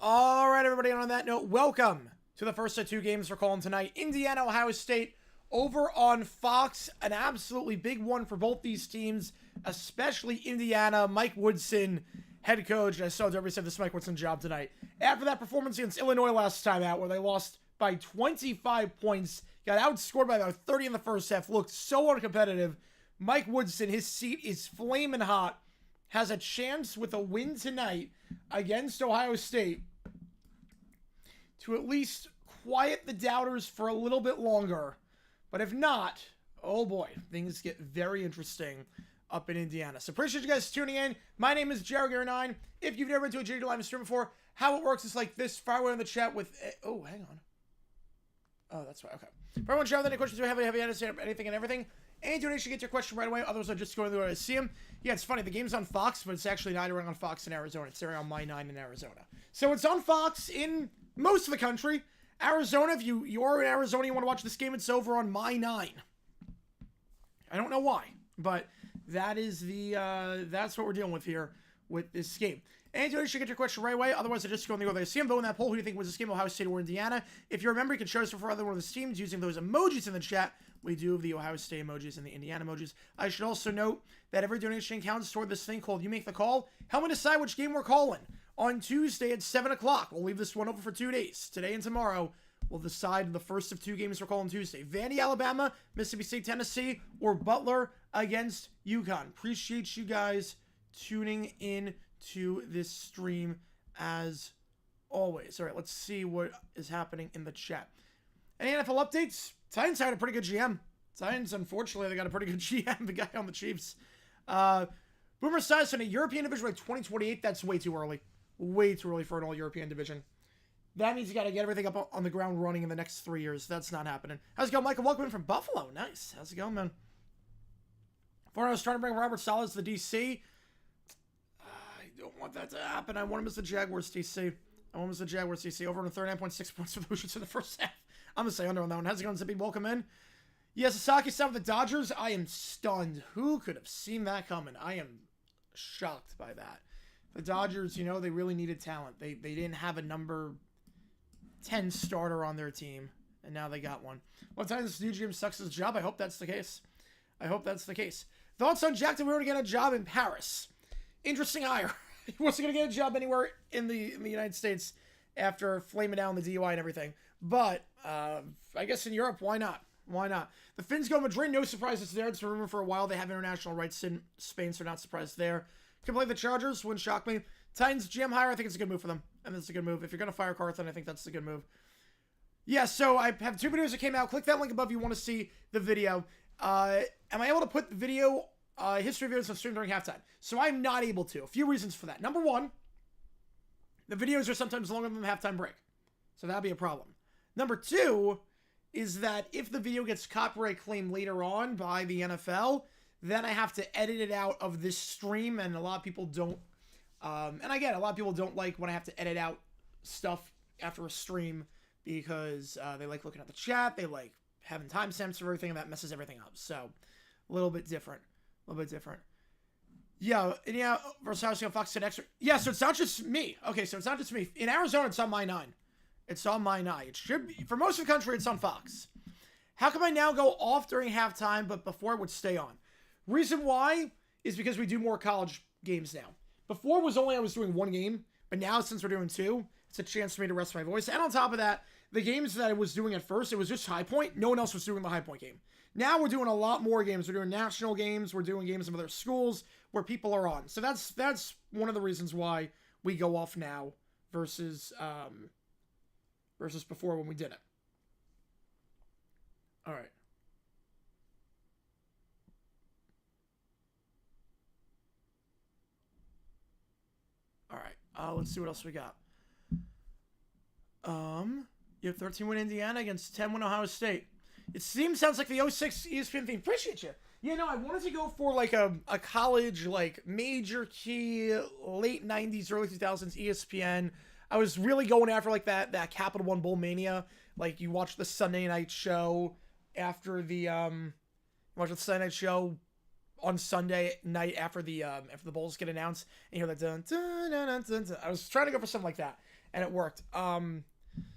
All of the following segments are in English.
All right, everybody, and on that note, welcome to the first of two games we're calling tonight. Indiana, Ohio State over on Fox. An absolutely big one for both these teams, especially Indiana. Mike Woodson, head coach, and I saw everybody said this is Mike Woodson job tonight. After that performance against Illinois last time out, where they lost by 25 points, got outscored by about 30 in the first half, looked so uncompetitive. Mike Woodson, his seat is flaming hot, has a chance with a win tonight against Ohio State to at least quiet the doubters for a little bit longer. But if not, oh boy, things get very interesting up in Indiana. So appreciate you guys tuning in. My name is Jared9. If you've never been to a JD Live stream before, how it works is like this. Fire away in the chat with... Oh, hang on. Oh, that's right. Okay. For everyone chat with any questions, we have anything and everything. Any donation, get your question right away. Otherwise, I'll just go to see them. Yeah, it's funny. The game's on Fox, but it's actually not airing on Fox in Arizona. It's airing on My 9 in Arizona. So it's on Fox in most of the country. Arizona, if you're in Arizona, you want to watch this game, it's over on My 9. I don't know why, but that is that's what we're dealing with here with this game. And you should get your question right away. Otherwise, I just go and go there. See him vote in that poll. Who do you think was this game, Ohio State or Indiana? If you remember, you can show us for either one of the teams using those emojis in the chat. We do have the Ohio State emojis and the Indiana emojis. I should also note that every donation counts toward this thing called You Make the Call. Help me decide which game we're calling on Tuesday at 7 o'clock. We'll leave this one open for 2 days. Today and tomorrow, will decide the first of 2 games we're calling Tuesday. Vandy, Alabama, Mississippi State, Tennessee, or Butler against UConn. Appreciate you guys tuning in to this stream as always. All right, let's see what is happening in the chat. Any NFL updates? Titans had a pretty good GM. Titans, unfortunately, they got a pretty good GM, the guy on the Chiefs. Boomer Size in a European division by 2028. That's way too early. Way too early for an all-European division. That means you got to get everything up on the ground running in the next 3 years. That's not happening. How's it going, Michael? Welcome in from Buffalo. Nice. How's it going, man? Before I was trying to bring Robert Saleh to the DC. I don't want that to happen. I want him as the Jaguars DC. Over on the 39.6 points for the Hoosiers in the first half. I'm going to say under on that one. How's it going, Zippy? Welcome in. Yes, Sasaki signed with the Dodgers. I am stunned. Who could have seen that coming? I am shocked by that. The Dodgers, you know, they really needed talent. They didn't have a number 10 starter on their team, and now they got one. Well, Titans' new GM sucks his job. I hope that's the case. Thoughts on Jack DeWeer to get a job in Paris? Interesting hire. He wasn't going to get a job anywhere in the United States after flaming down the DUI and everything. But I guess in Europe, why not? The Finns go to Madrid. No surprises there. It's a rumor for a while. They have international rights in Spain, so not surprised there. Can play the Chargers. Wouldn't shock me. Titans GM hire. I think it's a good move for them. And it's a good move. If you're going to fire Carthen, I think that's a good move. Yeah, so I have 2 videos that came out. Click that link above if you want to see the video. Am I able to put the video history videos on stream during halftime? So I'm not able to. A few reasons for that. Number 1, the videos are sometimes longer than the halftime break. So that'd be a problem. Number 2 is that if the video gets copyright claimed later on by the NFL, then I have to edit it out of this stream, and a lot of people don't, and again, a lot of people don't like when I have to edit out stuff after a stream because they like looking at the chat, they like having timestamps for everything, and that messes everything up. So, a little bit different. Yeah, versus Fox said extra. Yeah, so it's not just me. Okay, so it's not just me. In Arizona, it's on my 9. It's on my 9. It should be, for most of the country, it's on Fox. How come I now go off during halftime, but before it would stay on? Reason why is because we do more college games now. Before was only I was doing 1 game, but now since we're doing 2, it's a chance for me to rest my voice. And on top of that, the games that I was doing at first, it was just High Point. No one else was doing the High Point game. Now we're doing a lot more games. We're doing national games. We're doing games of other schools where people are on. So that's one of the reasons why we go off now versus before when we did it. All right. Let's see what else we got. You have 13-win Indiana against 10-win Ohio State. Sounds like the 06 ESPN thing. Appreciate you. You know, I wanted to go for like a college, like major key, late 90s, early 2000s ESPN. I was really going after like that Capital One Bowl mania. Like you watch the Sunday night show after the on Sunday night after the bowls get announced, and you hear that dun, dun, dun, dun, dun, dun. I was trying to go for something like that, and it worked.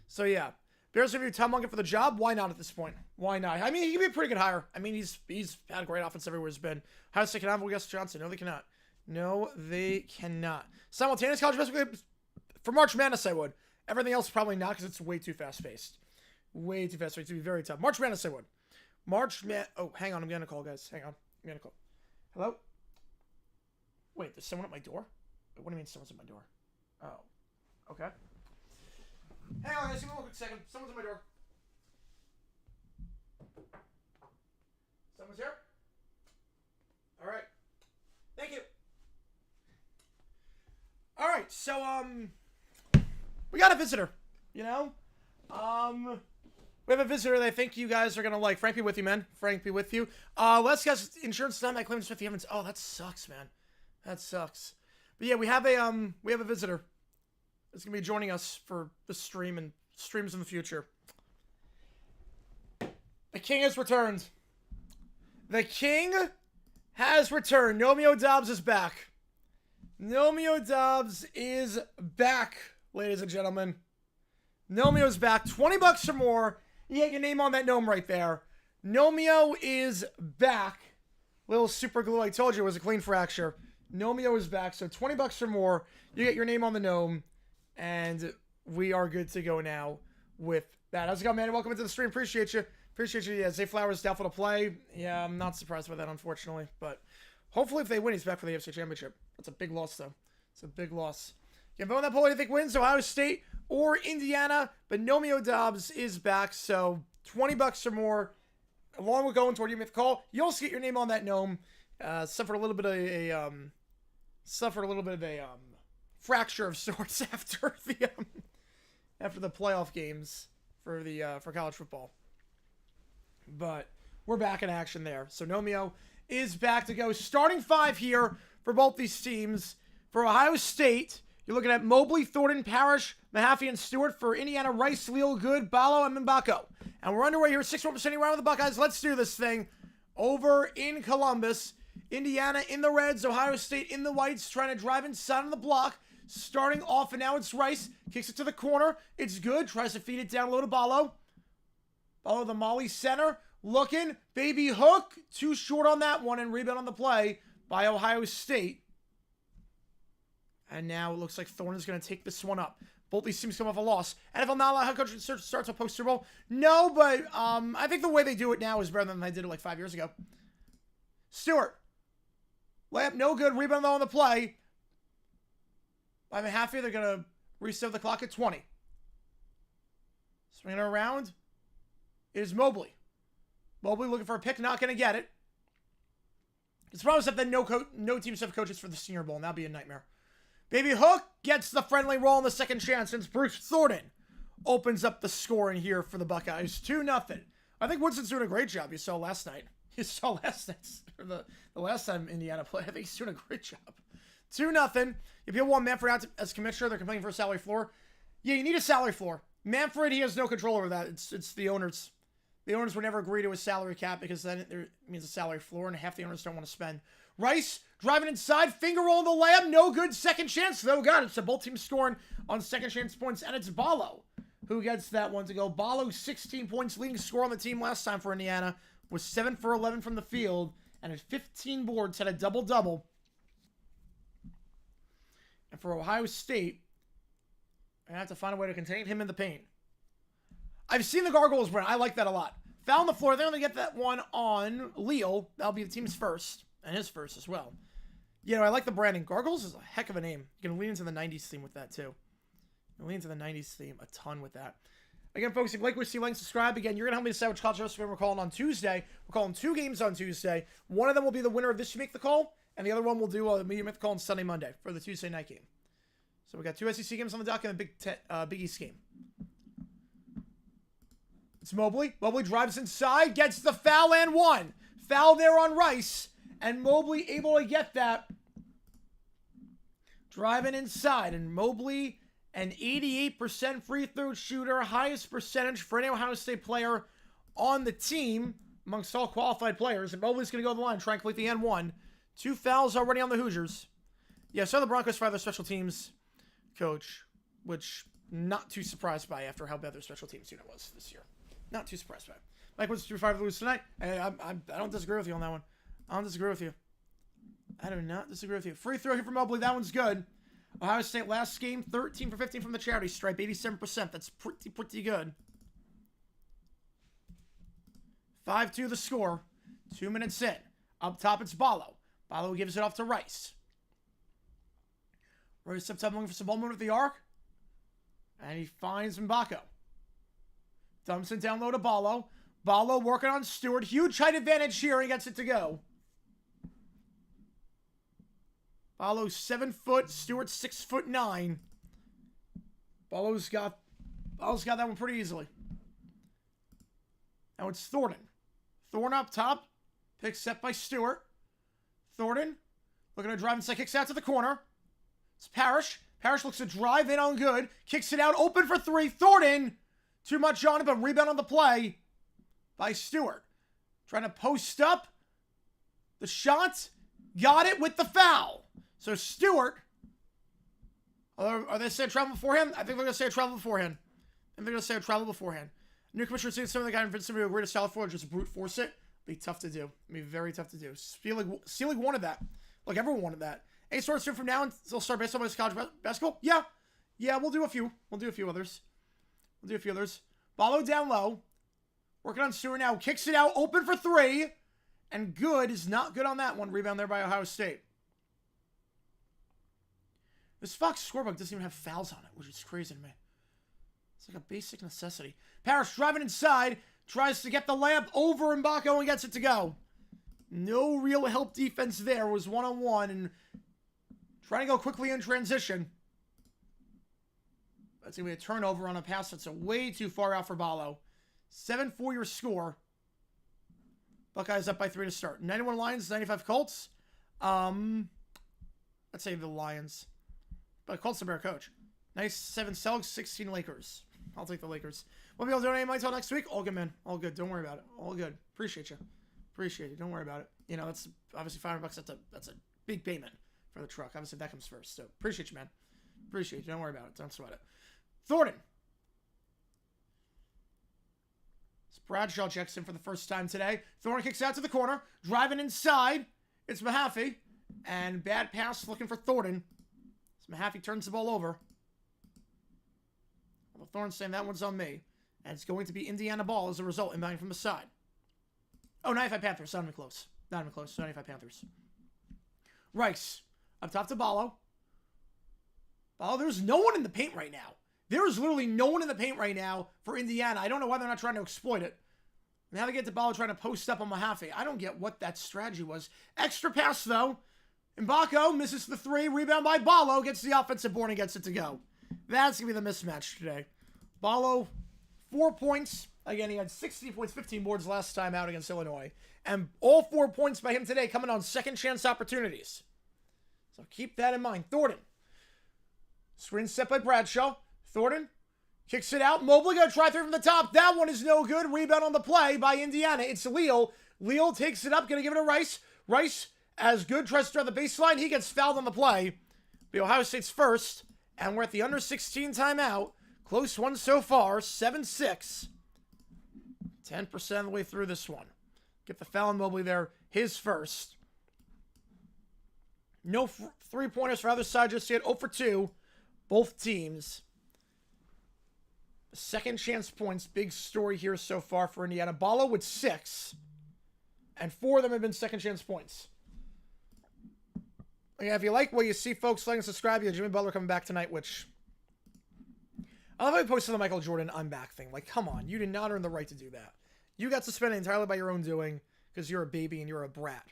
So yeah, Bears review Tom Munkin for the job. Why not at this point? Why not? I mean, he could be a pretty good hire. I mean, he's had a great offense everywhere he's been. How does they have Gus Johnson? No, they cannot. Simultaneous college basketball for March Madness, I would. Everything else probably not because it's way too fast paced. Way too fast paced to be very tough. March Madness, I would. Oh, hang on, I'm getting a call, guys. Hang on, I'm getting a call. Hello? Wait, there's someone at my door? What do you mean someone's at my door? Oh. Okay. Hang on, guys. Give me a quick second. Someone's at my door. Someone's here? Alright. Thank you. Alright, so, we got a visitor. You know? We have a visitor that I think you guys are going to like. Frank be with you, man. Frank be with you. Let's get insurance done. My claims 50 Evans. Oh, that sucks, man. That sucks. But yeah, we have a visitor. It's going to be joining us for the stream and streams in the future. The king has returned. The king has returned. Nomeo Dobbs is back. Nomeo Dobbs is back, ladies and gentlemen. Nomeo's back. $20 or more. You get your name on that gnome right there. Nomeo is back. Little super glue. I told you it was a clean fracture. Nomeo is back. So $20 or more. You get your name on the gnome. And we are good to go now with That. How's it going, man? Welcome into the stream. Appreciate you. Appreciate you. Yeah, Zay Flowers doubtful to play. Yeah, I'm not surprised by that, unfortunately. But hopefully if they win, he's back for the AFC Championship. That's a big loss, though. It's a big loss. You can vote on that poll. Who do you think wins? Ohio State or Indiana? But Nomeo Dobbs is back, so $20 or more. Along with going toward you make the call, you also get your name on that gnome. Suffered a little bit of a fracture of sorts after the playoff games for college football. But we're back in action there. So Nomeo is back to go. Starting 5 here for both these teams. For Ohio State, you're looking at Mobley, Thornton, Parrish, Mahaffey, and Stewart. For Indiana, Rice, Leal, Good, Ballo, and Mbako. And we're underway here, 61% around with the Buckeyes. Let's do this thing. Over in Columbus, Indiana in the reds, Ohio State in the whites, trying to drive inside on the block. Starting off, and now it's Rice. Kicks it to the corner. It's Good. Tries to feed it down low to Ballo. Ballo, the Molly center. Looking. Baby hook. Too short on that one, and rebound on the play by Ohio State. And now it looks like Thornton's going to take this one up. Both these teams come off a loss. NFL not allowed head coach starts a post Super Bowl. No, but I think the way they do it now is better than they did it like 5 years ago. Stewart. Layup, no good. Rebound though on the play. By Mahaffey, they're going to reset the clock at 20. Swinging it around. It is Mobley. Mobley looking for a pick, not going to get it. It's promised that no teams have coaches for the Senior Bowl, and that'll be a nightmare. Baby hook gets the friendly roll on the second chance since Bruce Thornton opens up the score in here for the Buckeyes. 2-0. I think Woodson's doing a great job. You saw last night. The last time Indiana played. I think he's doing a great job. 2-0. If people want Manfred out as commissioner, they're complaining for a salary floor. Yeah, you need a salary floor. Manfred, he has no control over that. It's the owners. The owners would never agree to a salary cap because then it means a salary floor, and half the owners don't want to spend. Rice driving inside, finger roll the layup, no good. Second chance though, got it. So both teams scoring on second chance points, and it's Ballo who gets that one to go. Ballo, 16 points, leading scorer on the team last time for Indiana, was 7 for 11 from the field, and at 15 boards had a double-double. And for Ohio State, I have to find a way to contain him in the paint. I've seen the gargoyles, Brent. I like that a lot. Foul on the floor. They're going to get that one on Leal. That'll be the team's first. And his first as well. You know, I like the branding. Gargoyles is a heck of a name. You can lean into the 90s theme with that, too. You can lean into the 90s theme a ton with that. Again, folks, if you like what you see, like, subscribe. Again, you're going to help me decide which college wrestling we're calling on Tuesday. We're calling 2 games on Tuesday. One of them will be the winner of this You Make the Call. And the other one will do a medium make the call on Sunday, Monday for the Tuesday night game. So we got 2 SEC games on the dock and a Big East game. It's Mobley. Mobley drives inside, gets the foul and one. Foul there on Rice. And Mobley able to get that. Driving inside. And Mobley, an 88% free throw shooter. Highest percentage for any Ohio State player on the team amongst all qualified players. And Mobley's going to go to the line, try and complete the N1. 2 fouls already on the Hoosiers. Yeah, so the Broncos fire their special teams coach, which not too surprised by after how bad their special teams unit was this year. Not too surprised by it. Mike, what's 2-5 lose tonight? I don't disagree with you on that one. I don't disagree with you. I do not disagree with you. Free throw here from Mobley. That one's good. Ohio State last game, 13 for 15 from the charity stripe, 87%. That's pretty good. 5-2 the score. 2 minutes in. Up top, it's Ballo. Ballo gives it off to Rice. Rice up top looking for some ball movement at the arc. And he finds Mbako. Dumps it down low to Ballo. Ballo working on Stewart. Huge height advantage here. He gets it to go. Ballo 7 foot. Stewart 6'9". Ballo's got that one pretty easily. Now it's Thornton. Thornton up top. Pick set by Stewart. Thornton looking to drive inside. Kicks out to the corner. It's Parrish. Parrish looks to drive in on Good. Kicks it out. Open for 3. Thornton. Too much on it, but rebound on the play by Stewart. Trying to post up. The shot. Got it with the foul. So Stewart. Are they saying travel beforehand? I think they're going to say travel beforehand. New commissioner saying some of the guy invincible to agree to salary for just brute force it. Be tough to do. Be very tough to do. Seelig wanted that. Like everyone wanted that. Any sorts from now until start baseball as college basketball? Yeah. Yeah, we'll do a few. We'll do a few others. Ballo down low. Working on Stewart now. Kicks it out. Open for 3. And good is not good on that one. Rebound there by Ohio State. This Fox scorebook doesn't even have fouls on it, which is crazy to me. It's like a basic necessity. Parrish driving inside. Tries to get the layup over Mbako and gets it to go. No real help defense there. Was one-on-one and trying to go quickly in transition. That's going to be a turnover on a pass that's way too far out for Ballo. 7-4 your score. Buckeyes up by 3 to start. 91 Lions, 95 Colts. Let's say the Lions. But Colts are better coach. 97 Celtics, 16 Lakers. I'll take the Lakers. We'll be able to donate money until next week. All good, man. All good. Don't worry about it. All good. Appreciate you. Appreciate you. Don't worry about it. You know, that's obviously $500. That's a big payment for the truck. Obviously, that comes first. So appreciate you, man. Appreciate you. Don't worry about it. Don't sweat it. Thornton. Bradshaw checks in for the first time today. Thornton kicks out to the corner. Driving inside. It's Mahaffey. And bad pass looking for Thornton. So Mahaffey turns the ball over. Well, Thornton's saying that one's on me. And it's going to be Indiana ball as a result, inbounding from the side. Oh, 95 Panthers. Not even close. Not even close. 95 Panthers. Rice. Up top to Ballo. Ballo, there's no one in the paint right now. There is literally no one in the paint right now for Indiana. I don't know why they're not trying to exploit it. Now they get to Ballo trying to post up on Mahaffey. I don't get what that strategy was. Extra pass, though. Mbako misses the 3. Rebound by Ballo. Gets the offensive board and gets it to go. That's going to be the mismatch today. Ballo, 4 points. Again, he had 16 points, 15 boards last time out against Illinois. And all 4 points by him today coming on second chance opportunities. So keep that in mind. Thornton. Screen set by Bradshaw. Thornton kicks it out. Mobley going to try 3 from the top. That one is no good. Rebound on the play by Indiana. It's Leal. Leal takes it up. Going to give it to Rice. Rice, as good, tries to drive the baseline. He gets fouled on the play. The Ohio State's first. And we're at the under 16 timeout. Close one so far. 7-6. 10% of the way through this one. Get the foul on Mobley there. His first. No three-pointers for either side just yet. 0 for 2. Both teams. Second chance points. Big story here so far for Indiana. Ballo with 6. And 4 of them have been second chance points. Yeah, if you like what you see, folks, like and subscribe. You have Jimmy Butler coming back tonight, which... I love how he posted the Michael Jordan I'm back thing. Like, come on. You did not earn the right to do that. You got suspended entirely by your own doing because you're a baby and you're a brat.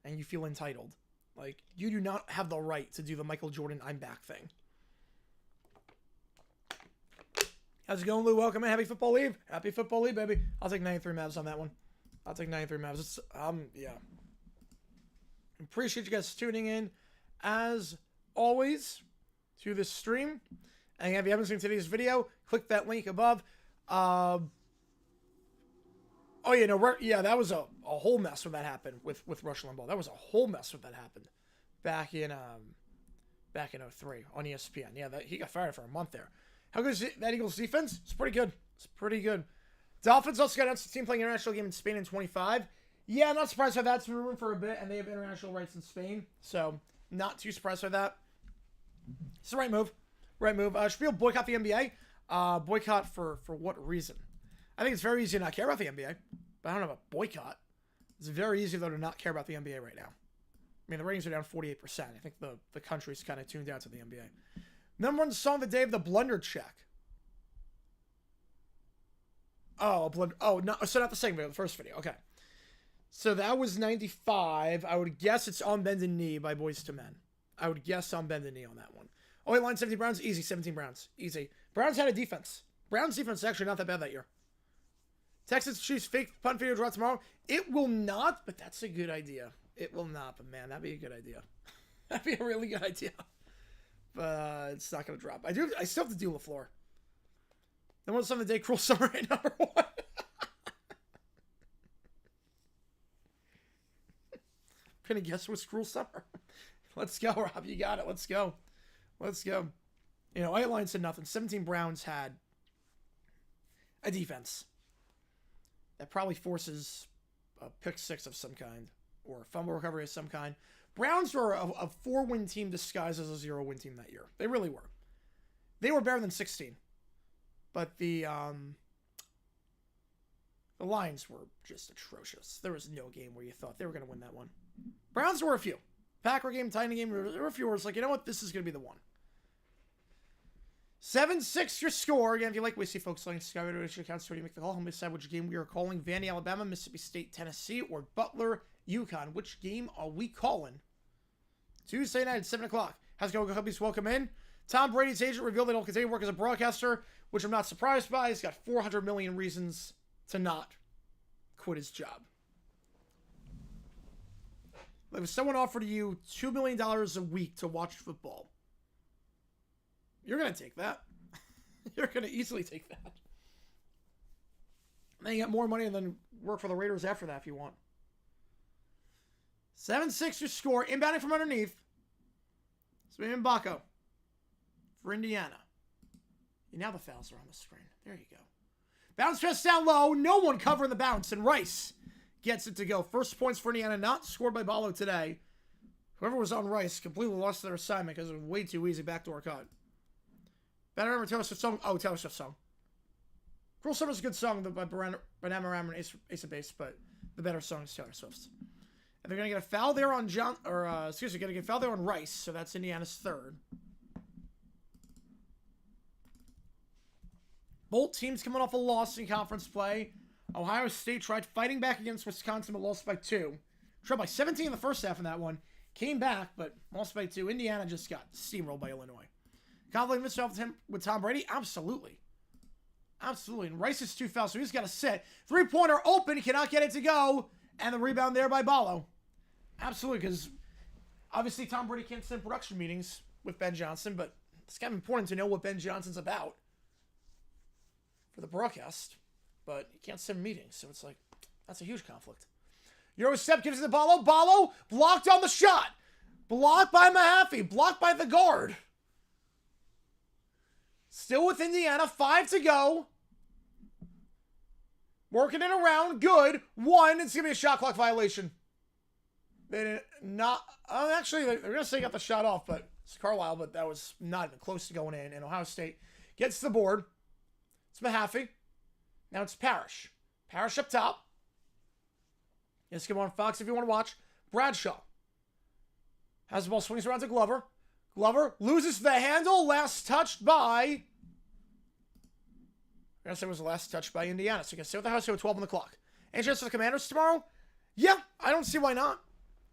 And you feel entitled. Like, you do not have the right to do the Michael Jordan I'm back thing. How's it going, Lou? Welcome in. Happy football leave. Happy football leave, baby. I'll take 93 Mavs on that one. I'll take 93 Mavs. It's, yeah. Appreciate you guys tuning in, as always, to this stream. And if you haven't seen today's video, click that link above. Oh, yeah, no, yeah, that was a whole mess when that happened with Rush Limbaugh. That was a whole mess when that happened back in 03 on ESPN. Yeah, he got fired for a month there. How good is that Eagles defense? It's pretty good. It's pretty good. Dolphins also got announced the team playing an international game in Spain in 25. Yeah, not surprised by that. It's been rumored for a bit, and they have international rights in Spain. So, not too surprised by that. It's the right move. Right move. Should we boycott the NBA? Boycott for what reason? I think it's very easy to not care about the NBA. But I don't know about boycott. It's very easy, though, to not care about the NBA right now. I mean, the ratings are down 48%. I think the country's kind of tuned out to the NBA. Number 1 song of the day of the Blunder Check. Oh, no, so not the second video, the first video. Okay. So that was 95. I would guess it's On Bended Knee by Boyz II Men. I would guess On Bended Knee on that one. Oh, 8 line 17 Browns. Easy, 17 Browns. Easy. Browns had a defense. Browns defense is actually not that bad that year. Texas Chiefs fake punt video drop tomorrow. It will not, but that's a good idea. It will not, but man, that'd be a good idea. That'd be a really good idea. But it's not going to drop. I still have to do LaFleur. Then what's on the day? Cruel Summer at number 1. Gonna guess what's Cruel Summer. Let's go, Rob. You got it. Let's go. Let's go. You know, 8 lines said nothing. 17 Browns had a defense that probably forces a pick 6 of some kind or a fumble recovery of some kind. Browns were a 4-win team disguised as a 0-win team that year. They really were. They were better than 16. But the The Lions were just atrocious. There was no game where you thought they were going to win that one. Browns were a few. Packer game, Titan game, there were a few where it's like, you know what? This is going to be the one. 7-6 your score. Again, if you like we see folks like subscribe to the account so you make the call. Help me decide which game we are calling. Vandy, Alabama, Mississippi State, Tennessee, or Butler, UConn. Which game are we calling? Tuesday night at 7 o'clock. How's it going? Companies welcome in. Tom Brady's agent revealed that he'll continue to work as a broadcaster, which I'm not surprised by. He's got 400 million reasons to not quit his job. Like if someone offered you $2 million a week to watch football, you're going to take that. You're going to easily take that. And then you get more money and then work for the Raiders after that if you want. 7-6 your score. Inbounding from underneath. Swim Mbako for Indiana. And now the fouls are on the screen. There you go. Bounce pass down low. No one covering the bounce. And Rice gets it to go. First points for Indiana. Not scored by Ballo today. Whoever was on Rice completely lost their assignment because it was way too easy backdoor cut. Better remember Taylor Swift song. Oh, Taylor Swift song. Cruel Summer's a good song by Banana Ram and Ace of Base, but the better song is Taylor Swift's. And they're going to get a foul there on going to get a foul there on Rice, so that's Indiana's third. Both teams coming off a loss in conference play. Ohio State tried fighting back against Wisconsin, but lost by 2. Trailed by 17 in the first half in that one. Came back, but lost by 2. Indiana just got steamrolled by Illinois. Confident himself with Tom Brady? Absolutely. Absolutely. And Rice is 2 fouls, so he's got to sit. 3-pointer open. He cannot get it to go. And the rebound there by Ballo. Absolutely, because obviously Tom Brady can't send production meetings with Ben Johnson, but it's kind of important to know what Ben Johnson's about for the broadcast. But you can't send meetings, so it's like, that's a huge conflict. Euro step gives it to Ballo. Ballo blocked on the shot. Blocked by Mahaffey. Blocked by the guard. Still with Indiana. 5 to go. Working it around. Good. 1. It's going to be a shot clock violation. They did not. Actually, they're going to say he got the shot off, but it's Carlisle, but that was not even close to going in. And Ohio State gets the board. It's Mahaffey. Now it's Parrish. Parrish up top. Yes, come on, Fox, if you want to watch. Bradshaw has the ball, swings around to Glover. Glover loses the handle. Last touched by... I'm going to say it was the last touch by Indiana. So you can stay with the house here with 12 on the clock. Any chance for the Commanders tomorrow? Yeah, I don't see why not.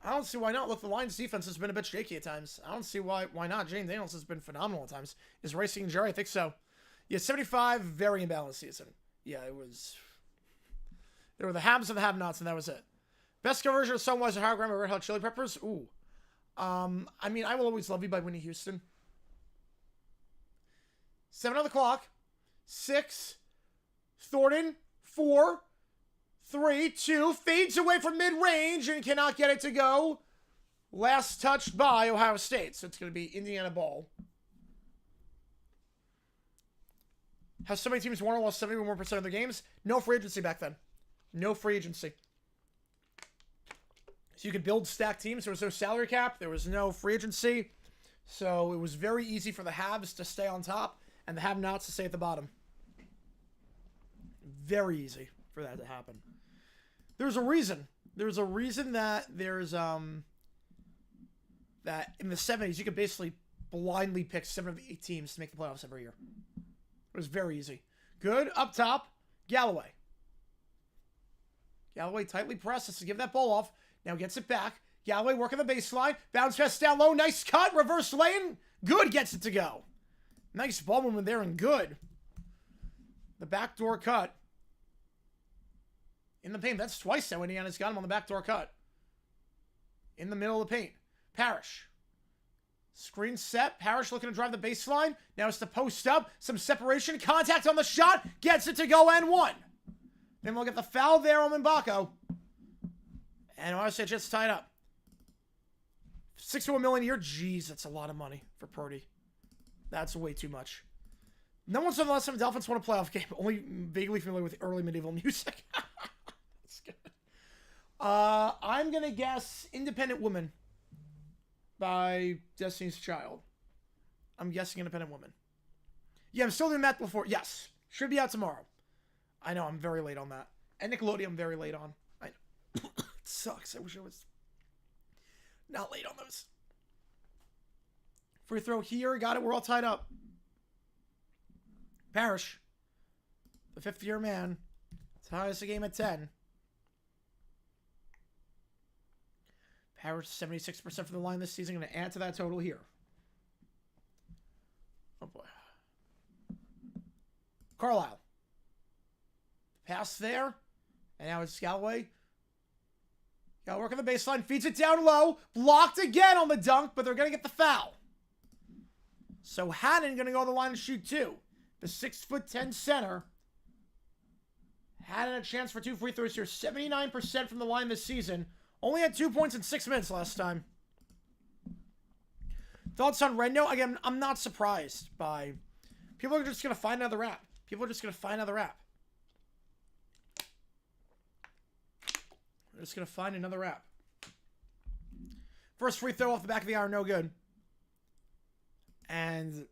I don't see why not. Look, the Lions defense has been a bit shaky at times. I don't see why not. James Daniels has been phenomenal at times. Is racing Jerry? I think so. Yeah, 75, very imbalanced season. Yeah, it was... There were the haves and the have-nots, and that was it. Best cover version of Sunwise and Higher Grandma Red Hot Chili Peppers? Ooh. I mean, I Will Always Love You by Whitney Houston. 7 on the clock. 6. Thornton. 4. 3, 2. Fades away from mid-range and cannot get it to go. Last touched by Ohio State. So it's going to be Indiana ball. Has so many teams won or lost 71% of their games? No free agency back then. No free agency. So you could build stacked teams. There was no salary cap. There was no free agency. So it was very easy for the haves to stay on top and the have-nots to stay at the bottom. Very easy for that to happen. There's a reason. There's a reason that there's that in the 70s you could basically blindly pick 7 of the 8 teams to make the playoffs every year. It was very easy. Good. Up top. Galloway. Galloway tightly presses to give that ball off. Now gets it back. Galloway working the baseline. Bounce pass down low. Nice cut. Reverse lane. Good gets it to go. Nice ball movement there and good. The backdoor cut. In the paint. That's twice now Indiana's got him on the backdoor cut. In the middle of the paint. Parrish. Screen set. Parrish looking to drive the baseline. Now it's the post up. Some separation. Contact on the shot. Gets it to go and 1. Then we'll get the foul there on Mbako. And Ohio State just tied up. $61 million a year. Jeez, that's a lot of money for Purdy. That's way too much. No one saw the last time the Dolphins won a playoff game. Only vaguely familiar with early medieval music. That's good. I'm going to guess Independent Woman by Destiny's Child. I'm guessing Independent Woman. Yeah, I'm still doing that before. Yes. Should be out tomorrow. I know, I'm very late on that. And Nickelodeon very late on. I know. It sucks. I wish I was not late on those. Free throw here. Got it. We're all tied up. Parrish. The fifth-year man. Ties the game at 10. Parrish 76% from the line this season. Going to add to that total here. Oh, boy. Carlisle. Pass there. And now it's Galloway. Got to work on the baseline. Feeds it down low. Blocked again on the dunk, but they're going to get the foul. So Hannon going to go to the line and shoot two. The 6'10" center. Hannon a chance for 2 free throws here. 79% from the line this season. Only had 2 points in 6 minutes last time. Thoughts on Rendo? Again, I'm not surprised by... People are just going to find another app. People are just going to find another app. They're just going to find another app. First free throw off the back of the iron, no good. And...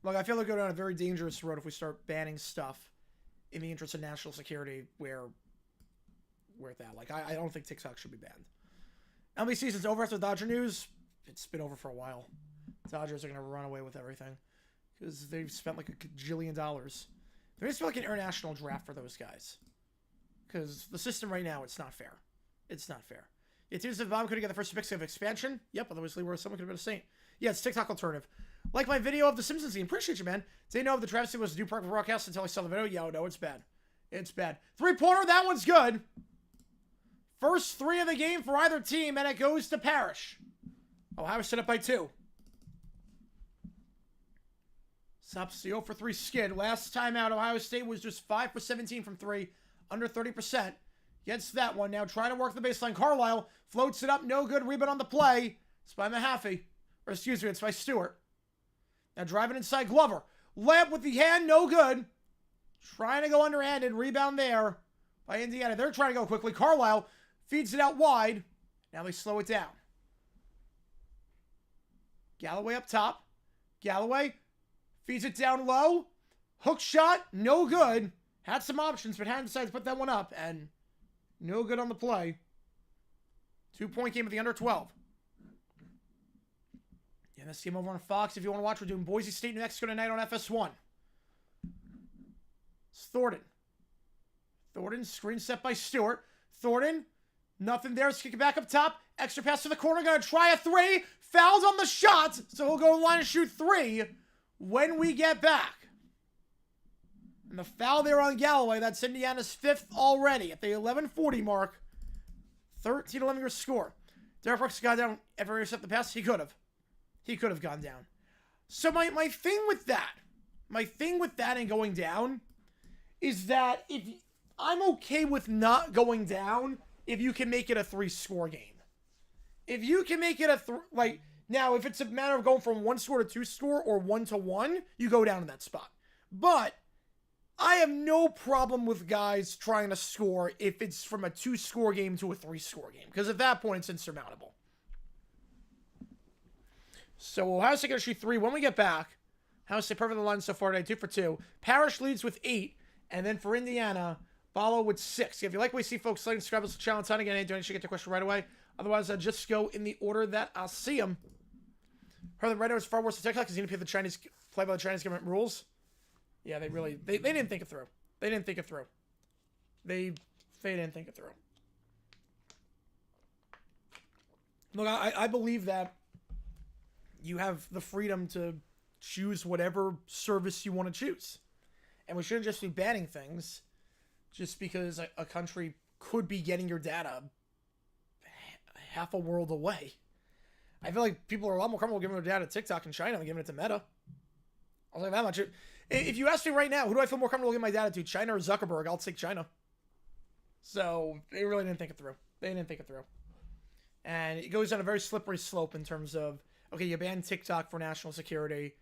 Look, I feel like we're going down a very dangerous road if we start banning stuff in the interest of national security where it's at. Like, I don't think TikTok should be banned. MLB season's over after the Dodger news. It's been over for a while. Dodgers are going to run away with everything because they've spent like $1 gajillion. There needs to be like an international draft for those guys because the system right now, it's not fair. It's not fair. Yeah, teams at the bottom could get the first picks of expansion. Yep, otherwise someone could have been a Saint. Yeah, it's TikTok alternative. Like my video of the Simpsons team. Appreciate you, man. Didn't know if the travesty was a due part broadcast until I saw the video. Yo, no, it's bad. It's bad. Three-pointer, that one's good. First three of the game for either team, and it goes to Parrish. Ohio set up by 2. Stops the 0 for 3 skid. Last time out, Ohio State was just 5 for 17 from 3, under 30%. Gets that one. Now trying to work the baseline. Carlisle floats it up. No good. Rebound on the play. It's by Mahaffey. Or excuse me, it's by Stewart. Now driving inside Glover. Layup with the hand. No good. Trying to go underhanded. Rebound there by Indiana. They're trying to go quickly. Carlisle feeds it out wide. Now they slow it down. Galloway up top. Galloway feeds it down low. Hook shot. No good. Had some options, but hadn't decided to put that one up. And no good on the play. 2-point game at the under 12. Yeah, this game over on Fox. If you want to watch, we're doing Boise State, New Mexico tonight on FS1. It's Thornton. Thornton, screen set by Stewart. Thornton, nothing there. Let's kick it back up top. Extra pass to the corner. Going to try a 3. Fouls on the shot. So he'll go to the line and shoot 3 when we get back. And the foul there on Galloway. That's Indiana's 5th already at the 11:40 mark. 13-11 your score. Derek Brooks got down. Ever intercept the pass? He could have. He could have gone down. So my thing with that and going down is that if I'm okay with not going down if you can make it a 3-score game. If you can make it now if it's a matter of going from 1-score to 2-score or 1-1, you go down in that spot. But I have no problem with guys trying to score if it's from a 2-score game to a 3-score game because at that point it's insurmountable. So Ohio State going to shoot 3 when we get back. Ohio State perfect the line so far today, 2 for 2. Parrish leads with 8, and then for Indiana, follow with 6. If you like what we see, folks, like and subscribe to the channel. Ton again, donation, get the question right away. Otherwise, I'll just go in the order that I'll see them. Heard that Reddit is far worse than TikTok because he didn't play by the Chinese government rules. Yeah, they didn't think it through. They didn't think it through. They didn't think it through. Look, I believe that you have the freedom to choose whatever service you want to choose. And we shouldn't just be banning things just because a country could be getting your data half a world away. I feel like people are a lot more comfortable giving their data to TikTok in China than giving it to Meta. I'll say that much. If you ask me right now, who do I feel more comfortable giving my data to, China or Zuckerberg? I'll take China. So they really didn't think it through. And it goes on a very slippery slope in terms of, okay, you ban TikTok for national security.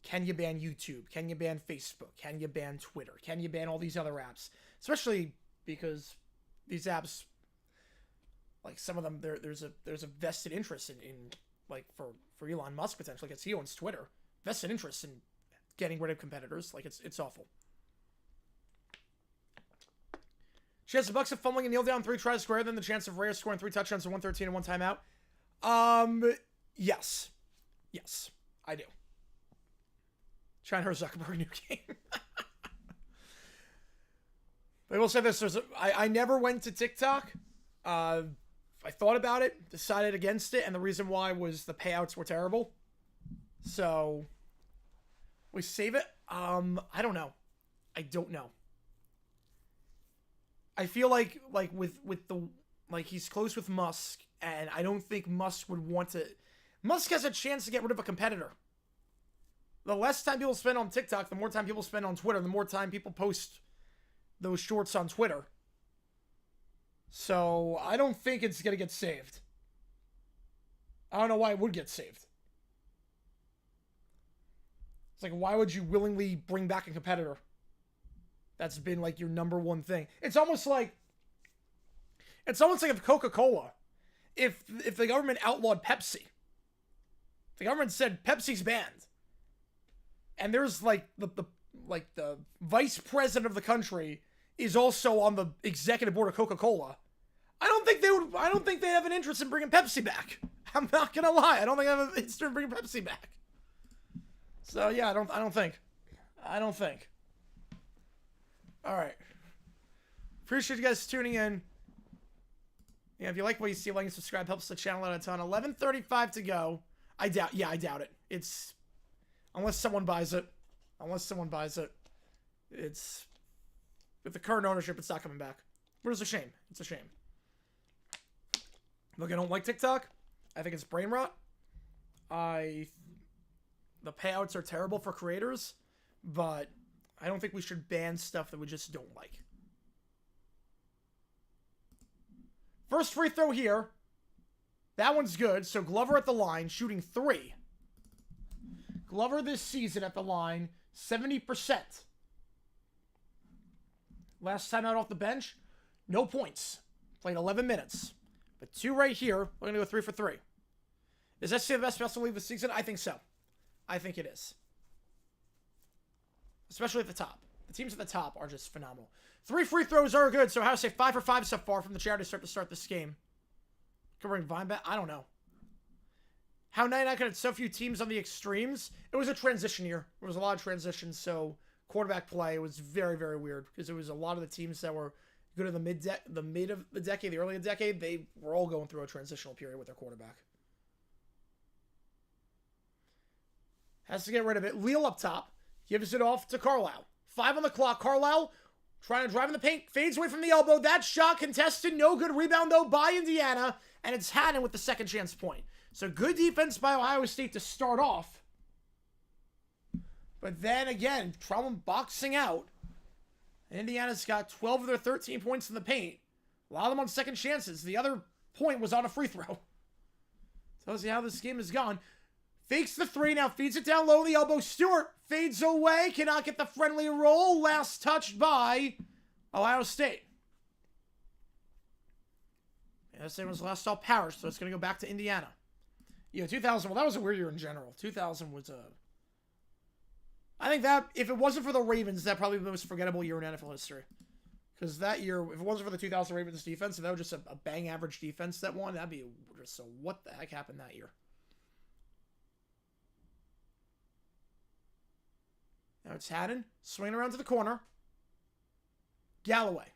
Can you ban YouTube? Can you ban Facebook? Can you ban Twitter? Can you ban all these other apps? Especially because these apps, like some of them, there's a vested interest in like for Elon Musk potentially, because he owns Twitter, vested interest in getting rid of competitors. Like it's awful. Chance of Bucks of fumbling and kneel down 3 tries greater than the chance of Reyes scoring 3 touchdowns and 113 and 1 timeout. Yes. Yes, I do. Trying her Zuckerberg new game. But I will say this, I never went to TikTok. I thought about it, decided against it, and the reason why was the payouts were terrible. So, we save it? I don't know. I don't know. I feel like with the, like, he's close with Musk, and I don't think Musk would want to. Musk has a chance to get rid of a competitor. The less time people spend on TikTok, the more time people spend on Twitter, the more time people post those shorts on Twitter. So I don't think it's going to get saved. I don't know why it would get saved. It's like, why would you willingly bring back a competitor? That's been like your number one thing. It's almost like if Coca-Cola, if the government outlawed Pepsi, the government said Pepsi's banned, and there's like the vice president of the country is also on the executive board of Coca-Cola. I don't think they have an interest in bringing Pepsi back. I'm not gonna lie. I don't think I have an interest in bringing Pepsi back. So yeah, I don't think. All right. Appreciate you guys tuning in. Yeah, if you like what you see, like and subscribe helps the channel out a ton. 11:35 to go. I doubt it. It's unless someone buys it. It's with the current ownership, it's not coming back. But it's a shame. It's a shame. Look, I don't like TikTok. I think it's brain rot. The payouts are terrible for creators, but I don't think we should ban stuff that we just don't like. First free throw here. That one's good. So Glover at the line, shooting 3. Glover this season at the line, 70%. Last time out off the bench, no points. Played 11 minutes. But 2 right here. We're going to go 3 for 3. Is SC the best special league this season? I think so. I think it is. Especially at the top. The teams at the top are just phenomenal. 3 free throws are good, so how to say 5 for 5 so far from the charity start to start this game. Covering Vine back? I don't know. How 99 could have so few teams on the extremes? It was a transition year. There was a lot of transitions, so quarterback play was very, very weird because it was a lot of the teams that were good in the mid of the decade, the early decade, they were all going through a transitional period with their quarterback. Has to get rid of it. Leal up top. Gives it off to Carlisle. 5 on the clock. Carlisle trying to drive in the paint. Fades away from the elbow. That shot contested. No good. Rebound, though, by Indiana. And it's Haddon with the second chance point. So good defense by Ohio State to start off. But then again, problem boxing out. Indiana's got 12 of their 13 points in the paint. A lot of them on second chances. The other point was on a free throw. Tells you how this game has gone. Fakes the 3, now feeds it down low in the elbow. Stewart fades away, cannot get the friendly roll. Last touched by Ohio State. Yeah, this was last all Parrish, so it's going to go back to Indiana. Yeah, 2000, well, that was a weird year in general. 2000 was a... I think that, if it wasn't for the Ravens, that probably be the most forgettable year in NFL history. Because that year, if it wasn't for the 2000 Ravens defense, if that was just a bang average defense that won, that'd be just so what the heck happened that year? Now it's Haddon, swinging around to the corner. Galloway,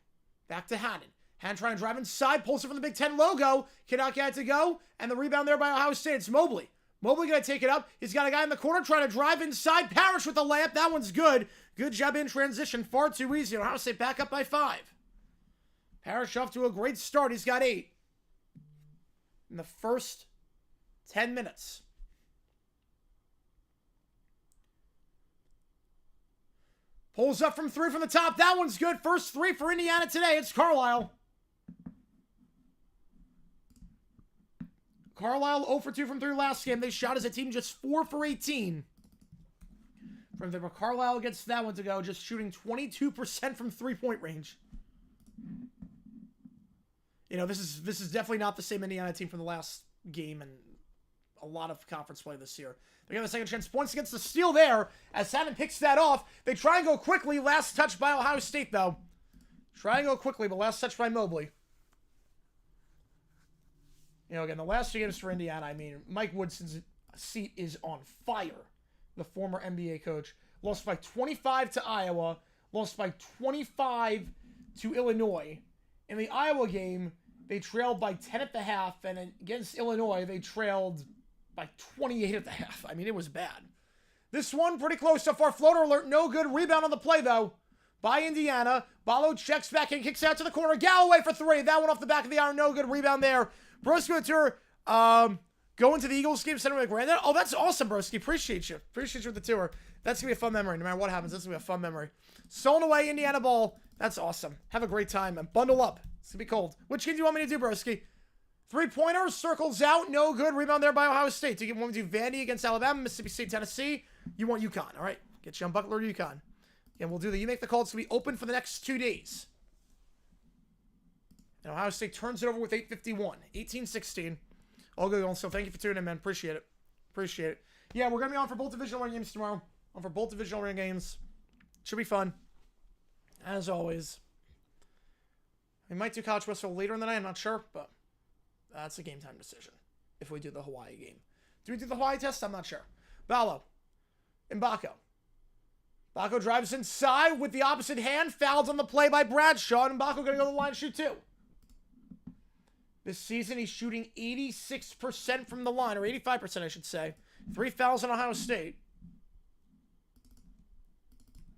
back to Haddon. Haddon trying to drive inside, pulls it from the Big Ten logo. Cannot get it to go. And the rebound there by Ohio State. It's Mobley. Mobley going to take it up. He's got a guy in the corner trying to drive inside. Parrish with the layup. That one's good. Good job in transition. Far too easy. Ohio State back up by 5. Parrish off to a great start. He's got 8 in the first 10 minutes. Pulls up from 3 from the top. That one's good. First 3 for Indiana today. It's Carlisle. Carlisle 0 for 2 from 3 last game. They shot as a team just 4 for 18. From there, Carlisle gets that one to go, just shooting 22% from 3-point range. You know, this is definitely not the same Indiana team from the last game and a lot of conference play this year. They got a second chance. Points against the steal there as Haddon picks that off. They try and go quickly. Last touch by Ohio State, though. Try and go quickly, but last touch by Mobley. You know, again, the last 2 games for Indiana, I mean, Mike Woodson's seat is on fire. The former NBA coach. Lost by 25 to Iowa. Lost by 25 to Illinois. In the Iowa game, they trailed by 10 at the half, and against Illinois, they trailed by 28 at the half. I mean, it was bad. This one, pretty close so far. Floater alert, no good. Rebound on the play, though, by Indiana. Ballo checks back and kicks out to the corner. Galloway for 3. That one off the back of the iron. No good. Rebound there. Broski tour, going to the Eagles game center with Grandin. Oh, that's awesome, Broski. Appreciate you. Appreciate you with the tour. That's going to be a fun memory. No matter what happens, that's going to be a fun memory. Stolen away, Indiana ball. That's awesome. Have a great time and bundle up. It's going to be cold. Which game do you want me to do, Broski? 3-pointer, circles out. No good. Rebound there by Ohio State. Do you want me to do Vandy against Alabama, Mississippi State, Tennessee? You want UConn. All right. Get you on Buckler to UConn. And we'll do the you make the call. It's going to be open for the next 2 days. And Ohio State turns it over with 8:51. 18-16. All good. So thank you for tuning in, man. Appreciate it. Appreciate it. Yeah, we're going to be on for both divisional round games tomorrow. On for both divisional round games. Should be fun. As always. We might do College Wrestle later in the night. I'm not sure, but that's a game time decision. If we do the Hawaii game. Do we do the Hawaii test? I'm not sure. Ballo. Mbako. Mbako drives inside with the opposite hand. Fouled on the play by Bradshaw. And Mbako going to go to the line and shoot 2. This season, he's shooting 86% from the line, or 85%, I should say. 3 fouls on Ohio State.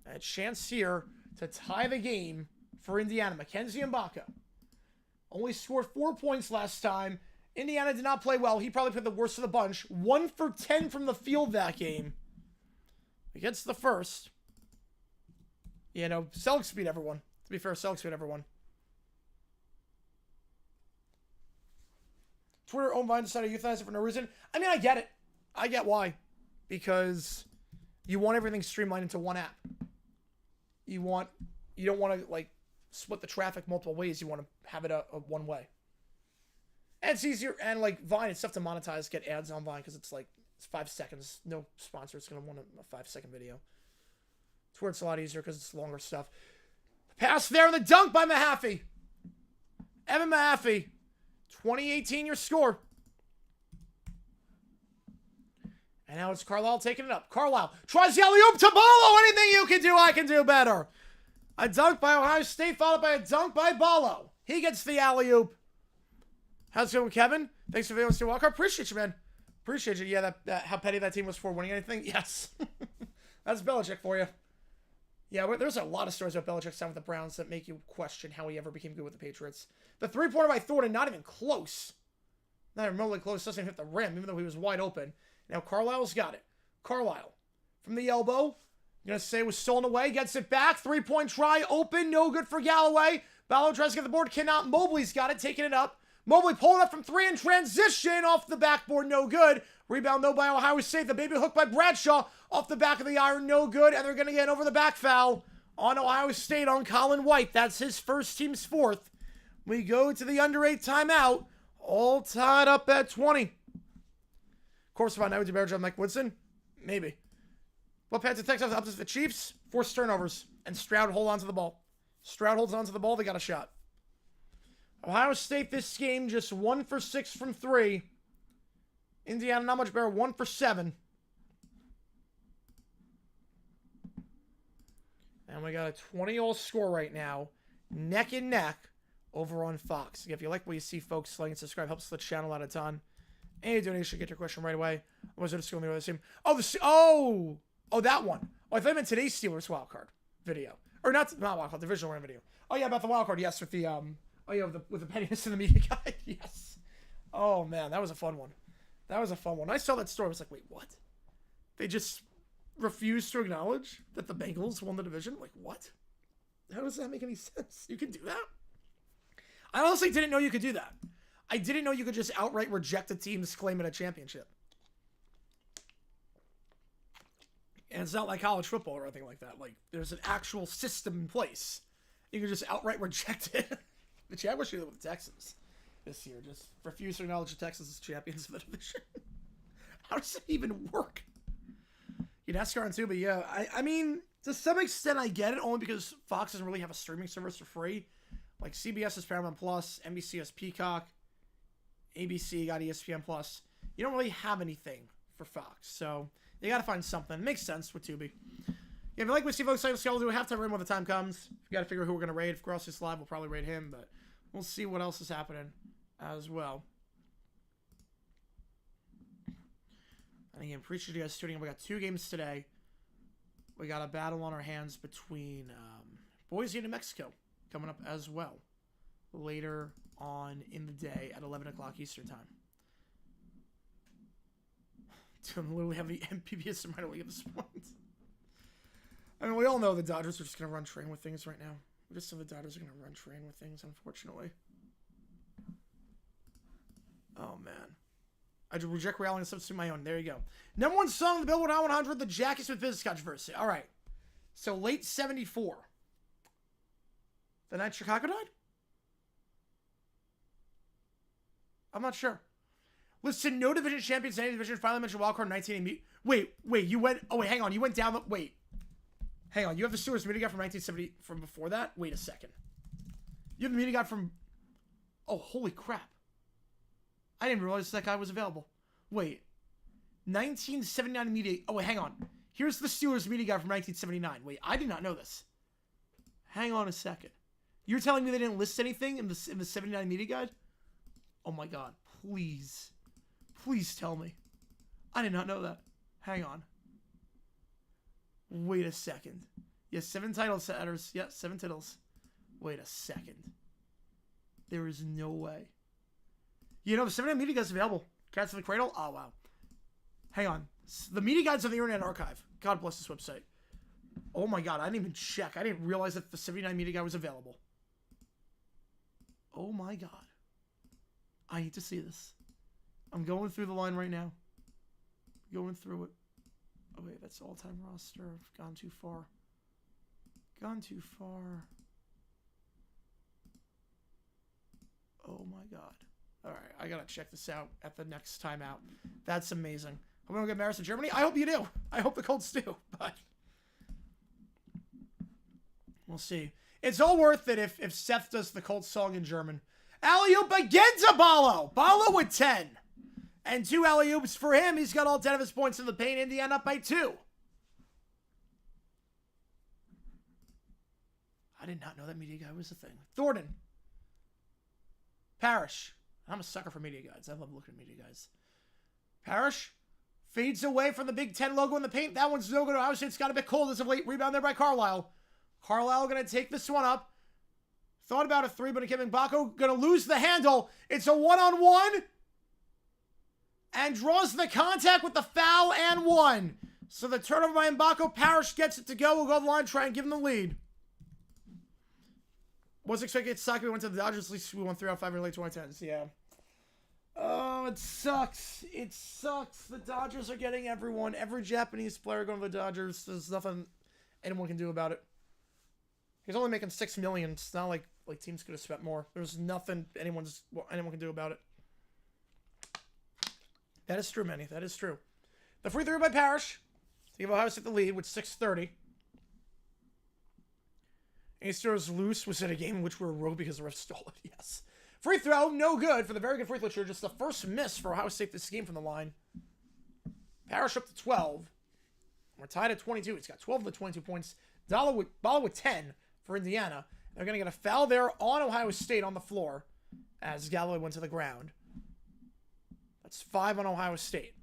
A chance here to tie the game for Indiana. Mackenzie Mbako only scored 4 points last time. Indiana did not play well. He probably played the worst of the bunch. 1 for 10 from the field that game. Against the first. You know, Celtics beat everyone. To be fair, Celtics beat everyone. Twitter owned by decided to euthanize it for no reason. I mean, I get it. I get why. Because you want everything streamlined into one app. You don't want to, like, split the traffic multiple ways. You want to have it a one way. And it's easier. And, like, Vine, it's tough to monetize, get ads on Vine, because it's, like, it's 5 seconds. No sponsor. It's going to want a 5-second video. It's where it's a lot easier because it's longer stuff. Pass there and the dunk by Mahaffey. Evan Mahaffey. 2018 your score. And now it's Carlisle taking it up. Carlisle tries the alley-oop to Ballo. Anything you can do, I can do better. A dunk by Ohio State followed by a dunk by Ballo. He gets the alley-oop. How's it going, Kevin? Thanks for videos to Walker. Appreciate you, man. Appreciate you. Yeah, that how petty that team was for winning anything. Yes. That's Belichick for you. Yeah, there's a lot of stories about Belichick's time with the Browns that make you question how he ever became good with the Patriots. The 3-pointer by Thornton, not even close. Not even remotely close. Doesn't even hit the rim, even though he was wide open. Now Carlisle's got it. Carlisle from the elbow. I'm going to say it was stolen away. Gets it back. 3-point try. Open. No good for Galloway. Ballo tries to get the board. Cannot. Mobley's got it. Taking it up. Mobley pulling up from 3 in transition. Off the backboard. No good. Rebound, though, by Ohio State. The baby hook by Bradshaw. Off the back of the iron. No good. And they're going to get over the back foul on Ohio State on Colin White. That's his first, team's 4th. We go to the under 8 timeout. All tied up at 20. Of course, if I know to better job Mike Woodson, maybe. What Pats and Texans up to the Chiefs? 4 turnovers. And Stroud hold on to the ball. Stroud holds on to the ball. They got a shot. Ohio State this game just 1 for 6 from 3. Indiana not much better. 1 for 7. And we got a 20-all score right now. Neck and neck over on Fox. If you like what you see, folks, like and subscribe. Helps the channel out a ton. Any donation, get your question right away. Or was it just going to the other team? Oh, that one. Oh, I thought I meant today's Steelers wildcard video. Or not wildcard, divisional round video. Oh, yeah, about the wildcard, yes, with the, with the pettiness in the media guide, yes. Oh, man, that was a fun one. That was a fun one. I saw that story, I was like, wait, what? They just refused to acknowledge that the Bengals won the division? Like, what? How does that make any sense? You can do that? I honestly didn't know you could do that. I didn't know you could just outright reject a team's claiming a championship. And it's not like college football or anything like that. Like, there's an actual system in place. You can just outright reject it. The championship with the Texans this year. Just refuse to acknowledge the Texans as champions of the division. How does it even work? You'd ask Aaron too, but yeah, I mean, To some extent, I get it, only because Fox doesn't really have a streaming service for free. Like, CBS has Paramount Plus, NBC has Peacock, ABC got ESPN Plus. You don't really have anything for Fox, so you got to find something. It makes sense with Tubi. Yeah, if you like what Steve Oak's saying, we'll do a halftime raid when the time comes. We got to figure out who we're going to raid. If Gross is live, we'll probably raid him, but we'll see what else is happening as well. And again, appreciate you guys tuning in. We got 2 games today. We got a battle on our hands between Boise and New Mexico coming up as well later on in the day at 11 o'clock Eastern time. Dude, I'm literally having the MPBS in minor league at this point. I mean, we all know the Dodgers are just going to run train with things right now. We just know the Dodgers are going to run train with things, unfortunately. Oh, man. I reject reality and substitute my own. There you go. Number 1 song on the Billboard Hot 100, the Jackie Smith Business Controversy. All right. So, late 74. The night Chicago died? I'm not sure. Listen, no division champions in any division. Finally mentioned wildcard 1980. Wait, you went... Oh, wait, hang on. You went down the... Wait. Hang on. You have the Steelers media guy from 1970... From before that? Wait a second. You have the media guy from... Oh, holy crap. I didn't realize that guy was available. Wait. 1979 media... Oh, wait, hang on. Here's the Steelers media guy from 1979. Wait, I did not know this. Hang on a second. You're telling me they didn't list anything in the 79 media guide? Oh, my God. Please. Please tell me. I did not know that. Hang on. Wait a second. Yes, 7 title setters. Yeah, 7 titles. Wait a second. There is no way. You know, the 79 media guide's available. Cats in the Cradle? Oh, wow. Hang on. The media guide's on the Internet Archive. God bless this website. Oh, my God. I didn't even check. I didn't realize that the 79 media guide was available. Oh, my God. I need to see this. I'm going through the line right now. Going through it. Oh, wait. That's all-time roster. I've gone too far. Gone too far. Oh, my God. All right, I got to check this out at the next time out. That's amazing. Hope we don't get embarrassed in Germany. I hope you do. I hope the Colts do, but we'll see. It's all worth it if Seth does the Colts song in German. Alley-oop again to Ballo. Ballo with 10. And 2 alley-oops for him. He's got all 10 of his points in the paint. Indiana up by 2. I did not know that media guy was a thing. Thornton. Parrish. I'm a sucker for media guides. I love looking at media guides. Parrish fades away from the Big Ten logo in the paint. That one's no good. Obviously, it's got a bit cold as of late. Rebound there by Carlisle. Carlisle going to take this one up. Thought about a 3, but Kevin Baco going to lose the handle. It's a 1-on-1. And draws the contact with the foul and 1. So the turnover by Mbako. Parrish gets it to go. We'll go to the line, try and give him the lead. Was expecting it to suck. We went to the Dodgers. At least we won 3 out of 5 in the late 2010s. Yeah. Oh, it sucks. It sucks. The Dodgers are getting everyone. Every Japanese player going to the Dodgers. There's nothing anyone can do about it. He's only making $6 million. It's not like teams could have spent more. There's nothing anyone can do about it. That is true, Manny. That is true. The free throw by Parrish to give Ohio State the lead with 6:30. Steelers loose was in a game in which we were rogue because the ref stole it. Yes. Free throw, no good for the very good free throw shooter. Just the first miss for Ohio State this game from the line. Parrish up to 12. We're tied at 22. He's got 12 of the 22 points. Ball with 10 for Indiana. They're going to get a foul there on Ohio State on the floor as Galloway went to the ground. That's 5 on Ohio State.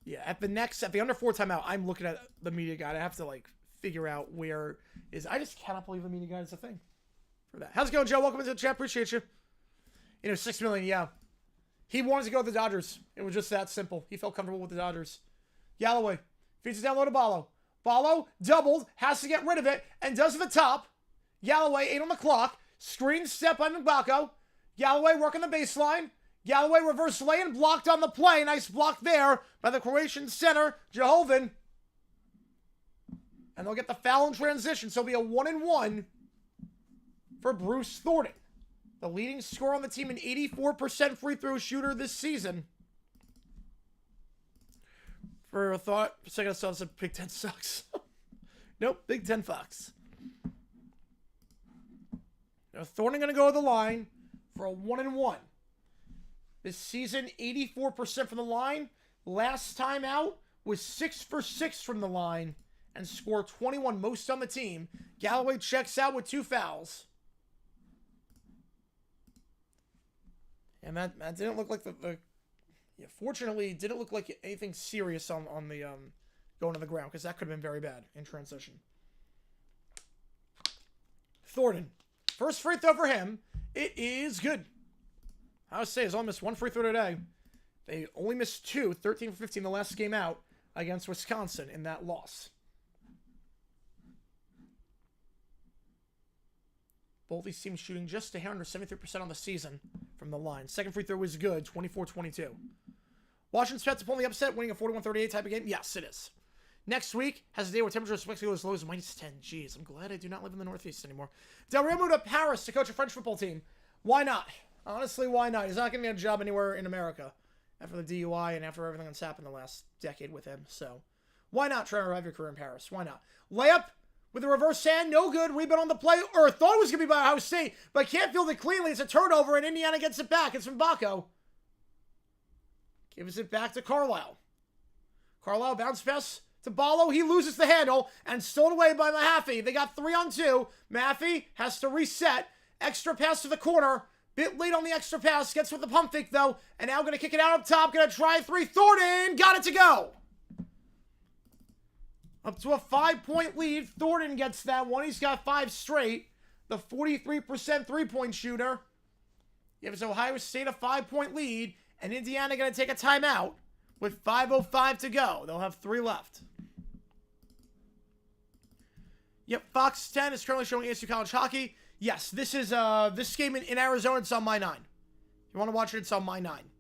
Yeah, at the under 4 timeout, I'm looking at the media guide. I have to figure out where is. I just cannot believe the media guide is a thing for that. How's it going, Joe? Welcome into the chat. Appreciate you. $6 million. Yeah, he wanted to go with the Dodgers. It was just that simple. He felt comfortable with the Dodgers. Galloway feeds it down low to Ballo. Ballo doubled, has to get rid of it, and does at the top. Galloway 8 on the clock. Screen step by Mbako. Galloway working the baseline. Galloway reverse lay and blocked on the play. Nice block there by the Croatian center, Jehovan. And they'll get the foul in transition. So it'll be a 1-and-1 for Bruce Thornton. The leading scorer on the team, an 84% free throw shooter this season. For a thought, for a second I saw said Big Ten sucks. Nope, Big Ten Fox. Now Thornton going to go to the line for a 1-1. This season, 84% from the line. Last time out was 6 for 6 from the line and scored 21, most on the team. Galloway checks out with 2 fouls. And that didn't look like fortunately, it didn't look like anything serious on the going to the ground, because that could have been very bad in transition. Thornton. First free throw for him. It is good. I would say he's only missed 1 free throw today. They only missed 2, 13 for 15 the last game out against Wisconsin in that loss. Both these teams shooting just a hair under 73% on the season from the line. Second free throw was good, 24-22. Washington's path to pull the upset, winning a 41-38 type of game? Yes, it is. Next week has a day where temperatures expected to go as low as -10. Jeez, I'm glad I do not live in the Northeast anymore. Del Rio moved to Paris to coach a French football team. Why not? Honestly, why not? He's not going to get a job anywhere in America after the DUI and after everything that's happened the last decade with him. So, why not try to revive your career in Paris? Why not? Layup with a reverse hand, no good. Rebound on the play, or thought it was going to be by Ohio State, but can't field it cleanly. It's a turnover, and Indiana gets it back. It's from Baco. Gives it back to Carlisle. Carlisle bounce pass to Ballo. He loses the handle and stolen away by Mahaffey. They got 3 on 2. Mahaffey has to reset. Extra pass to the corner. Bit late on the extra pass. Gets with the pump fake, though. And now going to kick it out up top. Going to try a 3. Thornton got it to go. Up to a 5-point lead. Thornton gets that one. He's got 5 straight. The 43% three-point shooter. Gives Ohio State a 5-point lead. And Indiana going to take a timeout with 5:05 to go. They'll have 3 left. Yep, Fox 10 is currently showing ASU College Hockey. Yes, this is this game in Arizona. It's on my 9. If you want to watch it, it's on my 9.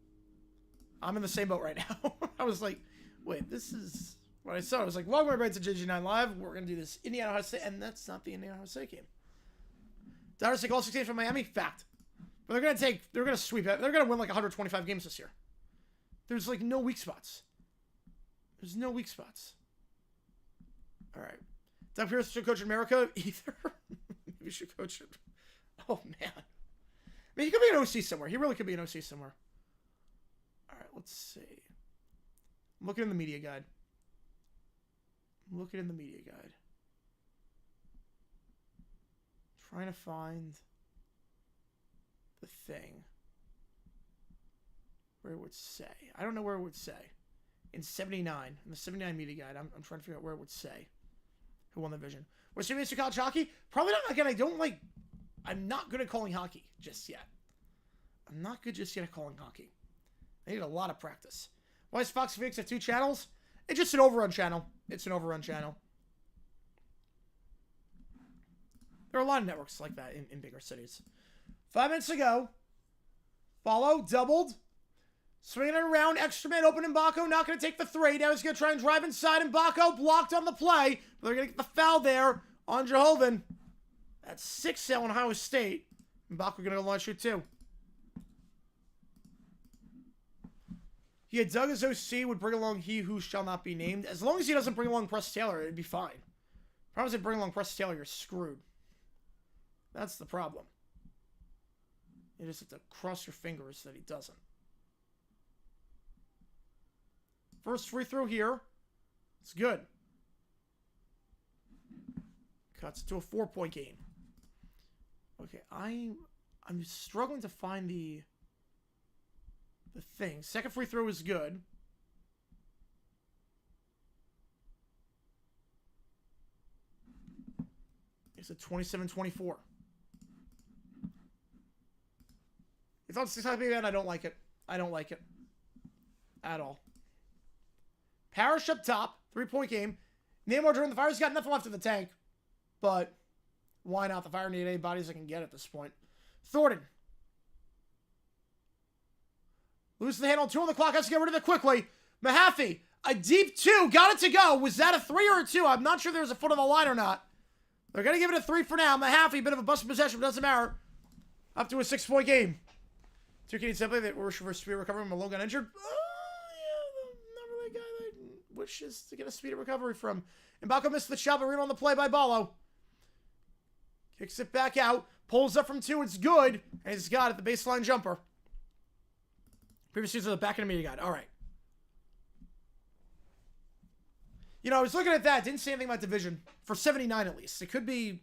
I'm in the same boat right now. I was like, wait, this is what I saw. I was like, welcome everybody to JG9 Live. We're going to do this Indiana Ohio State, and that's not the Indiana Ohio State game. Dodgers take all 16 from Miami. Fact. But they're going to sweep it. They're going to win like 125 games this year. There's like no weak spots. There's no weak spots. All right. Doug Pierce should coach in America either. Maybe he should coach it. Oh, man. I mean, he could be an OC somewhere. He really could be an OC somewhere. All right, let's see. I'm looking in the media guide. Trying to find the thing where it would say. I don't know where it would say. In 79, in the 79 media guide, I'm trying to figure out where it would say who won the division. Was it Mr. College Hockey? Probably not. Again, I'm not good at calling hockey just yet. I'm not good just yet at calling hockey. I need a lot of practice. Why does Fox Phoenix have 2 channels? It's just an overrun channel. There are a lot of networks like that in bigger cities. 5 minutes ago. Follow, doubled. Swinging it around, extra man open, Mbako not going to take the 3. Now he's going to try and drive inside, Mbako blocked on the play. But they're going to get the foul there on Jehovan. That's 6 out on Ohio State. Mbako going to go line shoot 2. Yeah, Doug as OC would bring along he who shall not be named. As long as he doesn't bring along Press Taylor, it'd be fine. Problem is, if you bring along Press Taylor, you're screwed. That's the problem. You just have to cross your fingers that he doesn't. First free throw here. It's good. Cuts to a 4-point game. Okay, I'm struggling to find the thing. Second free throw is good. It's a 27-24. If I'm 6 times bad, I don't like it. I don't like it. At all. Parrish up top. 3-point game. Namor during the Fire's got nothing left in the tank. But why not? The Fire need any bodies they can get at this point. Thornton. Lose the handle. 2 on the clock. Has to get rid of it quickly. Mahaffey. A deep 2. Got it to go. Was that a 3 or a 2? I'm not sure there was a foot on the line or not. They're going to give it a 3 for now. Mahaffey, bit of a busted possession, but doesn't matter. Up to a 6-point game. 2K simply that we're supposed to be recovering from a low gun injured. Yeah, not really a guy that I wish pushes to get a speedy recovery from. Mbako missed the shot, but read on the play by Ballo. Kicks it back out. Pulls up from 2. It's good. And he's got it. The baseline jumper. Previous user the back of the media guide. All right. You know, I was looking at that. Didn't say anything about division. For 79 at least. It could be...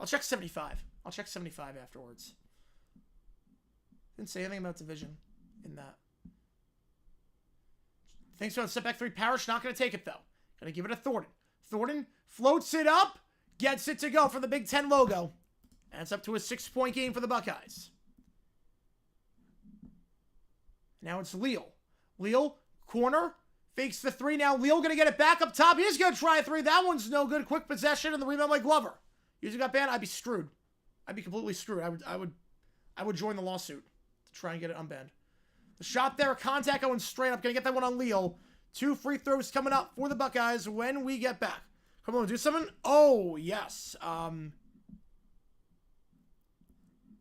I'll check 75. I'll check 75 afterwards. Didn't say anything about division in that. Thanks for the setback 3. Parrish not going to take it, though. Going to give it to Thornton. Thornton floats it up. Gets it to go for the Big Ten logo. And it's up to a 6-point game for the Buckeyes. Now it's Leal. Leal, corner, fakes the 3. Now Leal going to get it back up top. He's going to try a 3. That one's no good. Quick possession and the rebound by Glover. User got banned. I'd be screwed. I'd be completely screwed. I would join the lawsuit to try and get it unbanned. The shot there, contact going straight up. Going to get that one on Leal. 2 free throws coming up for the Buckeyes when we get back. Come on, do something. Oh, yes.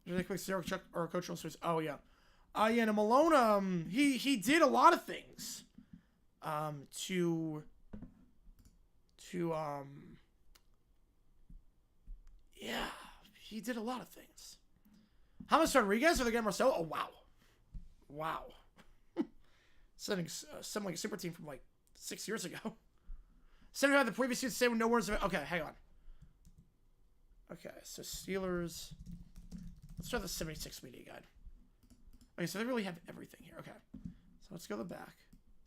Did they quick zero check or coach on Swiss? Oh, yeah. Yeah, no, Malone, he did a lot of things. Yeah, he did a lot of things. James Rodriguez or the game Marcelo? Oh, wow. Wow. Something like a super team from like 6 years ago. 75 the previous year, say with no words of it. Okay, hang on. Okay, so Steelers. Let's try the 76 media guide. Okay, so they really have everything here. Okay, so let's go to the back.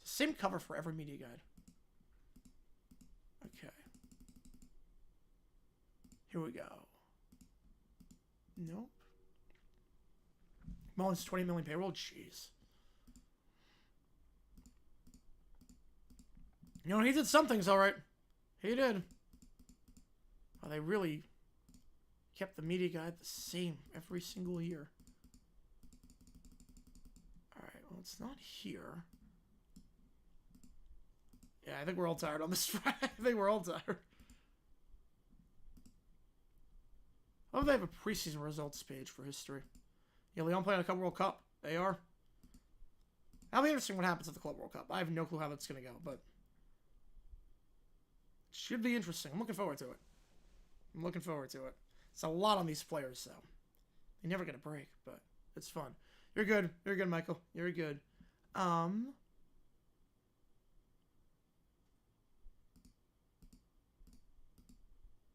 Same cover for every media guide. Okay. Here we go. Nope. Mullins 20 million payroll. Jeez. You know, he did some things all right. He did. Oh, they really kept the media guide the same every single year. All right, well, it's not here. Yeah, I think we're all tired on this Friday. I think we're all tired. Oh, they have a preseason results page for history. Yeah, Leon playing a Club World Cup. They are. That'll be interesting what happens at the Club World Cup. I have no clue how that's going to go, but... should be interesting. I'm looking forward to it. I'm looking forward to it. It's a lot on these players, though. They never get a break, but it's fun. You're good. You're good, Michael. You're good.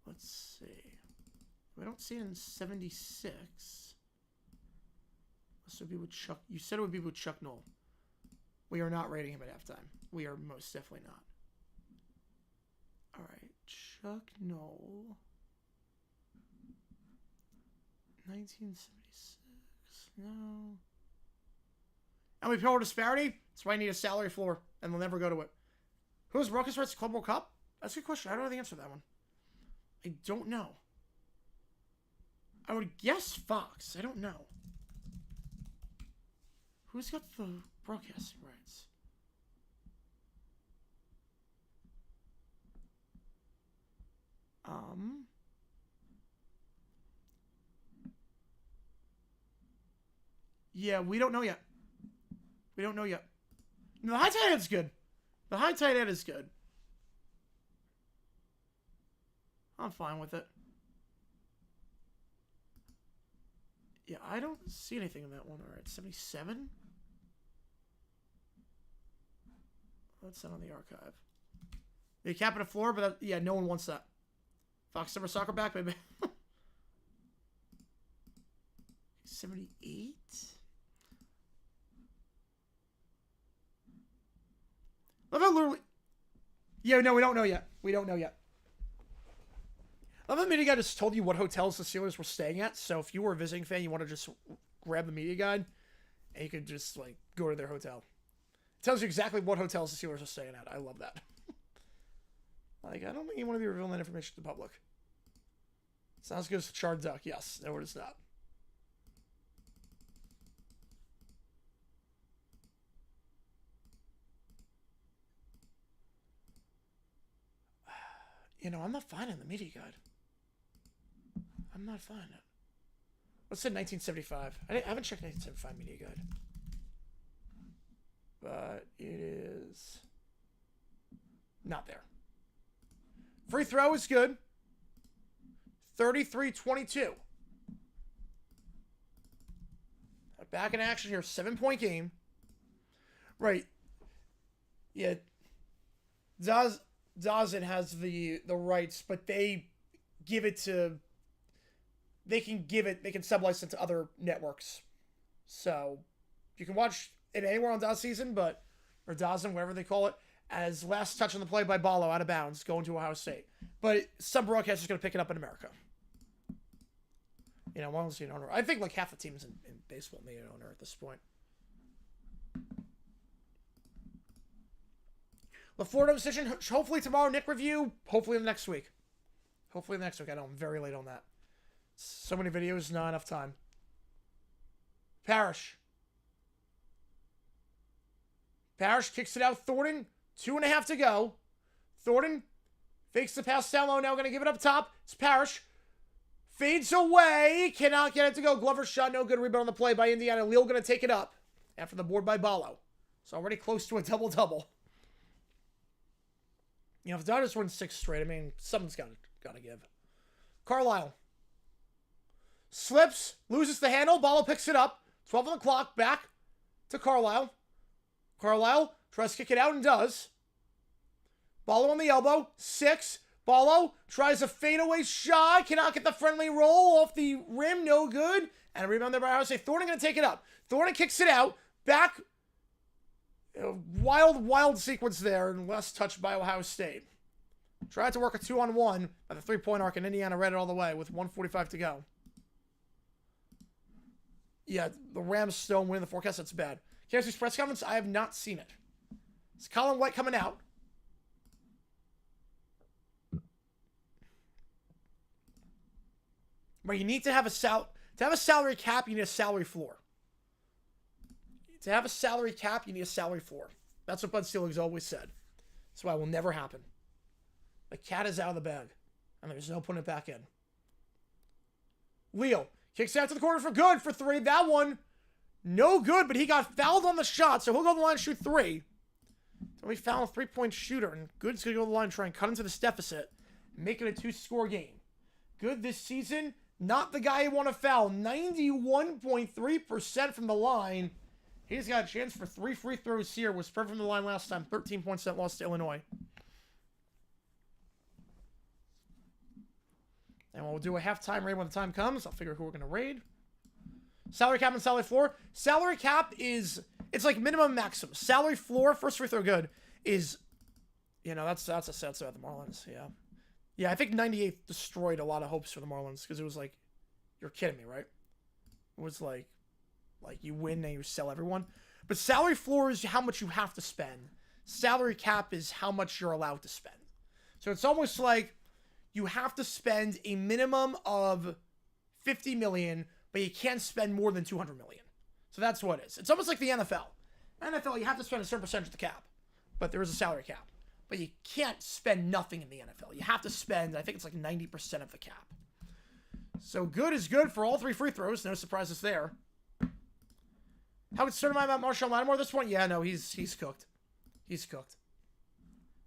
Let's see. We don't see it in 76. This would be with Chuck. You said it would be with Chuck Noll. We are not rating him at halftime. We are most definitely not. All right, Chuck Noll. 1976. No. And we payroll disparity. That's why I need a salary floor, and they'll never go to it. Who's Ruckus Rights Club World Cup? That's a good question. I don't know the answer to that one. I don't know. I would guess Fox. I don't know. Who's got the broadcasting rights? Yeah, we don't know yet. We don't know yet. No, the high tight head's good. The high tight head is good. I'm fine with it. Yeah, I don't see anything in that one. All right, 77? That's not on the archive. They cap it a floor, but yeah, no one wants that. Fox Summer Soccer back, baby. 78? Love how literally... Yeah, no, we don't know yet. We don't know yet. Love how the media guide just told you what hotels the Steelers were staying at. So if you were a visiting fan, you want to just grab the media guide, and you could just, like, go to their hotel. It tells you exactly what hotels the Steelers are staying at. I love that. Like, I don't think you want to be revealing that information to the public. It's not as good as the Charred Duck. Yes. No, it is not. You know, I'm not finding the media guide. I'm not finding it. Let's say 1975. I haven't checked 1975 media guide. But it is... Not there. Free throw is good. 33-22. Back in action here. 7-point game. Right. Yeah. Dawson has the rights, but they give it to... They can sub-license to other networks. So, you can watch it anywhere on Dawson season, or Dawson, whatever they call it, as last touch on the play by Ballo out of bounds, going to Ohio State. But some broadcaster's going to pick it up in America. You know, one owner. I think like half the teams in baseball need an owner at this point. The Florida decision, hopefully tomorrow, Nick review. Hopefully in the next week. I know I'm very late on that. So many videos, not enough time. Parrish kicks it out. Thornton, 2.5 to go. Thornton fakes the pass down low. Now going to give it up top. It's Parrish. Fades away. Cannot get it to go. Glover's shot. No good. Rebound on the play by Indiana. Leal going to take it up after the board by Ballo. It's already close to a double-double. You know, if the Dodgers win 6 straight, I mean, something's got to give. Carlisle slips, loses the handle. Ballo picks it up. 12 on the clock. Back to Carlisle. Carlisle tries to kick it out and does. Ballo on the elbow. 6. Ballo tries a fadeaway shot. Cannot get the friendly roll off the rim. No good. And a rebound there by Ohio State. Thornton going to take it up. Thornton kicks it out. Back. Wild sequence there. And less touched by Ohio State. Tried to work a 2-on-1 by the 3-point arc. And Indiana read it all the way with 1:45 to go. Yeah, the Rams still win the forecast. That's bad. KFC's press conference. I have not seen it. It's Colin White coming out. But you need to have a salary cap, you need a salary floor. To have a salary cap, you need a salary floor. That's what Bud Selig has always said. That's why it will never happen. The cat is out of the bag. And there's no putting it back in. Leal kicks out to the corner for good for 3. That one, no good, but he got fouled on the shot, so he'll go to the line and shoot 3. So we found a 3-point shooter, and Good's going to go to the line and try and cut into this deficit, make it a 2-score game. Good this season, not the guy who won a foul. 91.3% from the line. He's got a chance for 3 free throws here. Was perfect from the line last time. 13 points that loss to Illinois. And we'll do a halftime raid when the time comes. I'll figure who we're going to raid. Salary cap and salary floor. Salary cap is, it's like minimum maximum. Salary floor, first free throw good, is, you know, that's a sense about the Marlins. Yeah. Yeah, I think 98 destroyed a lot of hopes for the Marlins because it was like, you're kidding me, right? It was like you win and you sell everyone. But salary floor is how much you have to spend. Salary cap is how much you're allowed to spend. So it's almost like you have to spend a minimum of $50 million, but you can't spend more than $200 million. So that's what it is. It's almost like the NFL. NFL, you have to spend a certain percentage of the cap, but there is a salary cap. But you can't spend nothing in the NFL. You have to spend, I think it's like 90% of the cap. So good is good for all 3 free throws. No surprises there. How concerned am I about Marshall Lattimore at this point? Yeah, no, he's cooked. He's cooked.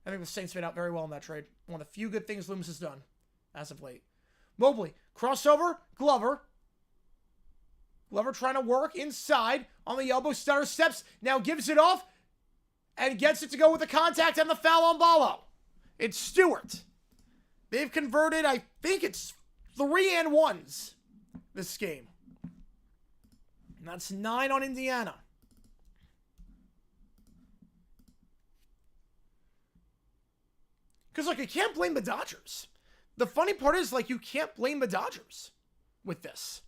I think the Saints made out very well in that trade. One of the few good things Loomis has done as of late. Mobley, crossover, Glover. Glover trying to work inside on the elbow, stutter steps, now gives it off and gets it to go with the contact and the foul on Ballo. It's Stewart. They've converted, I think it's 3 and 1s this game. And that's 9 on Indiana. Because, look, you can't blame the Dodgers. The funny part is, like, you can't blame the Dodgers with this.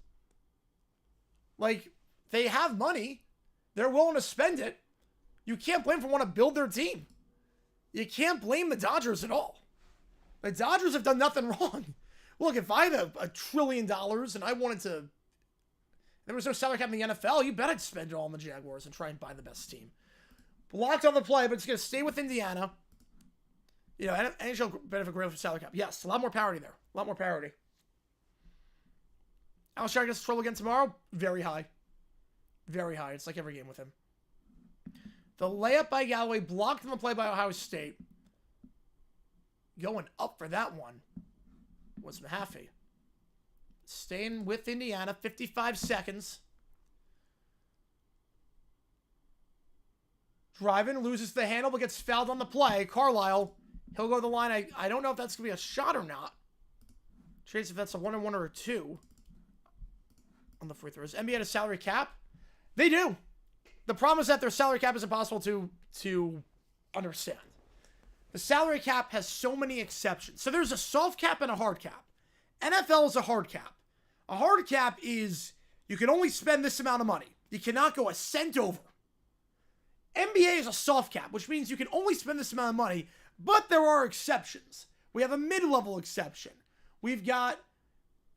Like, they have money. They're willing to spend it. You can't blame them for wanting to build their team. You can't blame the Dodgers at all. The Dodgers have done nothing wrong. Look, if I had a $1 trillion and I wanted to... There was no salary cap in the NFL, you bet I'd spend it all on the Jaguars and try and buy the best team. Blocked on the play, but it's going to stay with Indiana. You know, NHL benefit greatly for salary cap. Yes, a lot more parity there. A lot more parity. Alshon gets trouble again tomorrow. Very high. Very high. It's like every game with him. The layup by Galloway blocked on the play by Ohio State. going up for that one was Mahaffey. Staying with Indiana, 55 seconds. Driving, loses the handle, but gets fouled on the play. Carlisle, he'll go to the line. I don't know if that's going to be a shot or not. Trades if that's a 1-on-1 or a 2 on the free throws. NBA had a salary cap. They do. The problem is that their salary cap is impossible to understand. The salary cap has so many exceptions. So there's a soft cap and a hard cap. NFL is a hard cap. A hard cap is you can only spend this amount of money. You cannot go a cent over. NBA is a soft cap, which means you can only spend this amount of money, but there are exceptions. We have a mid-level exception. We've got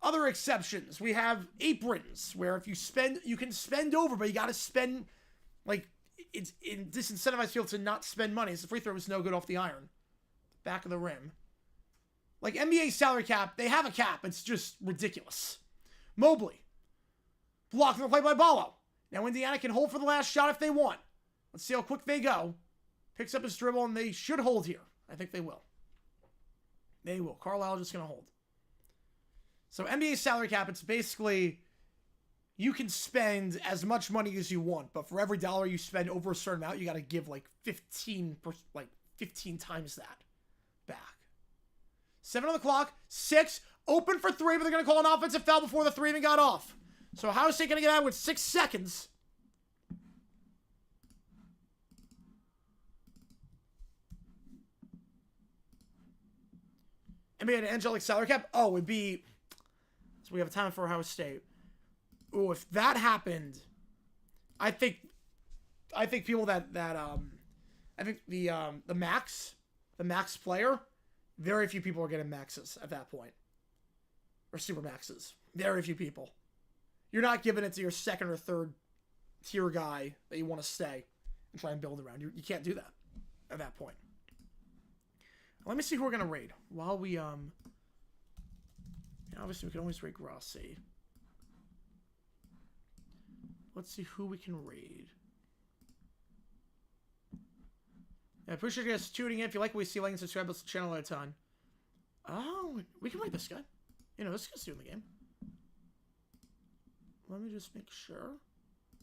other exceptions. We have aprons, where if you spend, you can spend over, but you got to spend, like, it's in disincentivized field to not spend money. It's the free throw is no good off the iron. Back of the rim. Like, NBA salary cap, they have a cap. It's just ridiculous. Mobley. Blocking the play by Ballo. Now Indiana can hold for the last shot if they want. Let's see how quick they go. Picks up his dribble, and they should hold here. I think they will. They will. Carlisle just going to hold. So NBA salary cap, it's basically you can spend as much money as you want, but for every dollar you spend over a certain amount, you got to give like 15 times that back. 7 on the clock. 6. Open for 3, but they're going to call an offensive foul before the 3 even got off. So how is they going to get out with 6 seconds? NBA an angelic salary cap? Oh, it'd be... So we have a time for Ohio State. Ooh, if that happened, I think people I think the max player, very few people are getting maxes at that point. Or super maxes. Very few people. You're not giving it to your second or third tier guy that you want to stay and try and build around. You can't do that at that point. Let me see who we're going to raid. While we, obviously we can always raid Grossi. Let's see who we can raid. I appreciate you guys tuning in. If you like what we see, like and subscribe to the channel at a ton. Oh, we can raid this guy. You know, this guy's doing the game. Let me just make sure.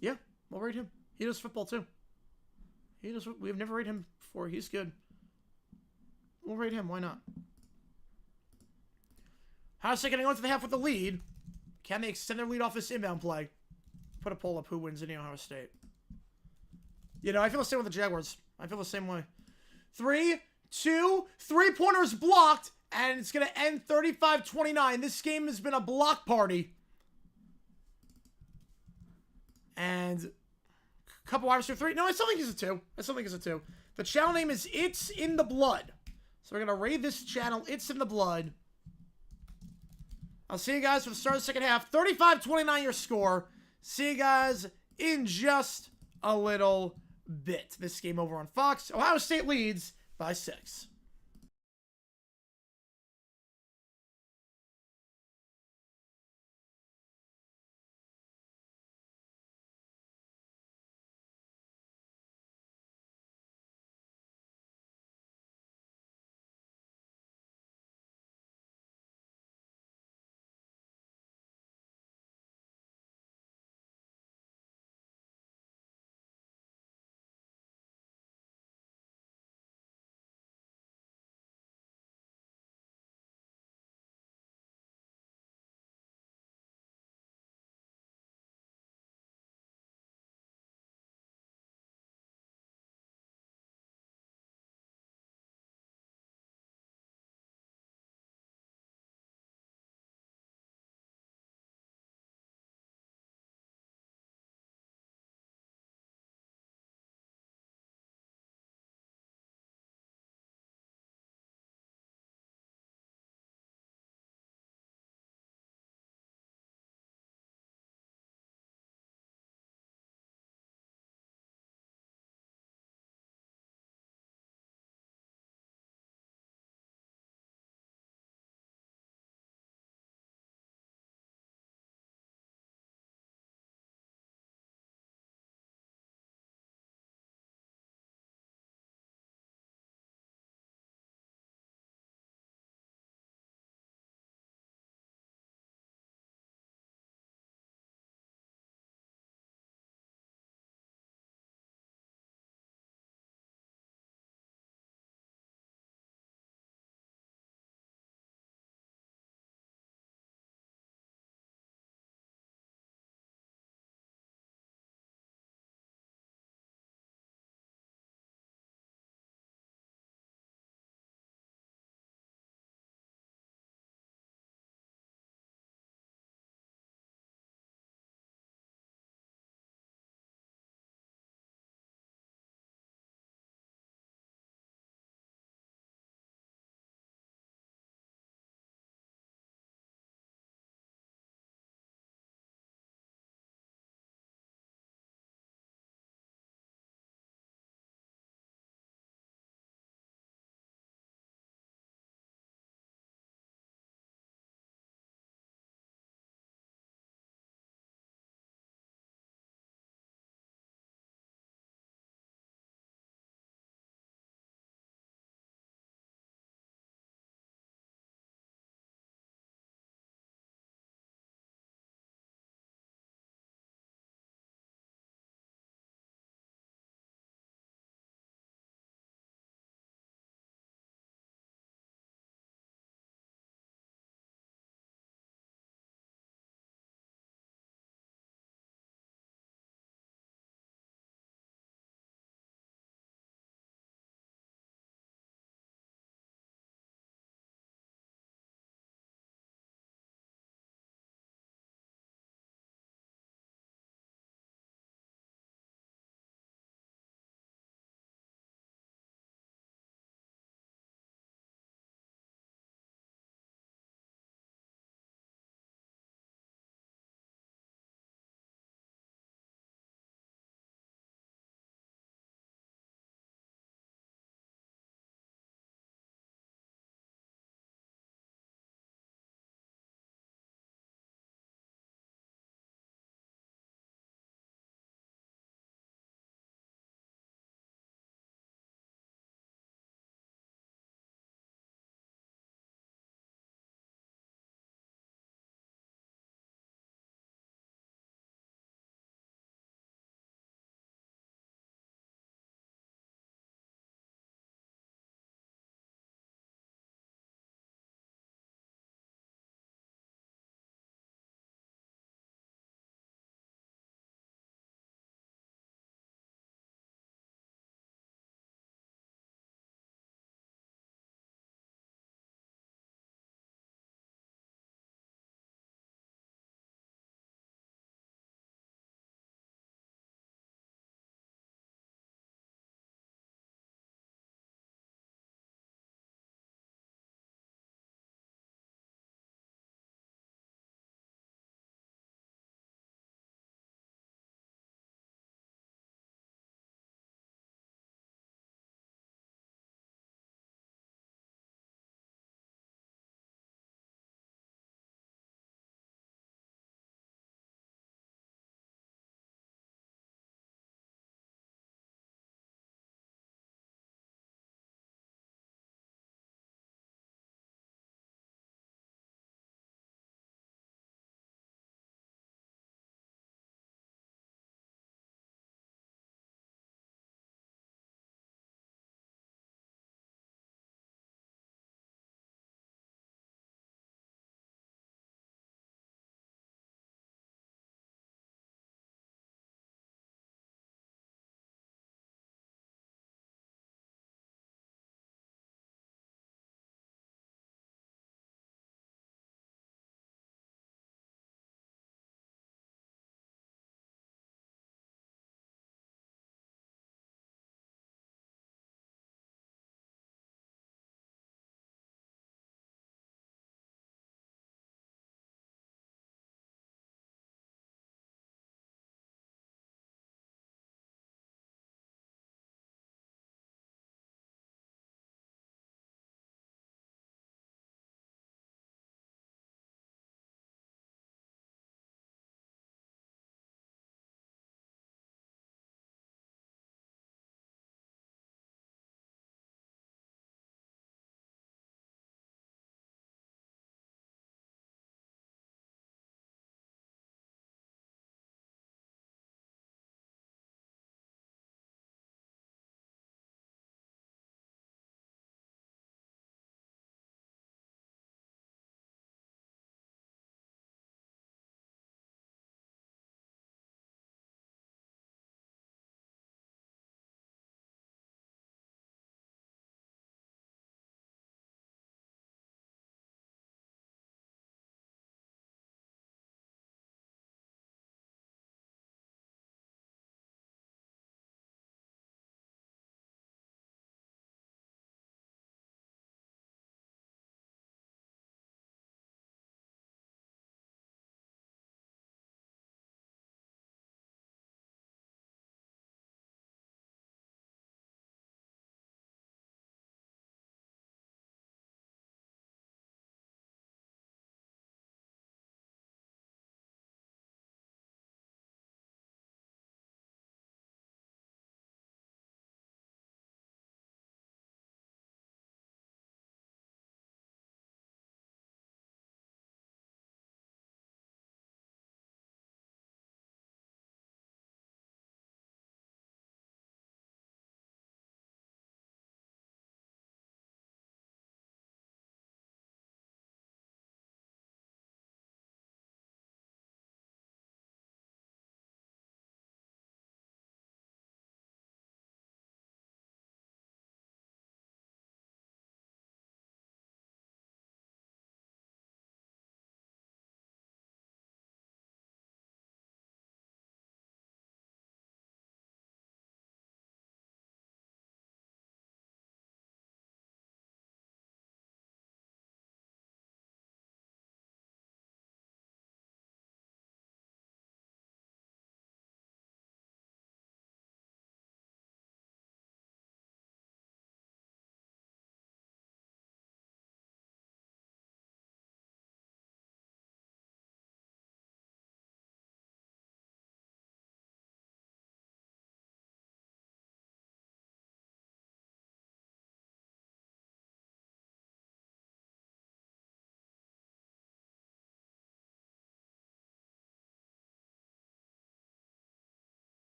Yeah, we'll raid him. He does football too. We've never raided him before. He's good. We'll raid him. Why not? How's it getting on to the half with the lead? Can they extend their lead off this inbound play? Put a poll up. Who wins in Ohio State? You know, I feel the same with the Jaguars. I feel the same way. 3, 2, 3-pointers blocked, and it's going to end 35-29. This game has been a block party. And a couple wide receiver 3. No, I still think it's a 2. The channel name is It's in the Blood. So we're going to raid this channel, It's in the Blood. I'll see you guys for the start of the second half. 35-29 your score. See you guys in just a little bit. This game over on Fox. Ohio State leads by 6.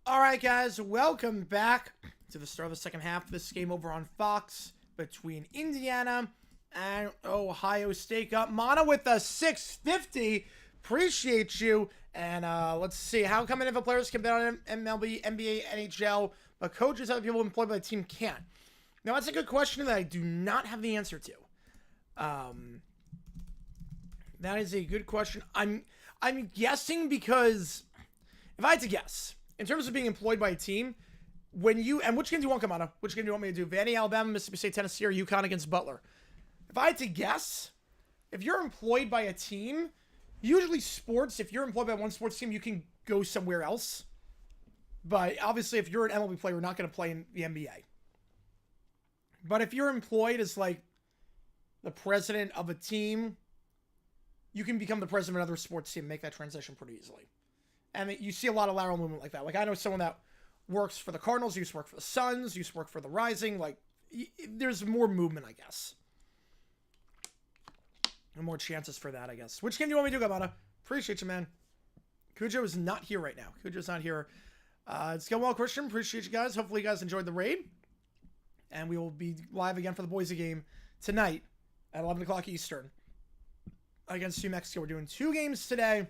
All right, guys, welcome back to the start of the second half of this game over on Fox between Indiana and Ohio State. Got Mana with a 650. Appreciate you. And let's see, how come NFL players can bet on MLB, NBA, NHL, but coaches, other people employed by the team can't? Now, that's a good question that I do not have the answer to. That is a good question. I'm guessing because if I had to guess, in terms of being employed by a team, when you, and which game do you want, Kamada? Which game do you want me to do? Vandy, Alabama, Mississippi State, Tennessee, or UConn against Butler? If I had to guess, if you're employed by a team, usually sports, if you're employed by one sports team, you can go somewhere else. But obviously, if you're an MLB player, you're not going to play in the NBA. But if you're employed as like the president of a team, you can become the president of another sports team and make that transition pretty easily. And you see a lot of lateral movement like that. Like, I know someone that works for the Cardinals, used to work for the Suns, used to work for the Rising. Like, there's more movement, I guess. And more chances for that, I guess. Which game do you want me to do, Gabata? Appreciate you, man. Cujo is not here right now. Cujo's not here. It's going well, Christian. Appreciate you guys. Hopefully you guys enjoyed the raid. And we will be live again for the Boise game tonight at 11 o'clock Eastern against New Mexico. We're doing 2 games today.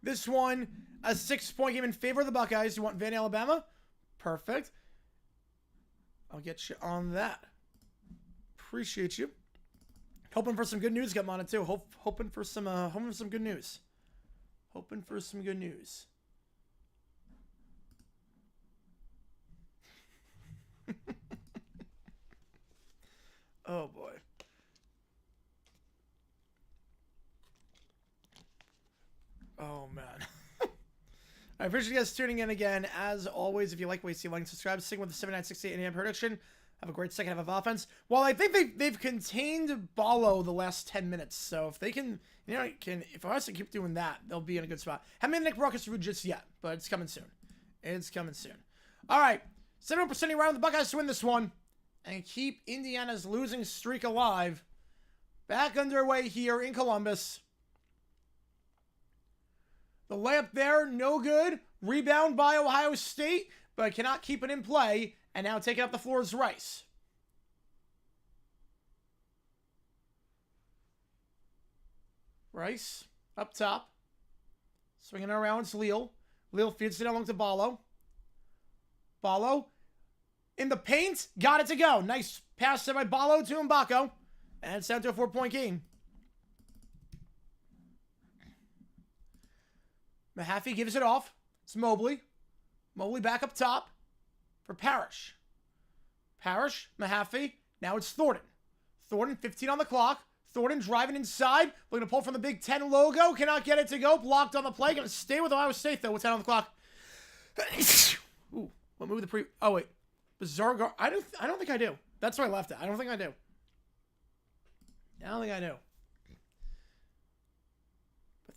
This one, a 6-point game in favor of the Buckeyes. You want Vandy, Alabama? Perfect. I'll get you on that. Appreciate you. Hoping for some good news, got on it too. Hoping for some good news. Hoping for some good news. Oh, boy. Oh, man. I appreciate you guys tuning in again. As always, if you like what you see, like and subscribe. Sing with the 7968 Indiana prediction. Have a great second half of offense. Well, I think they've contained Ballo the last 10 minutes. So if they can, if I keep doing that, they'll be in a good spot. Haven't made Nick Ruckus through just yet, but it's coming soon. It's coming soon. All right. 71% around the Buckeyes to win this one and keep Indiana's losing streak alive. Back underway here in Columbus. The layup there, no good. Rebound by Ohio State, but cannot keep it in play. And now taking up the floor is Rice. Rice up top. Swinging around, it's Leal. Leal feeds it along to Ballo. Ballo in the paint. Got it to go. Nice pass there by Ballo to Mbako. And it's down to a 4-point game. Mahaffey gives it off. It's Mobley. Mobley back up top for Parrish. Parrish, Mahaffey. Now it's Thornton. Thornton, 15 on the clock. Thornton driving inside. Looking to pull from the Big Ten logo. Cannot get it to go. Blocked on the play. Going to stay with Ohio State, though. With 10 on the clock. Ooh, what move the pre... Oh, wait. Bizarre guard. I don't think I do. That's where I left it. I don't think I do. I don't think I do.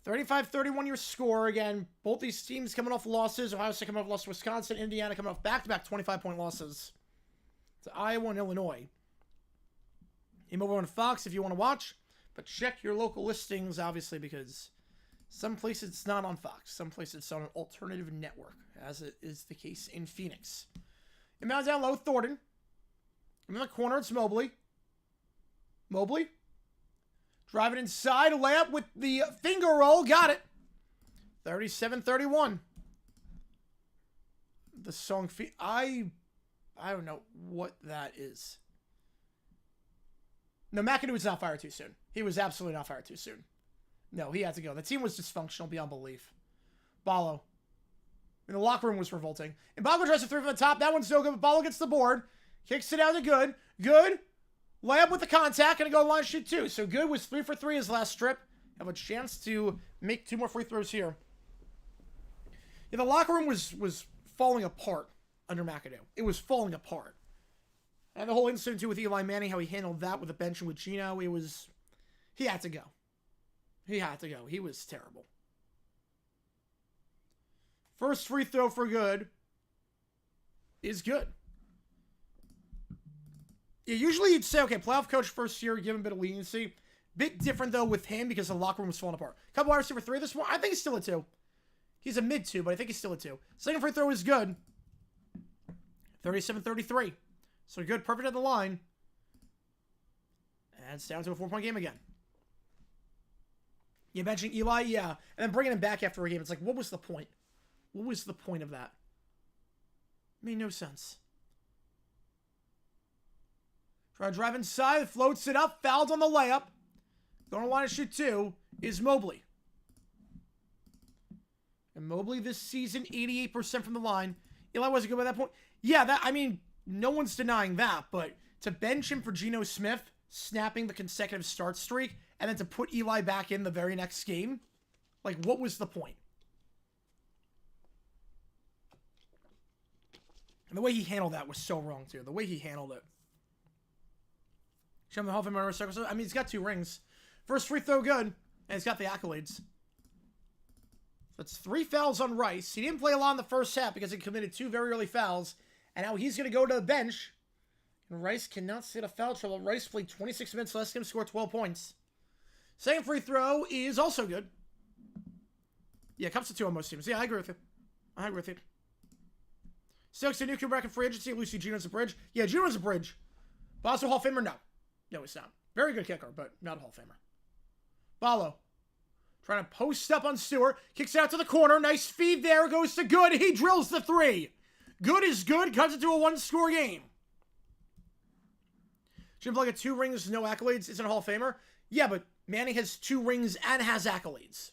35-31 your score. Again, both these teams coming off losses. Ohio State coming off loss to Wisconsin. Indiana coming off back-to-back 25-point losses to Iowa and Illinois. Email on Fox if you want to watch. But check your local listings, obviously, because some places it's not on Fox. Some places it's on an alternative network, as it is the case in Phoenix. Inbound down low, Thornton. In the corner, it's Mobley. Mobley. Driving inside, a layup with the finger roll. Got it. 37-31. The song, I don't know what that is. No, McAdoo was not fired too soon. He was absolutely not fired too soon. No, he had to go. The team was dysfunctional beyond belief. Ballo. And the locker room was revolting. And Mbako tries to throw from the top. That one's no good, but Ballo gets the board. Kicks it out to Good. Good. Layup with the contact. Gonna go line shoot 2. So Good was 3 for 3 his last strip. Have a chance to make 2 more free throws here. Yeah, the locker room was falling apart under McAdoo. It was falling apart. And the whole incident too with Eli Manning, how he handled that with the bench and with Gino, he had to go. He had to go. He was terrible. First free throw for Good is good. Yeah, usually you'd say, okay, playoff coach first year, give him a bit of leniency. Bit different, though, with him because the locker room was falling apart. Couple wide receiver 3 this one. I think he's still a 2. He's a mid 2, but I think he's still a 2. Second free throw is good. 37-33. So Good, perfect at the line. And it's down to a 4-point game again. You mentioned Eli, yeah. And then bringing him back after a game. It's like, what was the point? What was the point of that? Made no sense. Try to drive inside, floats it up, fouled on the layup. Going to line to shoot 2 is Mobley. And Mobley this season, 88% from the line. Eli wasn't good by that point. Yeah, no one's denying that, but to bench him for Geno Smith, snapping the consecutive start streak, and then to put Eli back in the very next game, like, what was the point? And the way he handled that was so wrong, too. The way he handled it. Show him the Hall of Fame circle. I mean, he's got 2 rings. First free throw, good. And he's got the accolades. That's 3 fouls on Rice. He didn't play a lot in the first half because he committed 2 very early fouls. And now he's going to go to the bench. And Rice cannot sit a foul trouble. Rice played 26 minutes less than him, scored 12 points. Second free throw is also good. Yeah, comes to 2 on most teams. Yeah, I agree with you. I agree with you. Stokes and Nuke back in free agency. Lucy Gino's a bridge. Yeah, Gino's a bridge. But also Hall of Famer? No. No, he's not. Very good kicker, but not a Hall of Famer. Ballo. Trying to post up on Stewart. Kicks it out to the corner. Nice feed there. Goes to Good. He drills the 3. Good is good. Cuts it to a 1-score game. Jim Plugger, 2 rings, no accolades. Isn't a Hall of Famer? Yeah, but Manning has 2 rings and has accolades.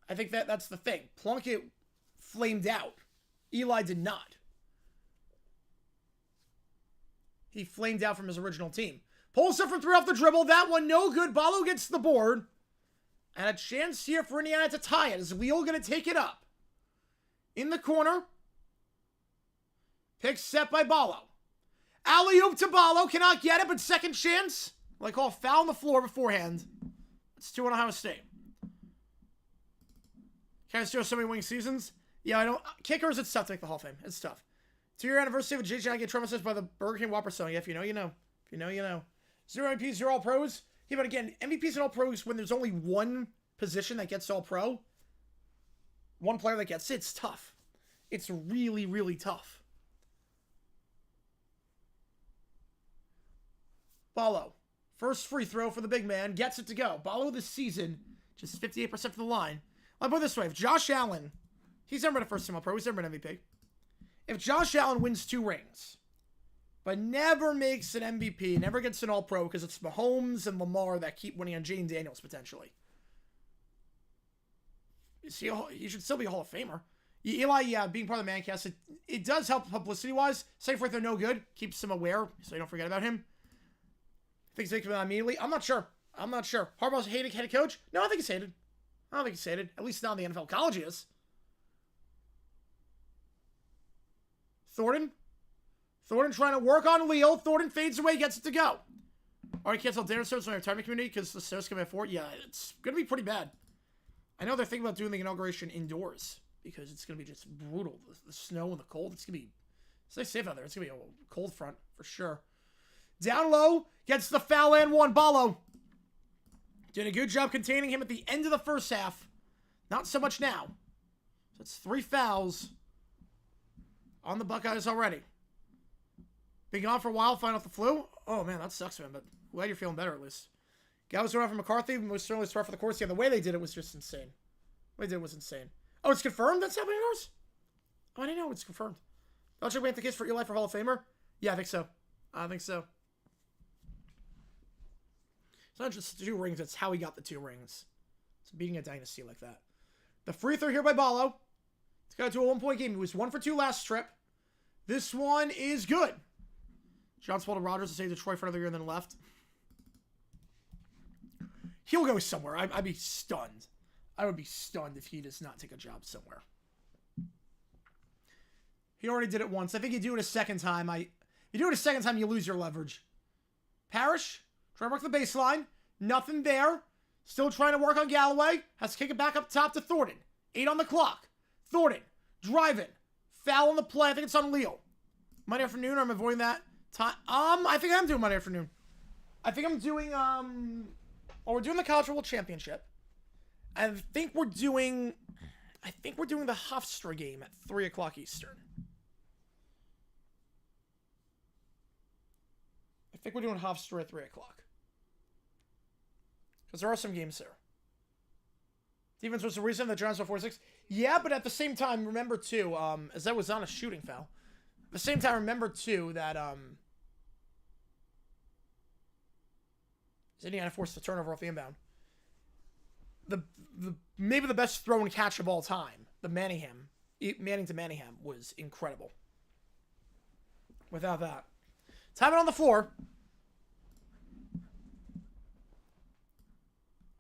I think that's the thing. Plunkett flamed out. Eli did not. He flamed out from his original team. Pulls up from 3 off the dribble. That one no good. Ballo gets the board. And a chance here for Indiana to tie it. Is Leal going to take it up? In the corner. Pick set by Ballo. Alley-oop to Ballo. Cannot get it, but second chance. Well, I call a foul on the floor beforehand. It's 2 on Ohio State. Can I still so many winning seasons? Yeah, I don't. Kickers, it's tough to make the Hall of Fame. It's tough. 2-year anniversary of JJ. I get traumatized by the Burger King Whopper song. Yeah, if you know, you know. If you know, you know. 0 MVPs, 0 All Pros. Yeah, but again, MVPs and All Pros, when there's only one position that gets All Pro, one player that gets it, it's tough. It's really, really tough. Ballo. First free throw for the big man. Gets it to go. Ballo this season, just 58% from the line. I'll put it this way. If Josh Allen, he's never been a first-team All-Pro. He's never been an MVP. If Josh Allen wins 2 rings, but never makes an MVP, never gets an All-Pro because it's Mahomes and Lamar that keep winning on Jane Daniels, potentially. He should still be a Hall of Famer. Eli, yeah, being part of the Mancast, it does help publicity-wise. Safe right there, no good. Keeps him aware, so you don't forget about him. Thinks they come out immediately. I'm not sure. Harbaugh's a hated head coach? No, I think he's hated. At least not in the NFL. College he is. Thornton trying to work on Leal. Thornton fades away, gets it to go. Already canceled dinner service in the retirement community because the service coming at 4. Yeah, it's going to be pretty bad. I know they're thinking about doing the inauguration indoors because it's going to be just brutal. The snow and the cold. It's going to be... Stay safe out there. It's going to be a cold front for sure. Down low. Gets the foul and 1. Ballo. Did a good job containing him at the end of the first half. Not so much now. So it's 3 fouls on the Buckeyes already. Been gone for a while, find off the flu. Oh, man, that sucks, man, but glad you're feeling better at least. Guy was around for McCarthy. Most certainly start for the course. Yeah, the way they did it was just insane. The way they did it was insane. Oh, it's confirmed that's happening yours? Oh, I didn't know it's confirmed. Belichick made the case for Eli for Hall of Famer? Yeah, I think so. It's not just 2 rings, it's how he got the 2 rings. It's beating a dynasty like that. The free throw here by Ballo. It's got to a 1-point game. He was 1 for 2 last trip. This one is good. John Spalding Rogers to save Detroit for another year and then left. He'll go somewhere. I'd be stunned. I would be stunned if he does not take a job somewhere. He already did it once. I think you do it a second time. You do it a second time, you lose your leverage. Parrish, trying to work the baseline. Nothing there. Still trying to work on Galloway. Has to kick it back up top to Thornton. 8 on the clock. Thornton, driving. Foul on the play. I think it's on Leal. Monday afternoon, or I'm avoiding that time. I think I'm doing Monday afternoon. I think I'm doing, we're doing the College World Championship. I think we're doing the Hofstra game at 3 o'clock Eastern. I think we're doing Hofstra at 3 o'clock. Because there are some games there. Defense was the reason the Giants were 4-6. Yeah, but at the same time, remember too, as that was on a shooting foul. At the same time, remember too that Indiana forced the turnover off the inbound. The maybe the best throw and catch of all time, the Manning to Manningham was incredible. Without that. Time it on the floor.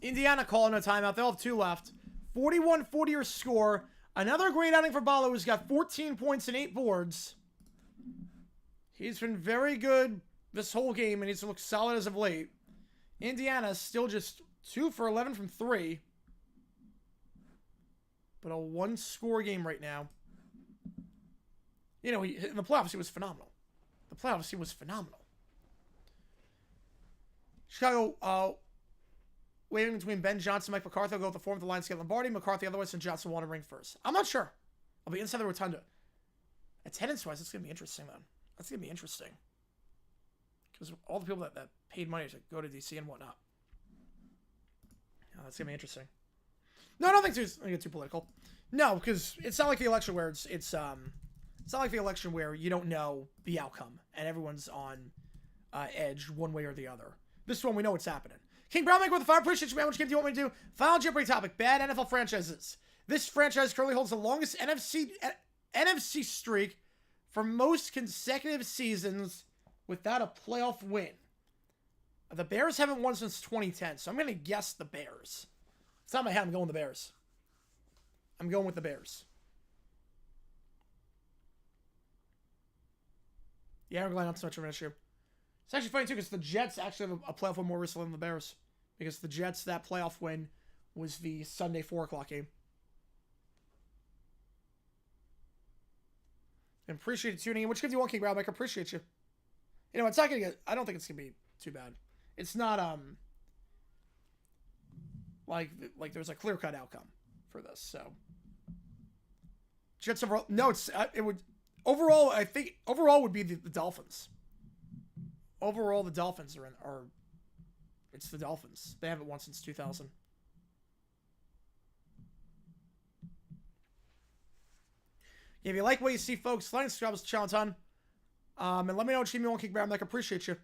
Indiana calling a timeout. They'll have 2 left. 41-40 your score. Another great outing for Ballo, who's got 14 points and 8 boards. He's been very good this whole game, and he's looked solid as of late. Indiana still just 2 for 11 from 3. But a 1-score game right now. You know, in the playoffs, he was phenomenal. Chicago, waving between Ben Johnson and Mike McCarthy. I'll go with the form of the line scale Lombardi. McCarthy otherwise, and Johnson won a ring first. I'm not sure. I'll be inside the rotunda. Attendance-wise, it's going to be interesting, then. That's going to be interesting. Because all the people that paid money to go to D.C. and whatnot. Oh, that's going to be interesting. No, I don't think it's going to get too political. No, because it's not like the election where it's not like the election where you don't know the outcome and everyone's on edge one way or the other. This one, we know what's happening. King Brownmaker with the fire. Appreciate you, man. Which game do you want me to do? Final Jeopardy topic. Bad NFL franchises. This franchise currently holds the longest NFC streak for most consecutive seasons without a playoff win. The Bears haven't won since 2010, so I'm going to guess the Bears. It's not my head. I'm going with the Bears. I'm going with the Bears. Yeah, I'm glad not so much of an issue. It's actually funny, too, because the Jets actually have a playoff win more recently than the Bears. Because the Jets, that playoff win was the Sunday 4 o'clock game. And appreciate you tuning in. Which gives you one, King Brownback. Appreciate you. You know, it's not going to get... I don't think it's going to be too bad. It's not, like there's a clear-cut outcome for this, so... Jets overall... No, it would... Overall, I think... Overall would be the Dolphins. Overall, the Dolphins are... It's the Dolphins. They haven't won since 2000. If you like what you see, folks, like and subscribe to the channel a ton. And let me know what you want, King Brown. Like, appreciate you.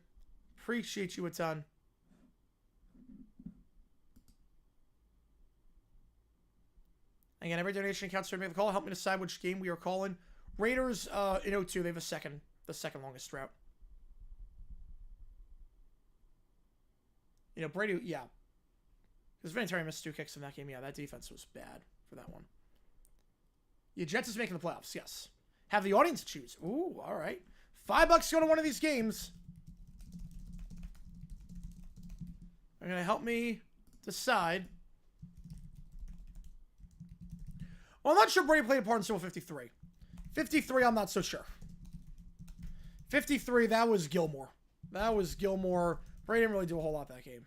Appreciate you a ton. Again, every donation counts to make the call. Help me decide which game we are calling. Raiders in 02, they have the second longest route. You know, Brady, yeah. Because Vinatieri missed 2 kicks in that game. Yeah, that defense was bad for that one. Yeah, Jets is making the playoffs, yes. Have the audience choose. Ooh, all right. $5 to go to one of these games. They're going to help me decide. Well, I'm not sure Brady played a part in Super 53. 53, I'm not so sure. 53, that was Gilmore. That was Gilmore. Brady didn't really do a whole lot that game.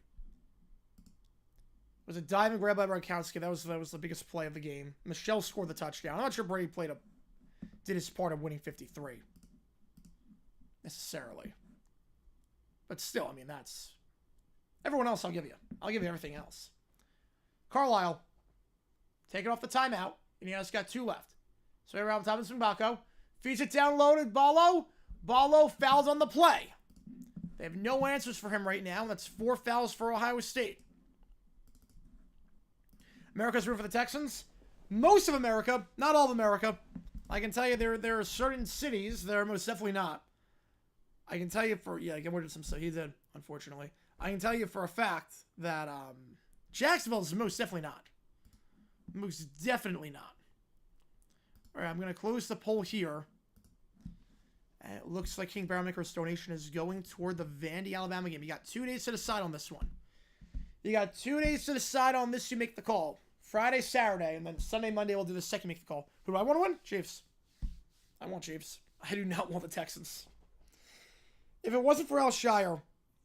It was a diving grab by Gronkowski. That was the biggest play of the game. Michelle scored the touchdown. I'm not sure Brady did his part of winning 53. Necessarily. But still, I mean, that's... Everyone else I'll give you. I'll give you everything else. Carlisle. Taking off the timeout. And he has got 2 left. So around top of Mbako. Feeds it down low to Ballo. Ballo fouls on the play. They have no answers for him right now. That's 4 fouls for Ohio State. America's room for the Texans. Most of America, not all of America. I can tell you there are certain cities that are most definitely not. I can tell you for, yeah, Gilmore did some stuff. He did, unfortunately. I can tell you for a fact that Jacksonville is most definitely not. Most definitely not. All right, I'm going to close the poll here. And it looks like King Brownmaker's donation is going toward the Vandy, Alabama game. You got 2 days to decide on this one. You got 2 days to decide on this. You make the call. Friday, Saturday, and then Sunday, Monday, we'll do the second make the call. Who do I want to win? Chiefs. I want Chiefs. I do not want the Texans. If it wasn't for Al Shire,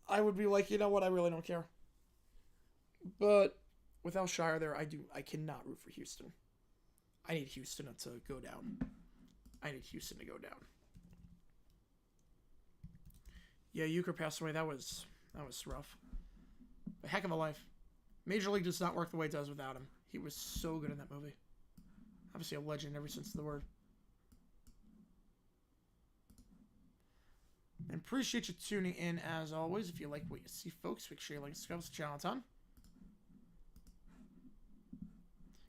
I would be like, you know what? I really don't care. But with Al Shire there, I cannot root for Houston. I need Houston to go down. I need Houston to go down. Yeah, Euchre passed away. That was rough. A heck of a life. Major League does not work the way it does without him. He was so good in that movie. Obviously a legend every sense of the word. And appreciate you tuning in as always. If you like what you see, folks, make sure you like and subscribe to the channel a ton.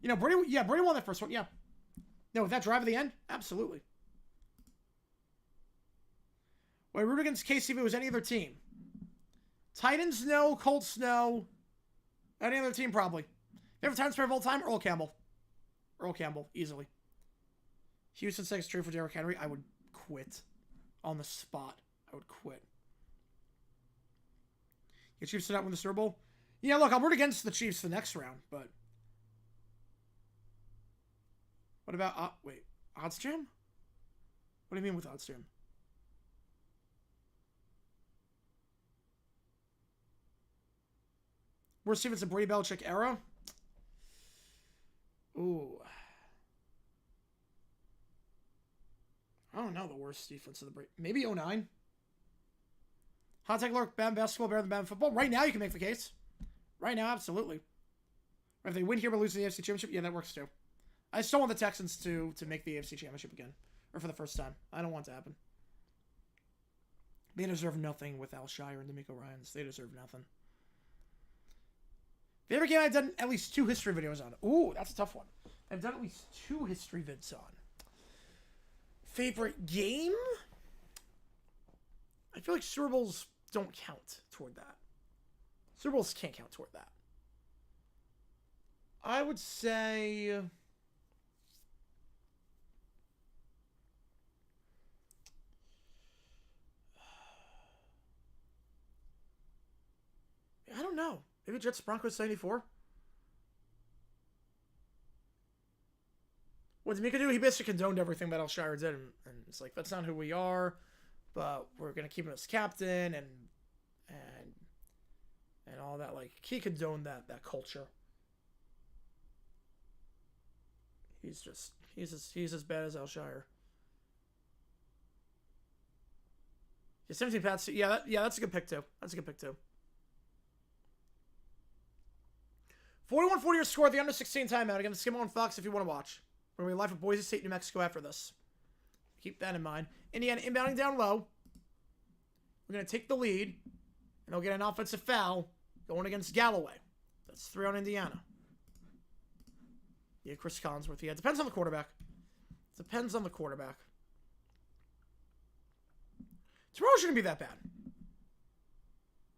You know, Brady won that first one. Yeah. No, with that drive at the end? Absolutely. Wait, root against KC if it was any other team. Titans, no. Colts, no. Any other team, probably. Favorite Titans player of all time? Earl Campbell. Earl Campbell, easily. Houston second trade for Derrick Henry. I would quit. On the spot. I would quit. Your Chiefs did not win the Super Bowl? Yeah, look, I'll root against the Chiefs the next round, but... What about... wait. Odds Jam? What do you mean with Odds Jam? Worst defense in Brady Belichick era? Ooh. I don't know the worst defense of the Brady. Maybe 09. Hot take alert, Bam basketball better than Bam football. Right now, you can make the case. Right now, absolutely. If they win here but lose the AFC Championship, yeah, that works too. I still want the Texans to make the AFC Championship again. Or for the first time. I don't want it to happen. They deserve nothing with Al Shire and D'Amico Ryans. They deserve nothing. Favorite game I've done at least 2 history videos on. Ooh, that's a tough one. I've done at least 2 history vids on. Favorite game? I feel like Super Bowls don't count toward that. Super Bowls can't count toward that. I would say... I don't know. Maybe Jets Broncos 74? What did Mika do? He basically condoned everything that Alshire did, and it's like, that's not who we are, but we're going to keep him as captain, and all that. Like, he condoned that culture. He's as bad as Alshire. Yeah, 17 Pats. Yeah, that's a good pick, too. That's a good pick, too. 41-40 your score at the under 16 timeout. Again, skim on Fox if you want to watch. We're going to be live from Boise State, New Mexico after this. Keep that in mind. Indiana inbounding down low. We're going to take the lead. And they'll get an offensive foul going against Galloway. That's 3 on Indiana. Yeah, Chris Collinsworth. Yeah, it depends on the quarterback. Depends on the quarterback. Tomorrow shouldn't be that bad.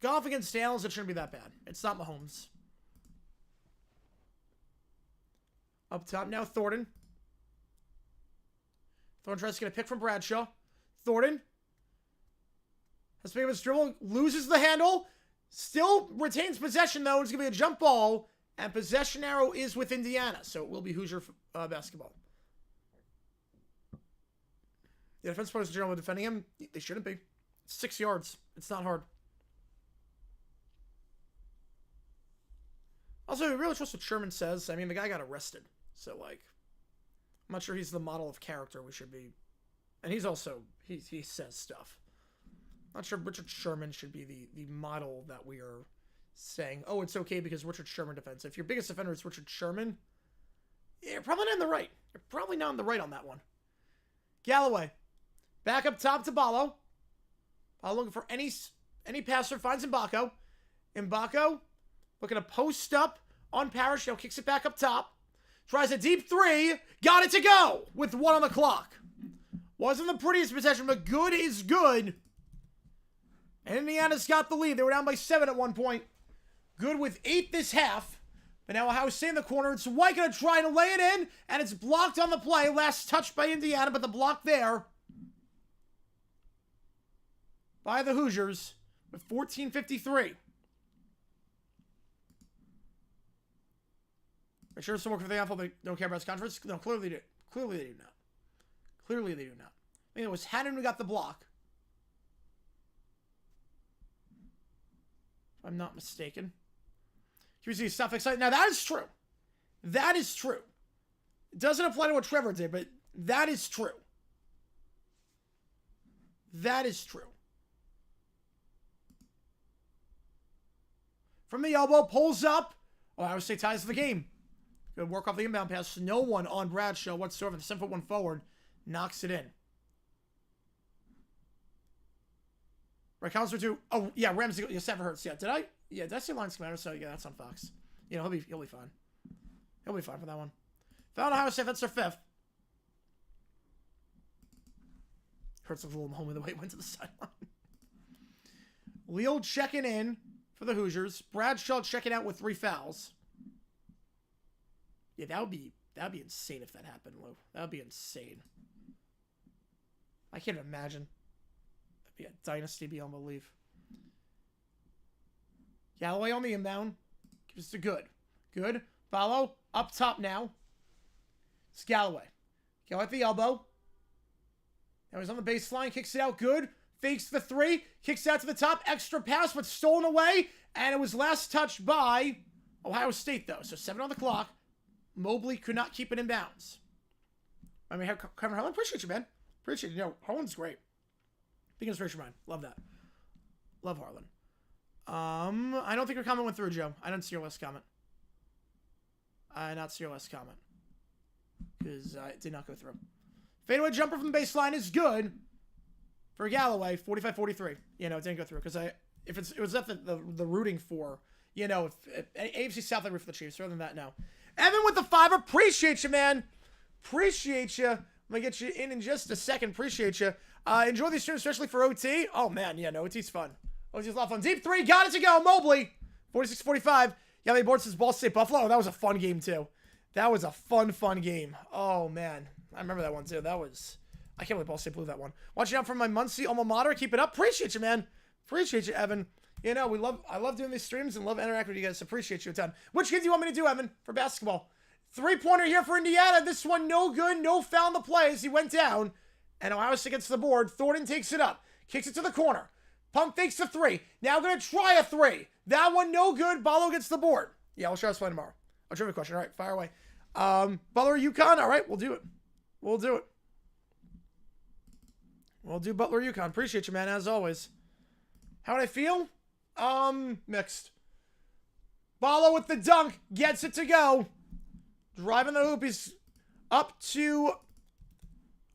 Golf against Dales, it shouldn't be that bad. It's not Mahomes. Up top now, Thornton. Thornton tries to get a pick from Bradshaw. Thornton has to pick up his dribble, loses the handle, still retains possession though. It's going to be a jump ball, and possession arrow is with Indiana, so it will be Hoosier basketball. The defense players generally defending him. They shouldn't be. It's 6 yards. It's not hard. Also, we really trust what Sherman says. I mean, the guy got arrested. So, like, I'm not sure he's the model of character we should be. And he's also, he says stuff. Not sure Richard Sherman should be the model that we are saying, oh, it's okay because Richard Sherman defends. If your biggest offender is Richard Sherman, you're probably not in the right. You're probably not in the right on that one. Galloway. Back up top to Ballo. Ballo looking for any passer. Finds Mbako. Mbako looking to post up on Parrish. Now kicks it back up top. Tries a deep 3. Got it to go with 1 on the clock. Wasn't the prettiest possession, but good is good. And Indiana's got the lead. They were down by 7 at one point. Good with 8 this half. But now Ohio State in the corner. It's White going to try to lay it in. And it's blocked on the play. Last touch by Indiana, but the block there by the Hoosiers with 14:53. Make sure it's working for the Apple. They don't care about his conference. No, clearly they do. Clearly they do not. Clearly they do not. I mean, it was Hannon who got the block. If I'm not mistaken. QC stuff excited. Now that is true. That is true. It doesn't apply to what Trevor did, but that is true. That is true. From the elbow, pulls up. Ohio State ties the game. Good work off the inbound pass. No one on Bradshaw whatsoever. The 7-foot forward knocks it in. Right, Counselor 2. Oh, yeah, Ramsey. Yeah, 7 hurts. Yeah, did I see Lions Commander? So, yeah, that's on Fox. You know, he'll be fine. He'll be fine for that one. Found Ohio State. That's their 5th. Hurts a little moment the way he went to the sideline. Leo checking in for the Hoosiers. Bradshaw checking out with 3 fouls. Yeah, that'd be insane if that happened, Lou. That would be insane. I can't imagine. That'd be a dynasty beyond belief. Galloway on the inbound. Gives it to Good. Good. Follow. Up top now. It's Galloway. Galloway at the elbow. Now he's on the baseline. Kicks it out. Good. Fakes the 3. Kicks it out to the top. Extra pass, but stolen away. And it was last touched by Ohio State, though. So 7 on the clock. Mobley could not keep it in bounds. I mean, Cameron Harlan, appreciate you, man. Appreciate you. You know, Harlan's great. Big inspiration of mine. Love that. Love Harlan. I don't think your comment went through, Joe. I didn't see your last comment. I did not see your last comment. Because it did not go through. Fadeaway jumper from the baseline is good for Galloway. 45-43. You know, it didn't go through. Because it was at the rooting for you know, if AFC South, I root for the Chiefs. Other than that, no. Evan with the 5. Appreciate you, man. Appreciate you. I'm going to get you in just a second. Appreciate you. Enjoy these streams, especially for OT. Oh, man. Yeah, no, OT's fun. OT's a lot of fun. Deep 3. Got it to go. Mobley. 46-45. Yeah, they board says Ball State Buffalo. Oh, that was a fun game, too. That was a fun game. Oh, man. I remember that one, too. That was... I can't believe Ball State blew that one. Watching out for my Muncie alma mater. Keep it up. Appreciate you, man. Appreciate you, Evan. You know, I love doing these streams and love interacting with you guys. Appreciate you a ton. Which game do you want me to do, Evan, for basketball? 3-pointer here for Indiana. This one, no good. No foul in the plays. He went down. And Ohio State gets to the board. Thornton takes it up. Kicks it to the corner. Pump fakes the 3. Now going to try a 3. That one, no good. Ballo gets the board. Yeah, we'll try this play tomorrow. A trivia question. All right, fire away. Butler, UConn. All right, we'll do it. We'll do it. We'll do Butler, UConn. Appreciate you, man, as always. How'd I feel? Mixed. Ballo with the dunk. Gets it to go. Driving the hoop. He's up to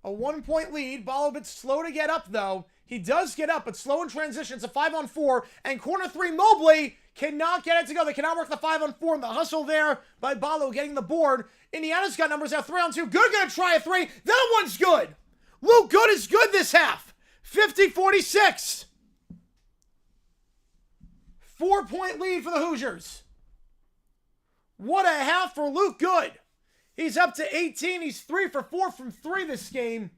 a 1-point lead. Ballo a bit slow to get up, though. He does get up, but slow in transition. It's a 5-on-4. And corner 3, Mobley cannot get it to go. They cannot work the 5-on-4 and the hustle there by Ballo getting the board. Indiana's got numbers now. 3-on-2. Good gonna try a 3. That one's good. Luke Good is good this half. 50-46. 4-point lead for the Hoosiers. What a half for Luke Good. He's up to 18. He's 3 for 4 from 3 this game.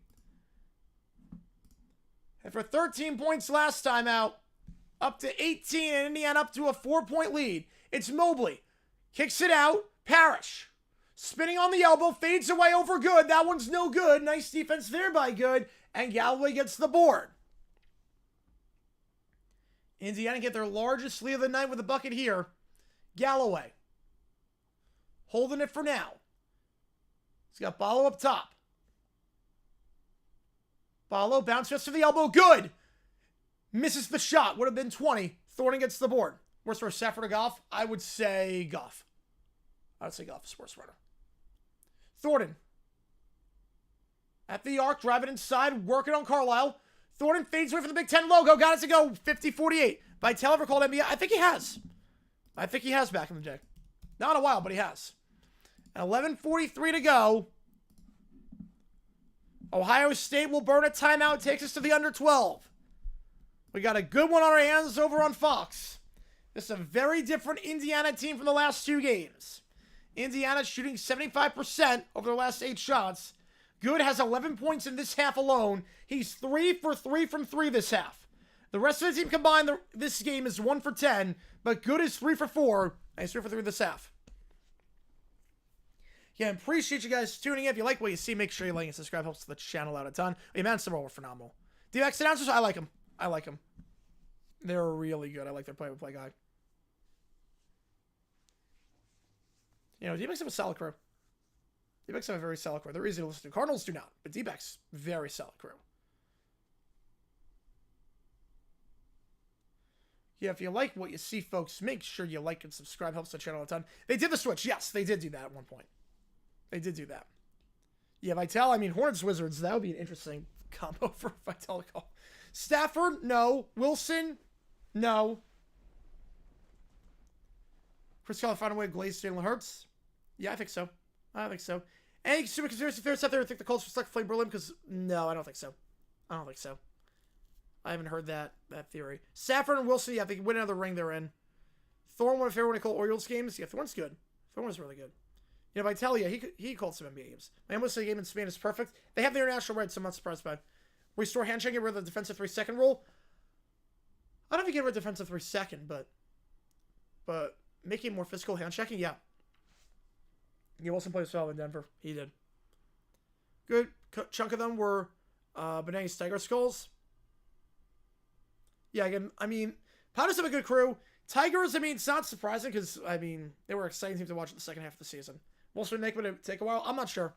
And for 13 points last time out, up to 18, and Indiana up to a 4-point lead. It's Mobley. Kicks it out. Parrish. Spinning on the elbow. Fades away over Good. That one's no good. Nice defense there by Good. And Galloway gets the board. Indiana get their largest lead of the night with a bucket here. Galloway. Holding it for now. He's got Ballo up top. Ballo bounce just to the elbow. Good. Misses the shot. Would have been 20. Thornton gets the board. Worst for Safford or Goff? I would say Goff. I would say Goff, sports runner. Thornton. At the arc, driving inside, working on Carlisle. Thornton fades away from the Big Ten logo. Got it to go. 50-48. Vitale ever called NBA? I think he has. I think he has back in the day. Not in a while, but he has. And 11:43 to go. Ohio State will burn a timeout. Takes us to the under 12. We got a good one on our hands over on Fox. This is a very different Indiana team from the last 2 games. Indiana shooting 75% over their last 8 shots. Good has 11 points in this half alone. He's 3 for 3 from 3 this half. The rest of the team combined, this game is 1 for 10, but Good is 3 for 4, and he's 3 for 3 this half. Yeah, appreciate you guys tuning in. If you like what you see, make sure you like and subscribe. Helps the channel out a ton. Hey, man, some were phenomenal. DX announcers, I like them. I like them. They're really good. I like their play-by-play guy. You know, D-backs have a solid crew. D-backs have a very solid crew. They're easy to listen to. Cardinals do not, but D-backs, very solid crew. Yeah, if you like what you see, folks, make sure you like and subscribe. Helps the channel a ton. They did the switch. Yes, they did do that at one point. They did do that. Yeah, Vitale, I mean, Hornets Wizards, that would be an interesting combo for Vitale to call. Stafford, no. Wilson, no. Chris Keller found a way to glaze Jalen Hurts. Yeah, I think so. I think so. Any super conspiracy theorists out there who think the Colts will select Flame Berlin? Because, no, I don't think so. I don't think so. I haven't heard that theory. Stafford and Wilson, yeah, they can win another ring they're in. Thorne, one of favorite when I call Orioles games. Yeah, Thorne's good. Thorne was really good. You know, Vitale, yeah, he called some NBA games. My Embassy game in Spain is perfect. They have the international rights, so I'm not surprised by it. Restore handshake, get rid of the defensive 3-second rule. I don't know if you get rid of defensive 3-second, but making more physical handshaking, yeah. Yeah, Wilson plays well in Denver. He did. Good chunk of them were Benani Steiger skulls. Yeah, again, I mean, Powders have a good crew. Tigers, I mean, it's not surprising because, I mean, they were exciting team to watch in the second half of the season. Wilson Nick would take a while. I'm not sure.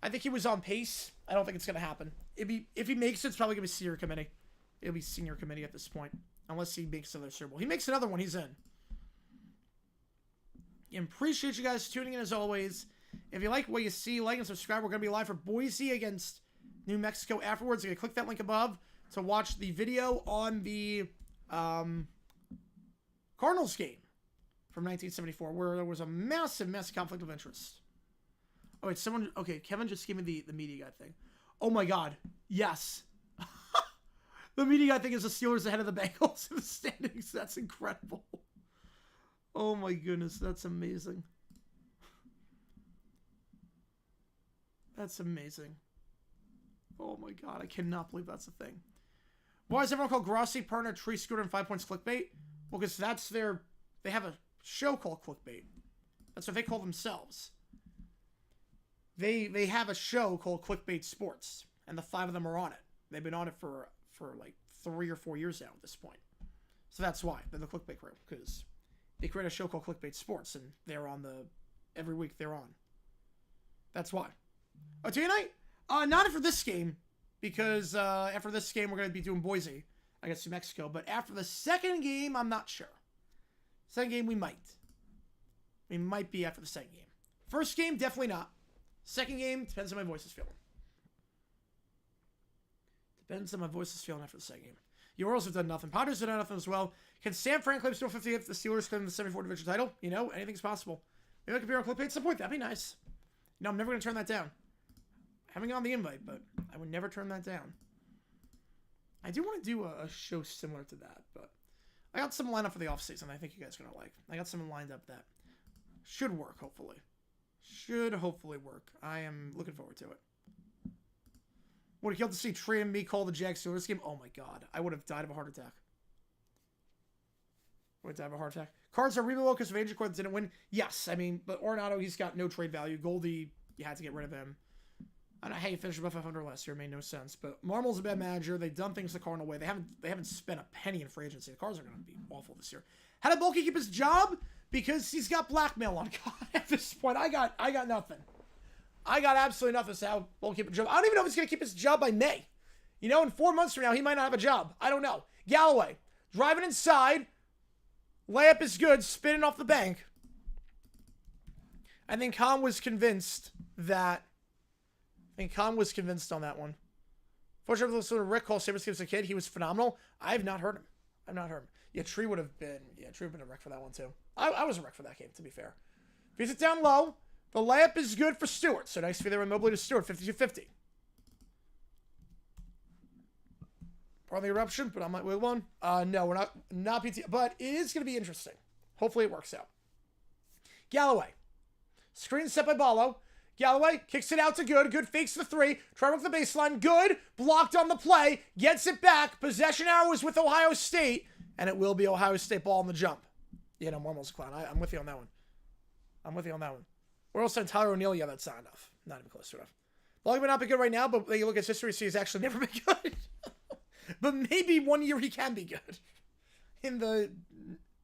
I think he was on pace. I don't think it's going to happen. If he makes it, it's probably going to be senior committee. It'll be senior committee at this point. Unless he makes another Super Bowl. He makes another one, he's in. And appreciate you guys tuning in as always. If you like what you see, like and subscribe. We're going to be live for Boise against New Mexico afterwards. You can click that link above to watch the video on the Cardinals game from 1974 where there was a massive conflict of interest. Oh, wait, someone... Okay, Kevin just gave me the media guy thing. Oh, my God. Yes. The media guy thing is the Steelers ahead of the Bengals in the standings. That's incredible. Oh, my goodness. That's amazing. That's amazing. Oh, my God. I cannot believe that's a thing. Why is everyone called Grossi, Partner, Tree Scooter, and 5 Points Clickbait? Well, because that's their... They have a show called Clickbait. That's what they call themselves. They have a show called Clickbait Sports, and the 5 of them are on it. They've been on it for like 3 or 4 years now at this point. So that's why they're the Clickbait crew, because they create a show called Clickbait Sports, and they're on every week they're on. That's why. Oh, tonight? Not after this game, because after this game we're going to be doing Boise against New Mexico. But after the second game, I'm not sure. Second game, we might. We might be after the second game. First game, definitely not. Second game, depends on my voice is feeling. Depends on my voice is feeling after the second game. The Orioles have done nothing. Padres have done nothing as well. Can Sam Frank claim still 50 if the Steelers claim the 74 division title? You know, anything's possible. Maybe I could be on Clickbait at some point. That'd be nice. No, I'm never going to turn that down. I haven't gotten the invite, but I would never turn that down. I do want to do a show similar to that, but I got some lined up for the offseason I think you guys are going to like. I got some lined up that should work, hopefully. Should hopefully work. I am looking forward to it. Would have killed to see Trey and me call the Jags Steelers game. Oh my God. I would have died of a heart attack. Would have died of a heart attack. Cards are removable because of age record didn't win. Yes, I mean, but Arenado, he's got no trade value. Goldie, you had to get rid of him. I don't know how you finished above 500 last year. It made no sense. But Marmel's a bad manager. They've done things the Cardinal way. They haven't spent a penny in free agency. The Cards are going to be awful this year. How did Bulky keep his job? Because he's got blackmail on God at this point. I got nothing. I got absolutely nothing. So how Bulky keep a job? I don't even know if he's going to keep his job by May. You know, in 4 months from now, he might not have a job. I don't know. Galloway, driving inside. Layup is good. Spinning off the bank. I think Khan was convinced that... Khan was convinced on that one. Fortunately, listen to Rick call Sabres gives a kid. He was phenomenal. I have not heard him. I've not heard him. Yeah, Tree would have been... Yeah, Tree would have been a wreck for that one, too. I was a wreck for that game, to be fair. Feeds it down low. The layup is good for Stewart. So nice feed there with Mobley to Stewart. 52-50. Part of the eruption, but I might win one. No, we're not PT. But it is going to be interesting. Hopefully it works out. Galloway. Screen set by Ballo. Galloway kicks it out to Good. Good fakes the three. Try to work the baseline. Good. Blocked on the play. Gets it back. Possession arrow is with Ohio State. And it will be Ohio State ball on the jump. Yeah, no, Marmel's a clown. I'm with you on that one. I'm with you on that one. We're also Tyler O'Neill. Yeah, that's not enough. Not even close to enough. Volume may not be good right now, but when you look at his history, see he's actually never been good. But maybe one year he can be good. In the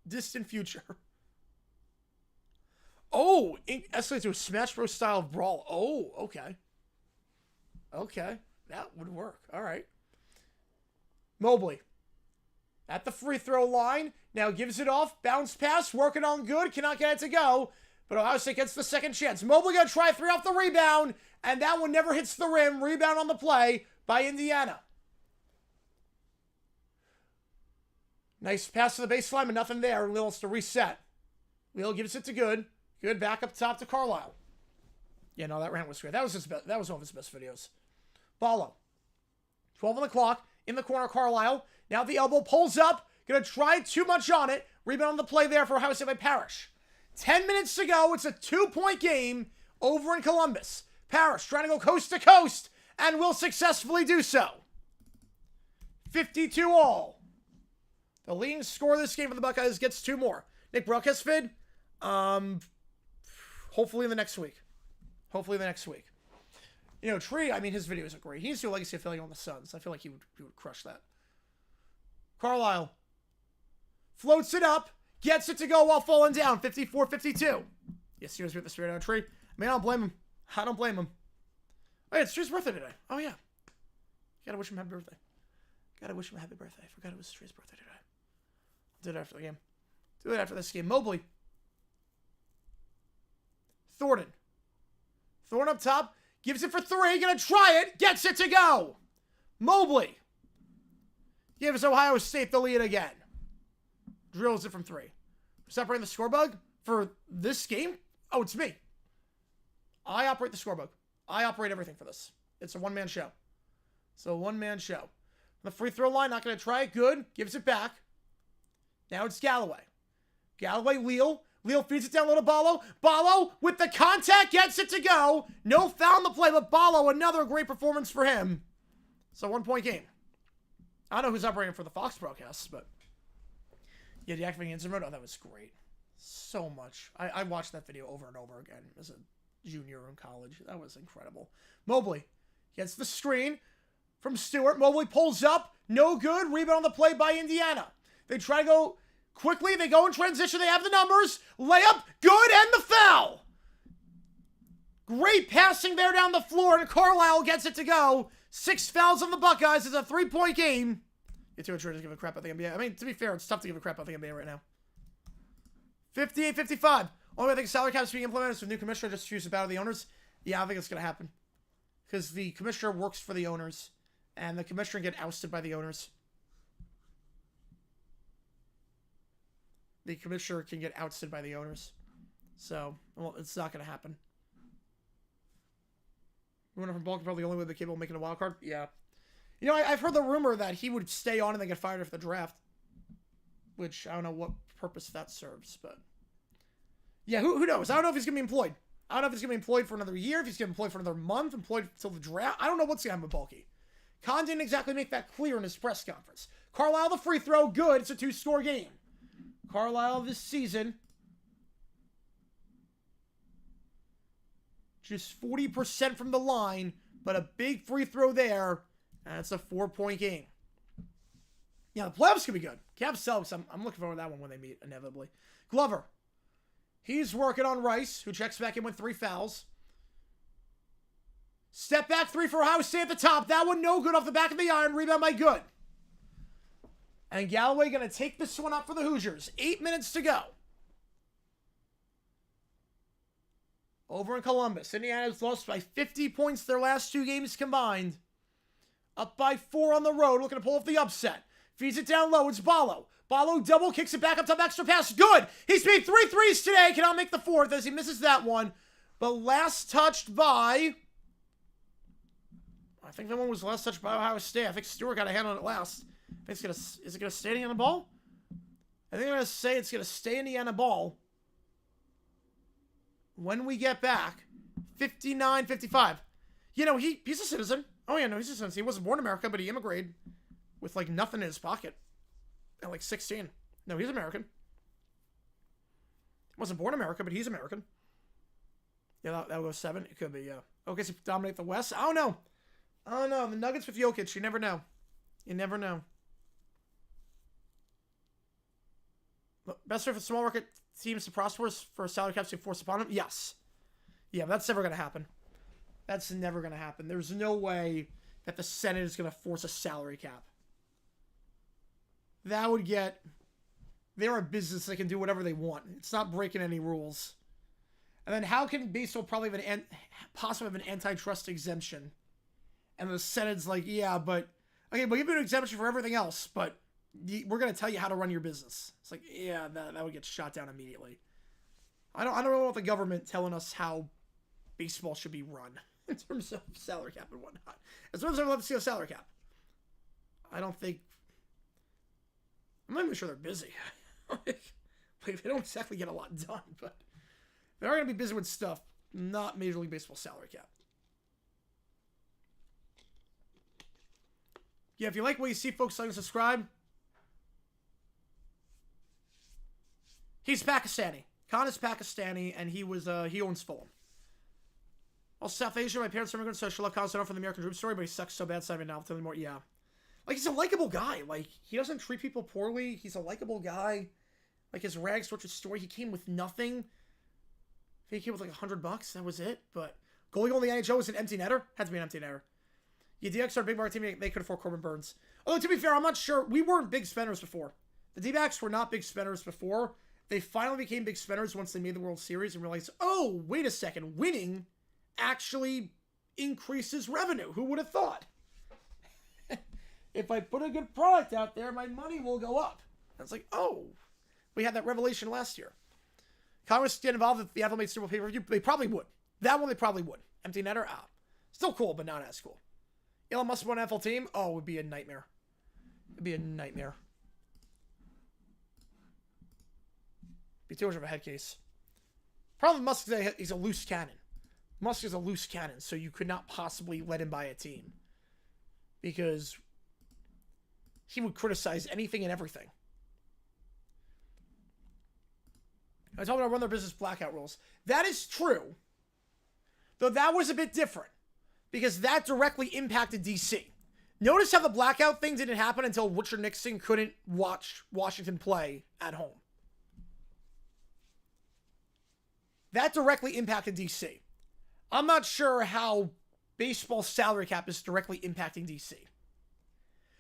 distant future. Oh, escalate to a Smash Bros. Style of brawl. Oh, okay. Okay. That would work. All right. Mobley. At the free throw line. Now gives it off. Bounce pass. Working on Good. Cannot get it to go. But Ohio State gets the second chance. Mobley going to try 3 off the rebound. And that one never hits the rim. Rebound on the play by Indiana. Nice pass to the baseline, but nothing there. Lil wants to reset. Lil gives it to Good. Good back up top to Carlisle. Yeah, no, that rant was great. That was his best. That was one of his best videos. Ballo. 12 on the clock. In the corner, Carlisle. Now the elbow pulls up. Gonna try too much on it. Rebound on the play there for Ohio State by Parrish. 10 minutes to go. It's a 2-point game over in Columbus. Parrish trying to go coast to coast and will successfully do so. 52 all. The leading scorer this game for the Buckeyes gets 2 more. Nick Broadcast vid. Hopefully in the next week. Hopefully the next week. You know, Tree, I mean, his videos are great. He needs to do a legacy affiliate on the Suns. I feel like he would crush that. Carlisle. Floats it up. Gets it to go while falling down. 54-52. Yes, he was with the straight out Tree. I mean, I don't blame him. I don't blame him. Oh, yeah, it's Tree's birthday today. Oh, yeah. Gotta wish him happy birthday. Gotta wish him a happy birthday. I forgot it was Tree's birthday today. I'll do it after the game. Do it after this game. Mobley. Thornton. Thornton up top. Gives it for 3. Gonna try it. Gets it to go. Mobley. Gives Ohio State the lead again. Drills it from 3. Who's operating the score bug for this game? Oh, it's me. I operate the score bug. I operate everything for this. It's a one-man show. So a one-man show. The free throw line, not going to try it. Good. Gives it back. Now it's Galloway. Galloway, Leal. Leal feeds it down low to Ballo. Ballo, with the contact, gets it to go. No foul on the play, but Ballo, another great performance for him. So 1-point game. I don't know who's operating for the Fox broadcasts, but yeah, deactivating instant mode. Oh, that was great. So much. I watched that video over and over again as a junior in college. That was incredible. Mobley gets the screen from Stewart. Mobley pulls up. No good. Rebound on the play by Indiana. They try to go quickly. They go in transition. They have the numbers. Layup. Good. And the foul. Great passing there down the floor. And Carlisle gets it to go. 6 fouls on the Buckeyes. It's a 3-point game. You're too intrigued to give a crap about the NBA. I mean, to be fair, it's tough to give a crap about the NBA right now. 58-55. Only way I think salary cap is being implemented is with new commissioner just choose the battle of the owners. Yeah, I think it's going to happen. Because the commissioner works for the owners. And the commissioner can get ousted by the owners. The commissioner can get ousted by the owners. So, well, it's not going to happen. Winner from Balkan probably the only way they're capable of making a wild card. Yeah. You know, I've heard the rumor that he would stay on and then get fired after the draft. Which, I don't know what purpose that serves, but... Yeah, who knows? I don't know if he's going to be employed. I don't know if he's going to be employed for another year, if he's going to be employed for another month, employed until the draft. I don't know what's going to happen with Bulky. Khan didn't exactly make that clear in his press conference. Carlisle, the free throw, good. It's a 2-score game. Carlisle this season, just 40% from the line, but a big free throw there, and it's a 4-point game. Yeah, the playoffs could be good. Cavs Celtics, I'm looking forward to that one when they meet, inevitably. Glover, he's working on Rice, who checks back in with 3 fouls. Step back 3 for Ohio State at the top. That one no good off the back of the iron. Rebound by Good. And Galloway going to take this one up for the Hoosiers. 8 minutes to go. Over in Columbus. Indiana's lost by 50 points their last 2 games combined. Up by 4 on the road. Looking to pull off the upset. Feeds it down low. It's Ballo. Ballo double kicks it back up top. Extra pass. Good. He's made 3 threes today. Cannot make the 4th as he misses that one. But last touched by... I think that one was last touched by Ohio State. I think Stewart got a hand on it last. I think is it going to stay Indiana ball? I think I'm going to say it's going to stay Indiana ball. When we get back, 59-55. You know, he's a citizen. Oh, yeah, no, he's a citizen. He wasn't born in America, but he immigrated with, like, nothing in his pocket at, like, 16. No, he's American. He wasn't born in America, but he's American. Yeah, that'll go 7. It could be, yeah. Okay, so dominate the West. I don't know. The Nuggets with Jokic, you never know. You never know. Best way for small market teams to prosper for salary caps to force upon them? Yes. Yeah, that's never going to happen. That's never going to happen. There's no way that the Senate is going to force a salary cap. That would get... They're a business that can do whatever they want. It's not breaking any rules. And then how can baseball probably have possibly have an antitrust exemption? And the Senate's like, yeah, but... Okay, we'll give you an exemption for everything else, but we're going to tell you how to run your business. It's like, yeah, that would get shot down immediately. I don't know what the government telling us how baseball should be run in terms of salary cap and whatnot. As much as I'd love to see a salary cap, I don't think... I'm not even sure they're busy. Like, they don't exactly get a lot done, but they are going to be busy with stuff, not Major League Baseball salary cap. Yeah, if you like what you see, folks, like and subscribe. He's Pakistani. Khan is Pakistani, and he owns Fulham. Also, South Asia, my parents are immigrants, so I should love Khan so for the American Dream story, but he sucks so bad, so I haven't now tell anymore. Yeah. Like, he's a likable guy. Like, he doesn't treat people poorly. He's a likable guy. Like, his rags torture story, he came with nothing. I think he came with, like, $100. That was it. But goalie goal in the NHL was an empty netter. Had to be an empty netter. Yeah, DX are a big market team. They could afford Corbin Burns. Although, to be fair, I'm not sure. We weren't big spenders before. The D-backs were not big spenders before. They finally became big spenders once they made the World Series and realized, oh, wait a second. Winning actually increases revenue. Who would have thought? If I put a good product out there, my money will go up. And it's like, oh, We had that revelation last year. Congress get involved if the NFL made Super Bowl pay-per-view. They probably would. That one they probably would. Empty netter? Still cool, but not as cool. Elon Musk won an NFL team? Oh, it would be a nightmare. It'd be a nightmare. Be too much of a head case. Problem with Musk is he's a loose cannon. Musk is a loose cannon, so you could not possibly let him buy a team. Because he would criticize anything and everything. I told him to run their business blackout rules. That is true. Though that was a bit different. Because that directly impacted DC. Notice how the blackout thing didn't happen until Richard Nixon couldn't watch Washington play at home. That directly impacted DC. I'm not sure how baseball salary cap is directly impacting DC.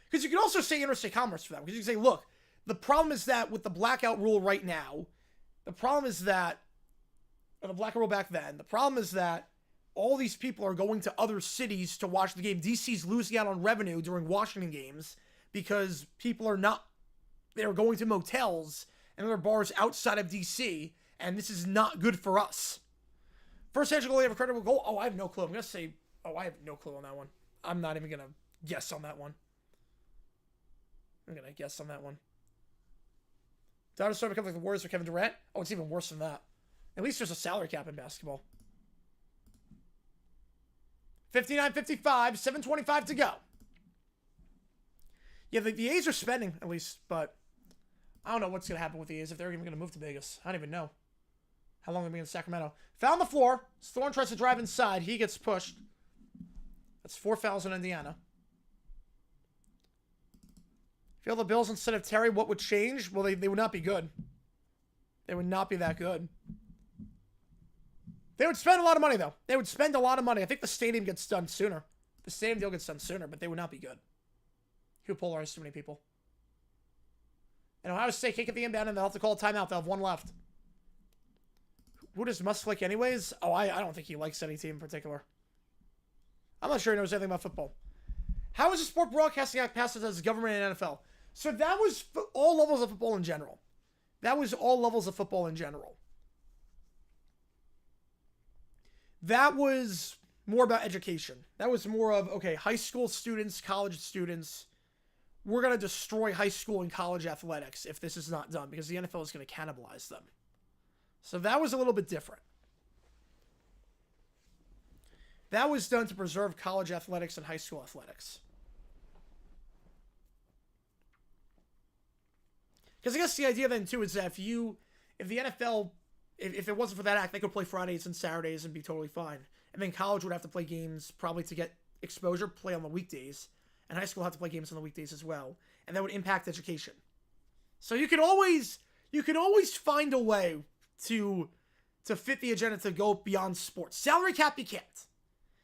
Because you can also say interstate commerce for that. Because you can say, look, the problem is that with the blackout rule right now, the problem is that, or the blackout rule back then, the problem is that all these people are going to other cities to watch the game. DC's losing out on revenue during Washington games because people are not, they're going to motels and other bars outside of DC, and this is not good for us. First hedge goal, you have a credible goal. Oh, I have no clue. I'm going to say, I have no clue on that one. I'm not even going to guess on that one. I'm going to guess on that one. Dodgers start become like the Warriors for Kevin Durant. Oh, it's even worse than that. At least there's a salary cap in basketball. 59-55, 7:25 to go. Yeah, the A's are spending, at least, but I don't know what's going to happen with the A's if they're even going to move to Vegas. I don't even know how long they'll be in Sacramento. Foul on the floor. Thorne tries to drive inside. He gets pushed. That's 4 fouls in Indiana. Feel the Bills instead of Terry, what would change? Well, they would not be good. They would not be that good. They would spend a lot of money, though. They would spend a lot of money. I think the stadium gets done sooner. The stadium deal gets done sooner, but they would not be good. He would polarize too many people. And Ohio State can't get the inbound, and they'll have to call a timeout. They'll have one left. Who does Musk like anyways? Oh, I don't think he likes any team in particular. I'm not sure he knows anything about football. How is the Sport Broadcasting Act passed as government and NFL? So that was all levels of football in general. That was all levels of football in general. That was more about education. That was more of, okay, high school students, college students, we're going to destroy high school and college athletics if this is not done because the NFL is going to cannibalize them. So that was a little bit different. That was done to preserve college athletics and high school athletics. Because I guess the idea then, too, is that if the NFL, if it wasn't for that act, they could play Fridays and Saturdays and be totally fine. And then college would have to play games probably to get exposure, play on the weekdays. And high school would have to play games on the weekdays as well. And that would impact education. So you could always find a way to fit the agenda to go beyond sports. Salary cap, you can't.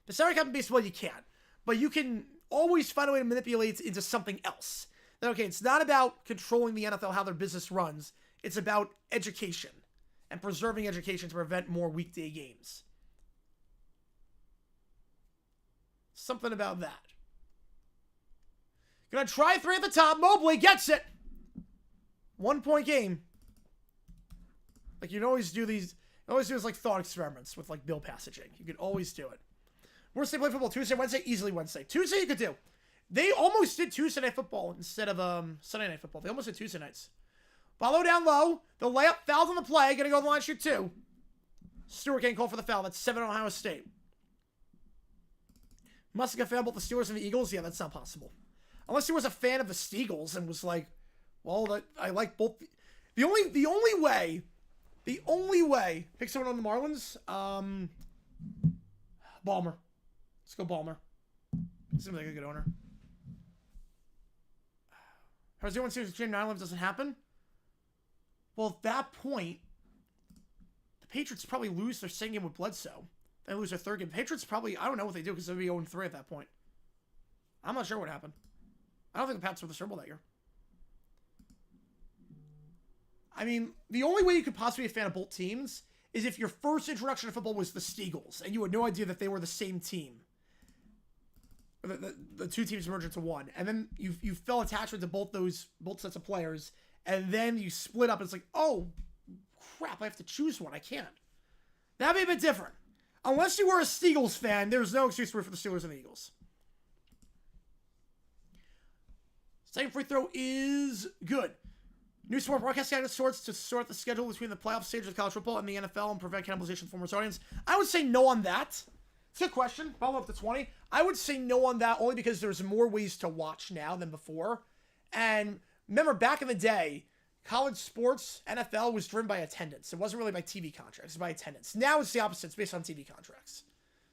The salary cap in baseball, you can't. But you can always find a way to manipulate it into something else. Then, okay, it's not about controlling the NFL, how their business runs. It's about education and preserving education to prevent more weekday games. Something about that. Gonna try 3 at the top. Mobley gets it. 1 point game. Like, you can always do these, like thought experiments with like bill passaging. You could always do it. Worst day play football, Tuesday, Wednesday, easily Wednesday. Tuesday you could do. They almost did Tuesday Night Football instead of Sunday Night Football. They almost did Tuesday nights. Follow down low. The layup, fouled on the play. Gonna go to the line, shoot 2. Stewart getting called for the foul. That's 7 on Ohio State. Must have got fouled both the Steelers and the Eagles. Yeah, that's not possible. Unless he was a fan of the Steagles and was like, well, I like both. The only way, pick someone on the Marlins. Ballmer. Let's go Ballmer. Seems like a good owner. Has anyone seen between 9-11 doesn't happen? Well, at that point, the Patriots probably lose their second game with Bledsoe. They lose their third game. Patriots probably, I don't know what they do because they'll be 0-3 at that point. I'm not sure what happened. I don't think the Pats were the Super Bowl that year. I mean, the only way you could possibly be a fan of both teams is if your first introduction to football was the Steagles and you had no idea that they were the same team. The two teams merged into one. And then you felt attachment to both sets of players. and then you split up. It's like, oh, crap, I have to choose one. I can't. That'd be a bit different. Unless you were a Steelers fan, there's no excuse to root for the Steelers and the Eagles. Second free throw is good. New sport broadcasting out of sorts to sort the schedule between the playoff stage of college football and the NFL and prevent cannibalization of former audience. I would say no on that. It's a good question. Follow up to 20. I would say no on that only because there's more ways to watch now than before. And remember, back in the day, college sports, NFL, was driven by attendance. It wasn't really by TV contracts. It was by attendance. Now it's the opposite. It's based on TV contracts.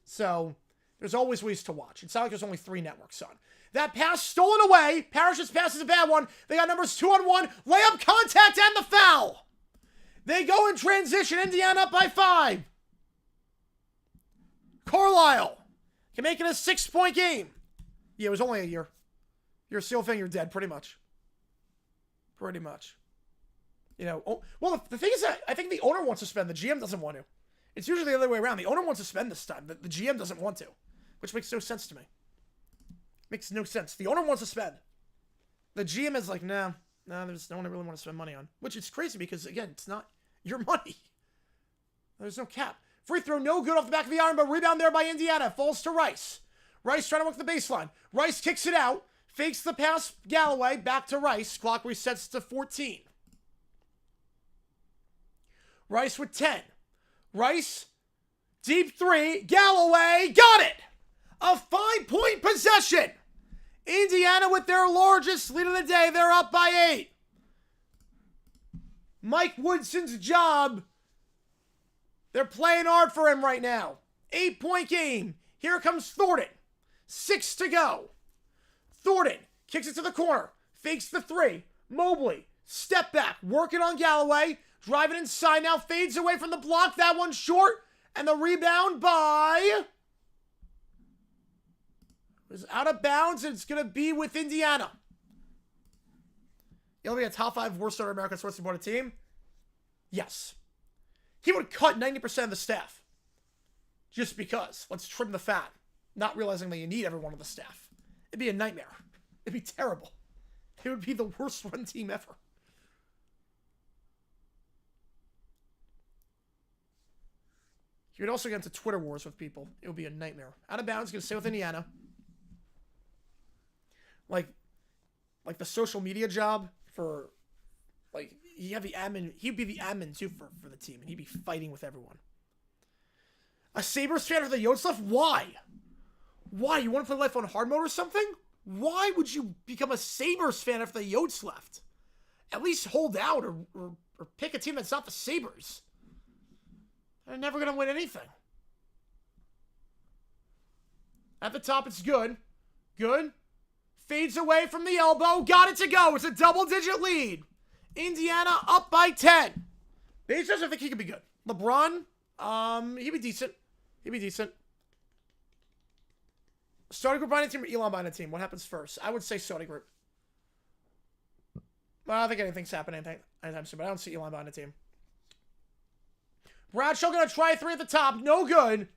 So there's always ways to watch. It's not like there's only 3 networks on. That pass stolen away. Parrish's pass is a bad one. They got numbers 2-on-1. Layup, contact, and the foul. They go in transition. Indiana up by 5. Carlisle can make it a 6-point game. Yeah, it was only a year. You're a SEAL thing, you're dead, pretty much. Pretty much. You know, well, the thing is that I think the owner wants to spend. The GM doesn't want to. It's usually the other way around. The owner wants to spend this time. The GM doesn't want to, which makes no sense to me. Makes no sense. The owner wants to spend. The GM is like, nah, there's no one I really want to spend money on. Which is crazy because, again, it's not your money. There's no cap. Free throw, no good off the back of the iron, but rebound there by Indiana. Falls to Rice. Rice trying to work the baseline. Rice kicks it out. Fakes the pass, Galloway. Back to Rice. Clock resets to 14. Rice with 10. Rice, deep 3. Galloway, got it! A 5-point possession. Indiana with their largest lead of the day. They're up by 8. Mike Woodson's job. They're playing hard for him right now. 8-point game. Here comes Thornton. 6 to go. Thornton kicks it to the corner. Fakes the 3. Mobley. Step back. Working on Galloway. Driving inside now. Fades away from the block. That one short. And the rebound by... is out of bounds, and it's going to be with Indiana. He'll be a top 5 worst starter American sports reported team. Yes. He would cut 90% of the staff. Just because. Let's trim the fat. Not realizing that you need every one of the staff. It'd be a nightmare. It'd be terrible. It would be the worst run team ever. You would also get into Twitter wars with people. It would be a nightmare. Out of bounds, going to stay with Indiana. Like the social media job for, like, you have the admin. He'd be the admin, too, for the team. And he'd be fighting with everyone. A Sabres fan for the Yotes left? Why? Why? You want to play life on hard mode or something? Why would you become a Sabres fan after the Yotes left? At least hold out or pick a team that's not the Sabres. They're never going to win anything. At the top, it's good. Good. Fades away from the elbow. Got it to go. It's a double-digit lead. Indiana up by 10. They just think he could be good. LeBron, he'd be decent. He'd be decent. Starting group buying a team or Elon buying a team? What happens first? I would say starting group. Well, I don't think anything's happening anytime soon, but I don't see Elon buying a team. Bradshaw going to try 3 at the top. No good.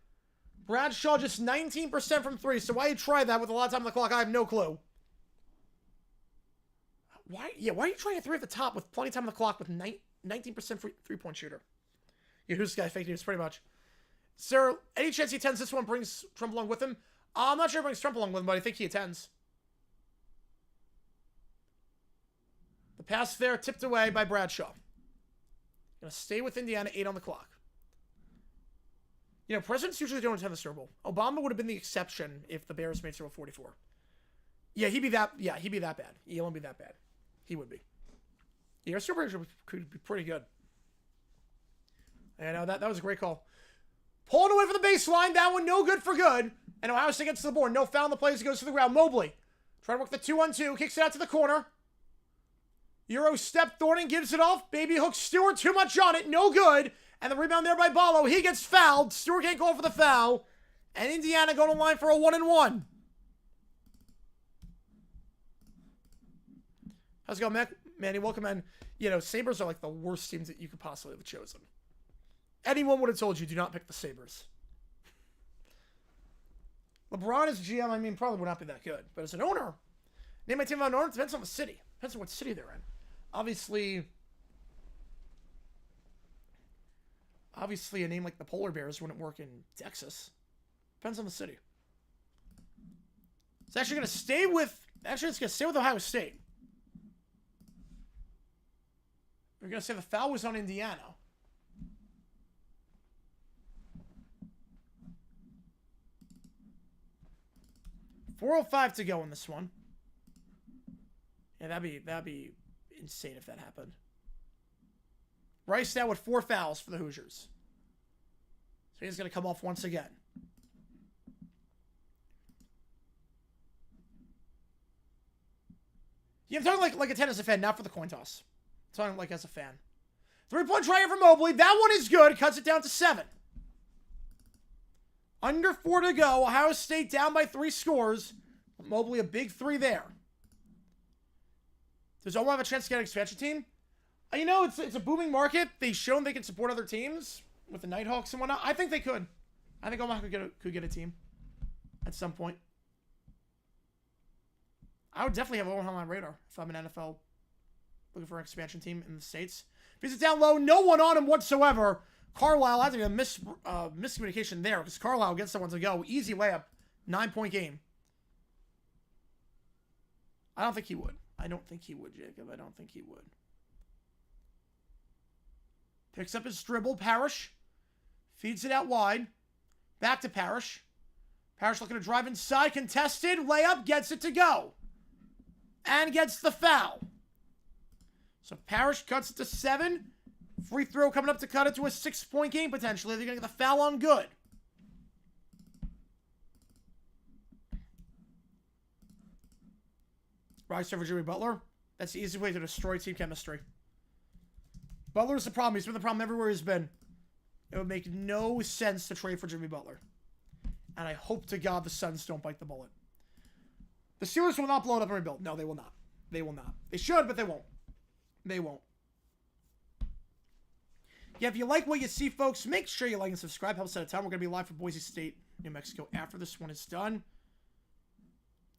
Bradshaw just 19% from 3. So why you try that with a lot of time on the clock? I have no clue. Why are you trying a 3 at the top with plenty of time on the clock with 19% free 3-point shooter? Yeah, who's this guy? Fake news, pretty much. Is there any chance he attends this one, brings Trump along with him? I'm not sure he brings Trump along with him, but I think he attends. The pass there tipped away by Bradshaw. Gonna stay with Indiana, 8 on the clock. You know, presidents usually don't attend the Super Bowl. Obama would have been the exception if the Bears made Super Bowl 44. Yeah, he'd be that bad. He won't be that bad. He would be. Yeah, Super Bowl could be pretty good. I know, that was a great call. Pulling away from the baseline. That one no good for good. And Ohio State gets to the board. No foul on the play as he goes to the ground. Mobley trying to work the 2-on-2. Kicks it out to the corner. Euro step. Thornton gives it off. Baby hook Stewart. Too much on it. No good. And the rebound there by Ballo. He gets fouled. Stewart can't go for the foul. And Indiana going to line for a 1-and-1. How's it going, Manny? Welcome in. You know, Sabres are like the worst teams that you could possibly have chosen. Anyone would have told you, do not pick the Sabres. LeBron as GM, I mean, probably would not be that good. But as an owner, name my team on owner, depends on the city. Depends on what city they're in. Obviously, a name like the Polar Bears wouldn't work in Texas. Depends on the city. It's actually going to stay with... Actually, it's going to stay with Ohio State. We're going to say the foul was on Indiana. .405 to go in this one. Yeah, that'd be insane if that happened. Rice now with 4 fouls for the Hoosiers. So he's going to come off once again. Yeah, I'm talking like a tennis fan, not for the coin toss. I'm talking like as a fan. 3-point try for Mobley. That one is good. Cuts it down to 7. Under 4 to go. Ohio State down by 3 scores. Mobley a big 3 there. Does Omaha have a chance to get an expansion team? You know, it's a booming market. They've shown they can support other teams with the Nighthawks and whatnot. I think they could. I think Omaha could get a team at some point. I would definitely have Omaha on my radar if I'm an NFL looking for an expansion team in the States. If he's down low, no one on him whatsoever. Carlisle has to be a miscommunication there because Carlisle gets someone to go. Easy layup. 9-point game. I don't think he would. I don't think he would, Jacob. I don't think he would. Picks up his dribble. Parrish. Feeds it out wide. Back to Parrish. Parrish looking to drive inside. Contested. Layup. Gets it to go. And gets the foul. So Parrish cuts it to 7. Free throw coming up to cut it to a 6-point game potentially. They're going to get the foul on good. Rice over Jimmy Butler. That's the easy way to destroy team chemistry. Butler's the problem. He's been the problem everywhere he's been. It would make no sense to trade for Jimmy Butler. And I hope to God the Suns don't bite the bullet. The Steelers will not blow it up and rebuild. No, they will not. They will not. They should, but they won't. They won't. Yeah, if you like what you see, folks, make sure you like and subscribe. Help us out of time. We're going to be live for Boise State, New Mexico after this one is done. In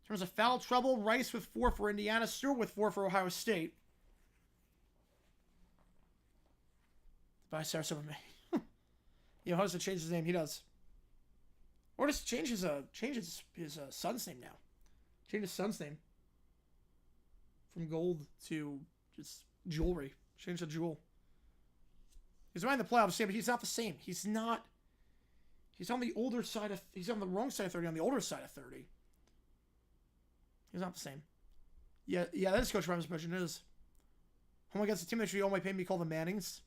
terms of foul trouble, Rice with 4 for Indiana. Stewart with 4 for Ohio State. By Sarasota May. You know, how does it change his name? He does. Or just change his son's name now. Change his son's name. From gold to just jewelry. Change the jewel. He's right in the playoffs, but he's not the same. He's not. He's on the older side of. He's on the wrong side of 30. On the older side of 30. He's not the same. Yeah, that is Coach Ryan's impression. It is. Home against a team that should only pay me call the Mannings.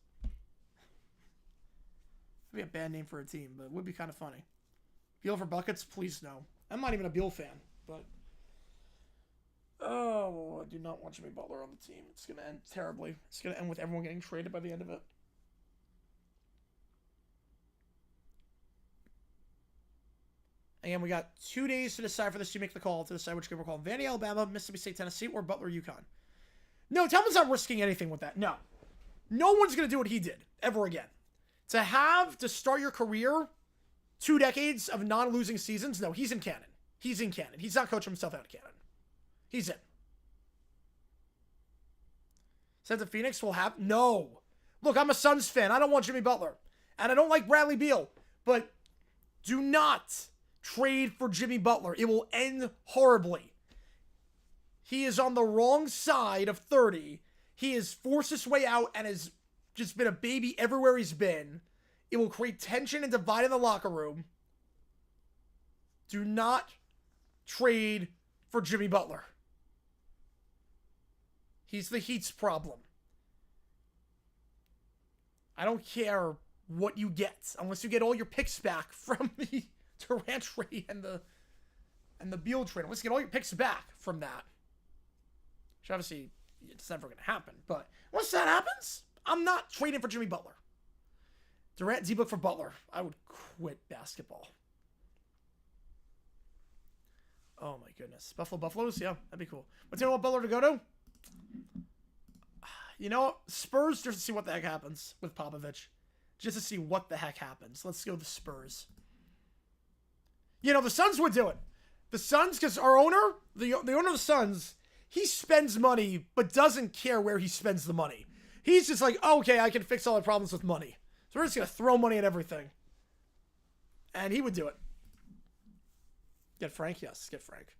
That'd be a bad name for a team, but it would be kind of funny. Beal for buckets, please no. I'm not even a Beal fan, but. Oh, I do not want Jimmy Butler on the team. It's going to end terribly. It's going to end with everyone getting traded by the end of it. Again, we got 2 days to decide for this to make the call, to decide which game we're calling. Vandy, Alabama, Mississippi State, Tennessee, or Butler, UConn. No, Talbot's not risking anything with that. No. No one's going to do what he did, ever again. To start your career, 2 decades of non-losing seasons, no, he's in canon. He's in canon. He's not coaching himself out of canon. He's in. Said the Phoenix will have... No. Look, I'm a Suns fan. I don't want Jimmy Butler. And I don't like Bradley Beal. But do not trade for Jimmy Butler. It will end horribly. He is on the wrong side of 30. He has forced his way out and has just been a baby everywhere he's been. It will create tension and divide in the locker room. Do not trade for Jimmy Butler. He's the Heat's problem. I don't care what you get, unless you get all your picks back from the Durant trade and the Beal trade. Let's get all your picks back from that. Which obviously, it's never going to happen. But once that happens, I'm not trading for Jimmy Butler. Durant, D-Book for Butler. I would quit basketball. Oh my goodness. Buffaloes? Yeah, that'd be cool. But do you want Butler to go to? You know, Spurs, just to see what the heck happens with Popovich. Just to see what the heck happens. Let's go the Spurs. You know, the Suns would do it. The Suns, because our owner, the owner of the Suns, he spends money, but doesn't care where he spends the money. He's just like, oh, okay, I can fix all the problems with money. So we're just going to throw money at everything. And he would do it. Get Frank? Yes, get Frank.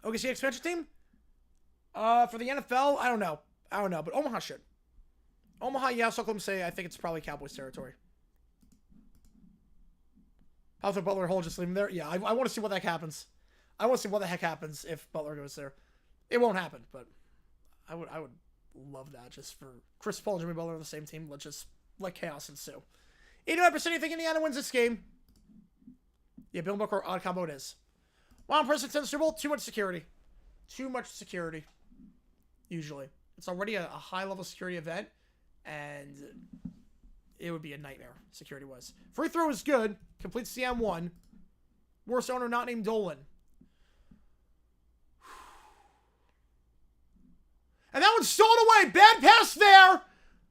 OKC expansion team? For the NFL, I don't know. But Omaha should. Omaha, yeah, so Oklahoma say I think it's probably Cowboys territory. How's Butler Hole just leave him there? Yeah, I want to see what the heck happens. I want to see what the heck happens if Butler goes there. It won't happen, but I would love that just for Chris Paul and Jimmy Butler on the same team. Let's just let chaos ensue. 89% you think Indiana wins this game? Yeah, Bill Booker, odd combo it is. One person to the Super Bowl, too much security. Too much security. Usually. It's already a high-level security event, and it would be a nightmare, security-wise. Free throw is good. Completes the M1. Worst owner not named Dolan. And that one's stolen away. Bad pass there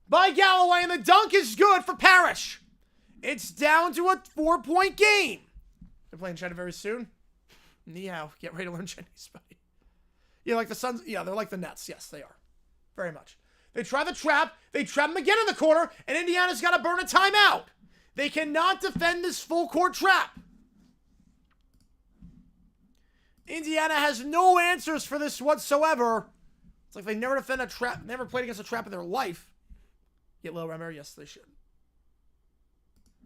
by Galloway, and the dunk is good for Parrish. It's down to a 4-point game. They're playing China very soon. Ni-hao. Get ready to learn Chinese, buddy. Yeah, like the Suns. Yeah, they're like the Nets. Yes, they are. Very much. They try the trap. They trap him again in the corner, and Indiana's got to burn a timeout. They cannot defend this full-court trap. Indiana has no answers for this whatsoever. It's like they never defend a trap, never played against a trap in their life. Get Lil Remmer? Yes, they should.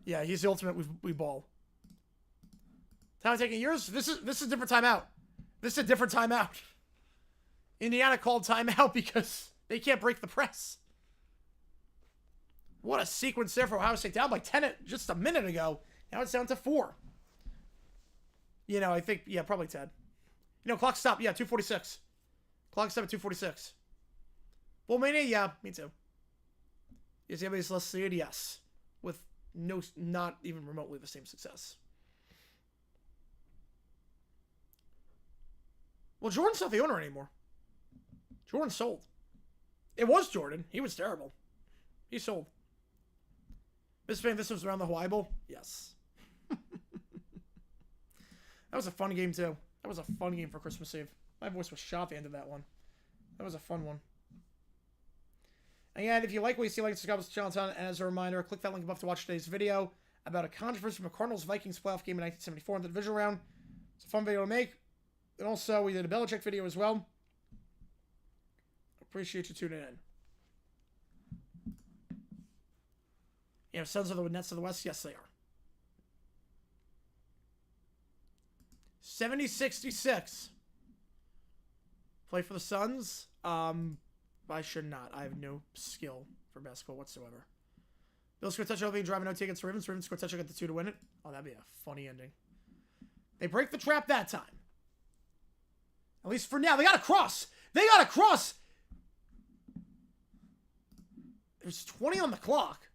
Yeah, he's the ultimate we ball. Time taking yours. This is a different timeout. This is a different timeout. Indiana called timeout because they can't break the press. What a sequence there for Ohio State. Down by 10 just a minute ago. Now it's down to 4. You know, I think, yeah, probably 10. You know, clock stopped. Yeah, 2:46. Clock stopped at 2:46. Bull Mania? Yeah, me too. Is anybody's less seed? Yes. With not even remotely the same success. Well, Jordan's not the owner anymore. Jordan sold. It was Jordan. He was terrible. He sold. This was around the Hawaii Bowl? Yes. That was a fun game, too. That was a fun game for Christmas Eve. My voice was shot at the end of that one. That was a fun one. And if you like what you see, like, subscribe to the channel. And as a reminder, click that link above to watch today's video about a controversy from a Cardinals-Vikings playoff game in 1974 in the divisional round. It's a fun video to make. And also, we did a Belichick video as well. Appreciate you tuning in. You know, Suns are the Nets of the West? Yes, they are. 70-66. Play for the Suns? I should not. I have no skill for basketball whatsoever. Bill scored a touchdown, driving no against the Ravens. Ravens scored a touchdown, get the 2 to win it. Oh, that'd be a funny ending. They break the trap that time. At least for now. They got to cross. They got to cross. There's 20 on the clock.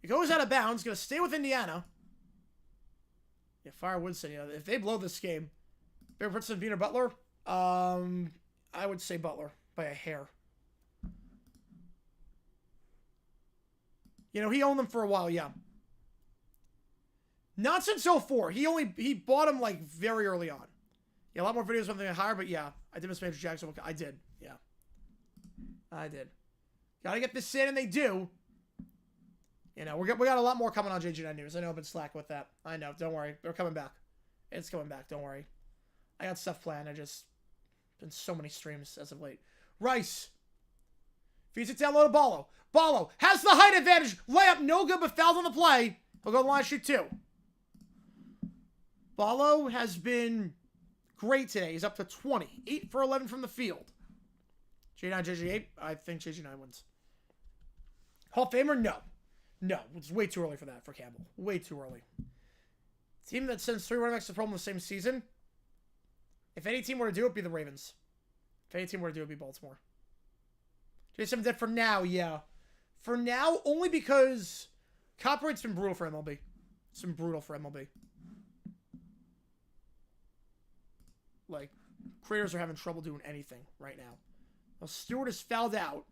It goes out of bounds. Going to stay with Indiana. Yeah, Fire Woodson. You know, if they blow this game, Barry Princeton, Bean, or Butler, I would say Butler by a hair. You know, he owned them for a while, yeah. Not since 04. He bought them like very early on. Yeah, a lot more videos when they higher, but yeah, I did miss Major Jackson. I did, yeah. I did. Gotta get this in, and they do. You know, we got a lot more coming on JG9 News. I know I've been slack with that. I know, don't worry. They're coming back. It's coming back, don't worry. I got stuff planned. Been so many streams as of late. Rice. Feeds it down low to Ballo. Ballo has the height advantage. Layup, no good, but fouled on the play. He'll go to the line, shoot 2. Ballo has been great today. He's up to 20. 8 for 11 from the field. J9, JG8. I think JG9 wins. Hall of Famer? No. No. It's way too early for that for Campbell. Way too early. Team that sends 3 running backs to the Pro Bowl in the same season. If any team were to do it, it'd be the Ravens. If any team were to do it, it'd be Baltimore. Jason dead for now, yeah. For now, only because copyright's been brutal for MLB. It's been brutal for MLB. Like, creators are having trouble doing anything right now. Well, Stewart is fouled out.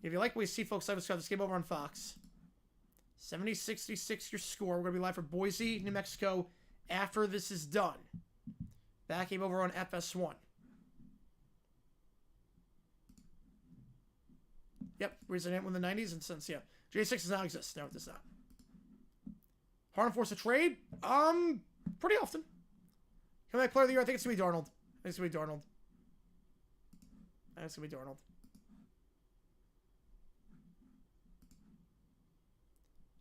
If you like what you see, folks, I've got this game over on Fox. 70-66 your score. We're going to be live for Boise, New Mexico after this is done. That game over on FS1. Yep, reason it in the 90s and since, yeah. J6 does not exist. No, it does not. Hard and force a trade? Pretty often. Comeback player of the year, I think it's going to be Darnold. I think it's going to be Darnold.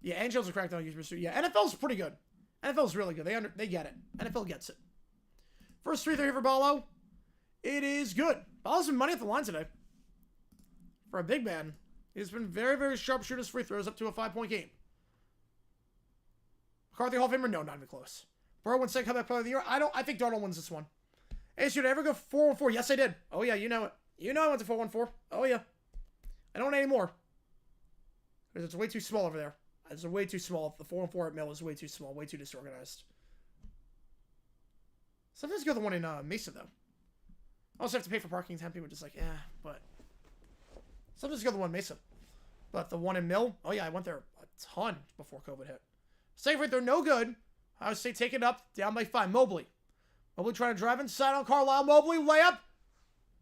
Yeah, Angels are cracked on user pursuit. Yeah, NFL's pretty good. NFL's really good. They get it. NFL gets it. First 3-3 here for Ballo. It is good. Ballo's been money at the line today. For a big man, he's been very, very sharp shooters free throws up to a 5-point game. McCarthy Hall of Famer? No, not even close. Burrow wins second comeback player of the year. I think Darnold wins this one. Hey, did I ever go 4-1-4? Yes, I did. Oh, yeah, you know it. You know I went to 4-1-4. Oh, yeah. I don't anymore. Because it's way too small over there. It's way too small. The 4-1-4 at Mill is way too small. Way too disorganized. Sometimes go the one in Mesa, though. I also have to pay for parking in Tempe, which is like, yeah, but... Sometimes go the one in Mesa. But the one in Mill? Oh, yeah, I went there a ton before COVID hit. Safe right there, no good. Ohio State take it up, down by 5. Mobley trying to drive inside on Carlisle. Mobley, layup.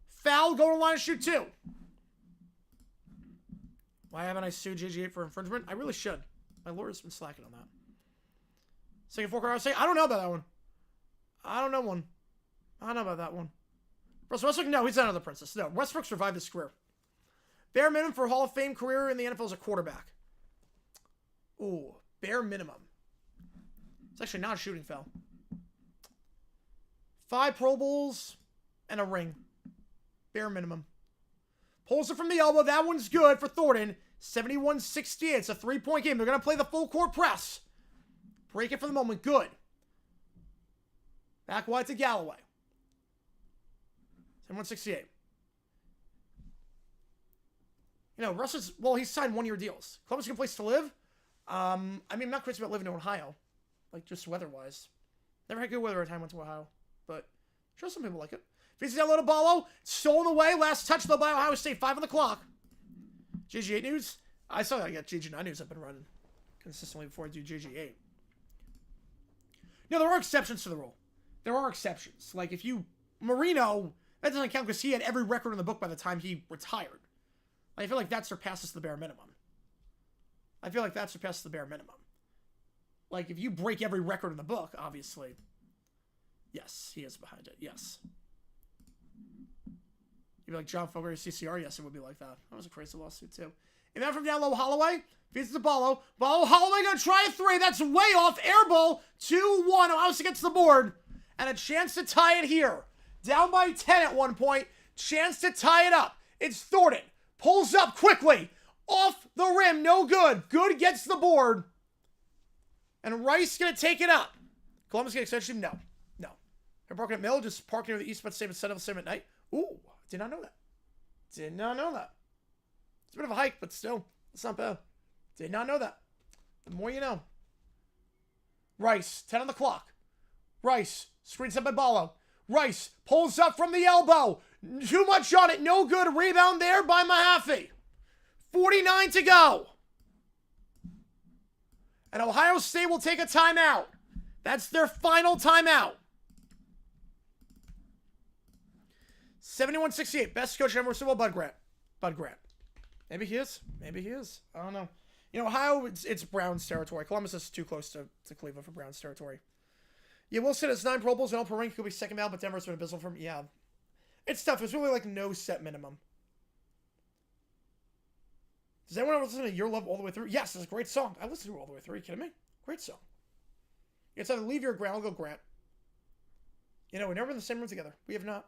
Foul, go to line and shoot 2. Why haven't I sued JG8 for infringement? I really should. My lawyer's been slacking on that. Second four Ohio State. I don't know about that one. I don't know about that one. Russell Westbrook? No, he's not another princess. No, Westbrook survived his career. Bare minimum for Hall of Fame career in the NFL as a quarterback. Ooh, bare minimum. It's actually not a shooting foul. 5 Pro Bowls and a ring. Bare minimum. Pulls it from the elbow. That one's good for Thornton. 71-68. It's a 3-point game. They're going to play the full court press. Break it for the moment. Good. Back wide to Galloway. 71-68. You know, Russ is, well, he's signed 1-year deals. Columbus can place to live. I mean, I'm not crazy about living in Ohio. Like, just weather-wise. Never had good weather every time I went to Ohio. But, sure, some people like it. Faces down low to Ballo. Stolen away. Last touch, though, by Ohio State. 5 on the clock. GG8 News. I saw I got GG9 News. I've been running consistently before I do GG8. No, there are exceptions to the rule. There are exceptions. Like, if you... Marino, that doesn't count because he had every record in the book by the time he retired. I feel like that surpasses the bare minimum. Like, if you break every record in the book, obviously... Yes, he is behind it. Yes. You'd be like, John Foger, CCR? Yes, it would be like that. That was a crazy lawsuit, too. And then from down low, Holloway. Feeds to Ballo. Holloway gonna try a 3. That's way off. Air ball. 2-1. Ohio State gets the board. And a chance to tie it here. Down by 10 at one point. Chance to tie it up. It's Thornton. Pulls up quickly. Off the rim. No good. Good gets the board. And Rice gonna take it up. Columbus get extension? No. They're parking at Mill. Just parking near the East, but same instead of the same at night. Ooh. Did not know that. It's a bit of a hike, but still. It's not bad. Did not know that. The more you know. Rice. 10 on the clock. Rice. Screens up by Ballo. Rice. Pulls up from the elbow. Too much on it. No good. Rebound there by Mahaffey. 49 to go. And Ohio State will take a timeout. That's their final timeout. 71-68. Best coach ever. Super Bowl, Bud Grant. Maybe he is. I don't know. You know, Ohio, it's Browns territory. Columbus is too close to Cleveland for Browns territory. Yeah, Wilson has 9 Pro Bowls and all per ring. Could be second out, but Denver's been abysmal from. Yeah. It's tough. It's really like no set minimum. Does anyone ever listen to Your Love All the Way Through? Yes, it's a great song. I listened to it all the way through. Are you kidding me? Great song. It's either Leave Your Grant. I'll go Grant. You know, we've never been in the same room together. We have not.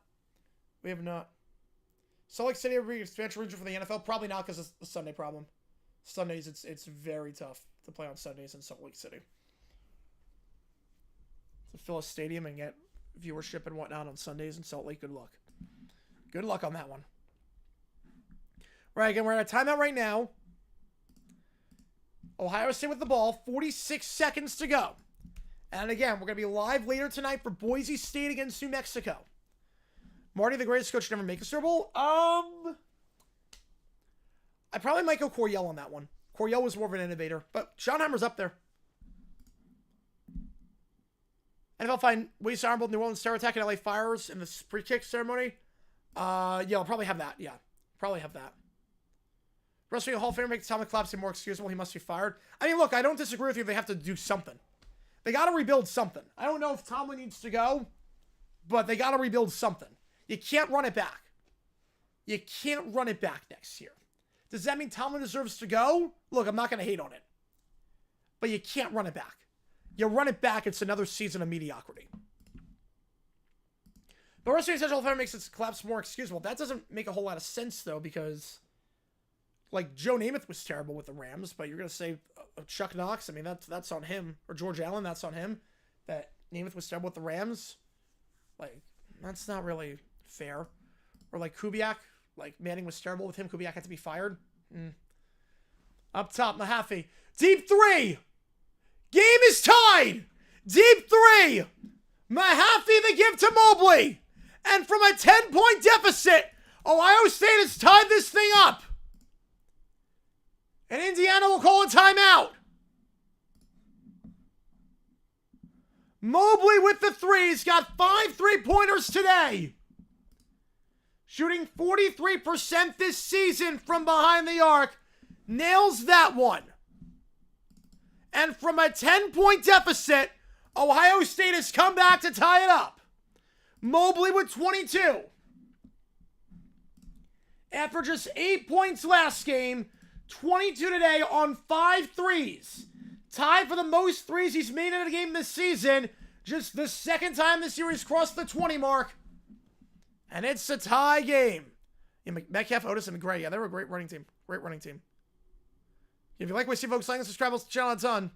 Salt Lake City every expansion region for the NFL? Probably not because it's the Sunday problem. Sundays, it's very tough to play on Sundays in Salt Lake City. To fill a stadium and get viewership and whatnot on Sundays in Salt Lake, good luck. Good luck on that one. Right, again, we're at a timeout right now. Ohio State with the ball. 46 seconds to go. And again, we're going to be live later tonight for Boise State against New Mexico. Marty, the greatest coach to never make a Super Bowl? I probably might go Coryell on that one. Coryell was more of an innovator, but Schottenheimer's up there. NFL find ways to armble New Orleans terror attack and LA Fires in the pre-kick ceremony. Yeah, I'll probably have that. Yeah, probably have that. Wrestling Hall of Famer makes Tommy Collapse more excusable. He must be fired. I mean, look, I don't disagree with you. They have to do something. They got to rebuild something. I don't know if Tomlin needs to go, but they got to rebuild something. You can't run it back. You can't run it back next year. Does that mean Tomlin deserves to go? Look, I'm not going to hate on it. But you can't run it back. You run it back, it's another season of mediocrity. But Wrestling Central Fair makes its collapse more excusable. That doesn't make a whole lot of sense, though, because, like, Joe Namath was terrible with the Rams, but you're going to say Chuck Knox? I mean, that's on him. Or George Allen, that's on him. That Namath was terrible with the Rams? Like, that's not really fair. Or, like, Kubiak. Like, Manning was terrible with him. Kubiak had to be fired. Up top, Mahaffey. Deep three! Game is tied! Deep three! Mahaffey the give to Mobley! And from a 10-point deficit, Ohio State has tied this thing up. And Indiana will call a timeout. Mobley with the threes. Got 5 3-pointers today. Shooting 43% this season from behind the arc. Nails that one. And from a 10-point deficit, Ohio State has come back to tie it up. Mobley with 22. After just 8 points last game, 22 today on 5 threes. Tied for the most threes he's made in a game this season. Just the second time this series crossed the 20 mark. And it's a tie game. Yeah, Metcalf, Otis, and McGray. Yeah, they were a great running team. Great running team. If you like what you see, folks, like and subscribe to the channel a ton.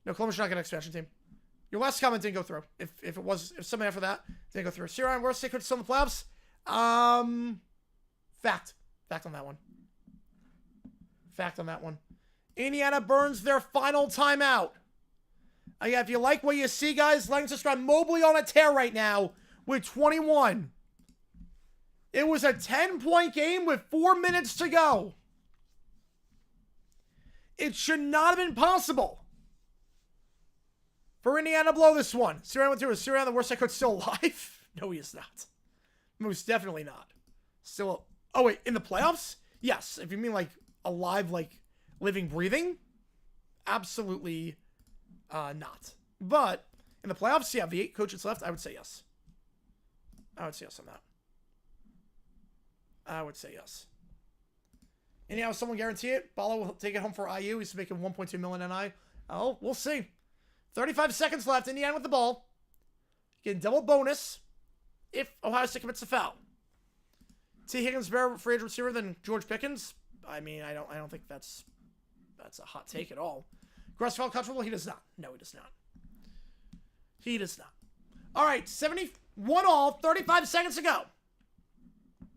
No, Columbus should not get an expansion team. Your last comment didn't go through. If something after that didn't go through. Sierra, worst secret still in the playoffs? Fact on that one. Fact on that one. Indiana burns their final timeout. Yeah, if you like what you see, guys, like and subscribe. Mobley on a tear right now with 21. It was a 10-point game with 4 minutes to go. It should not have been possible for Indiana to blow this one. Sirianni went through. Is Sirianni the worst I could still alive? No, he is not. Most definitely not. Still. Oh, wait. In the playoffs? Yes. If you mean like alive, like living, breathing? Absolutely not. But in the playoffs, yeah, the 8 coaches left, I would say yes. I would say yes on that. I would say yes. Anyhow, someone guarantee it. Bala will take it home for IU. He's making $1.2 million NI. Oh, we'll see. 35 seconds left. Indiana with the ball. Getting double bonus if Ohio State commits a foul. T. Higgins better free agent receiver than George Pickens. I mean, I don't think that's a hot take at all. Gross foul comfortable? He does not. No, he does not. He does not. All right, 71 all. 35 seconds to go.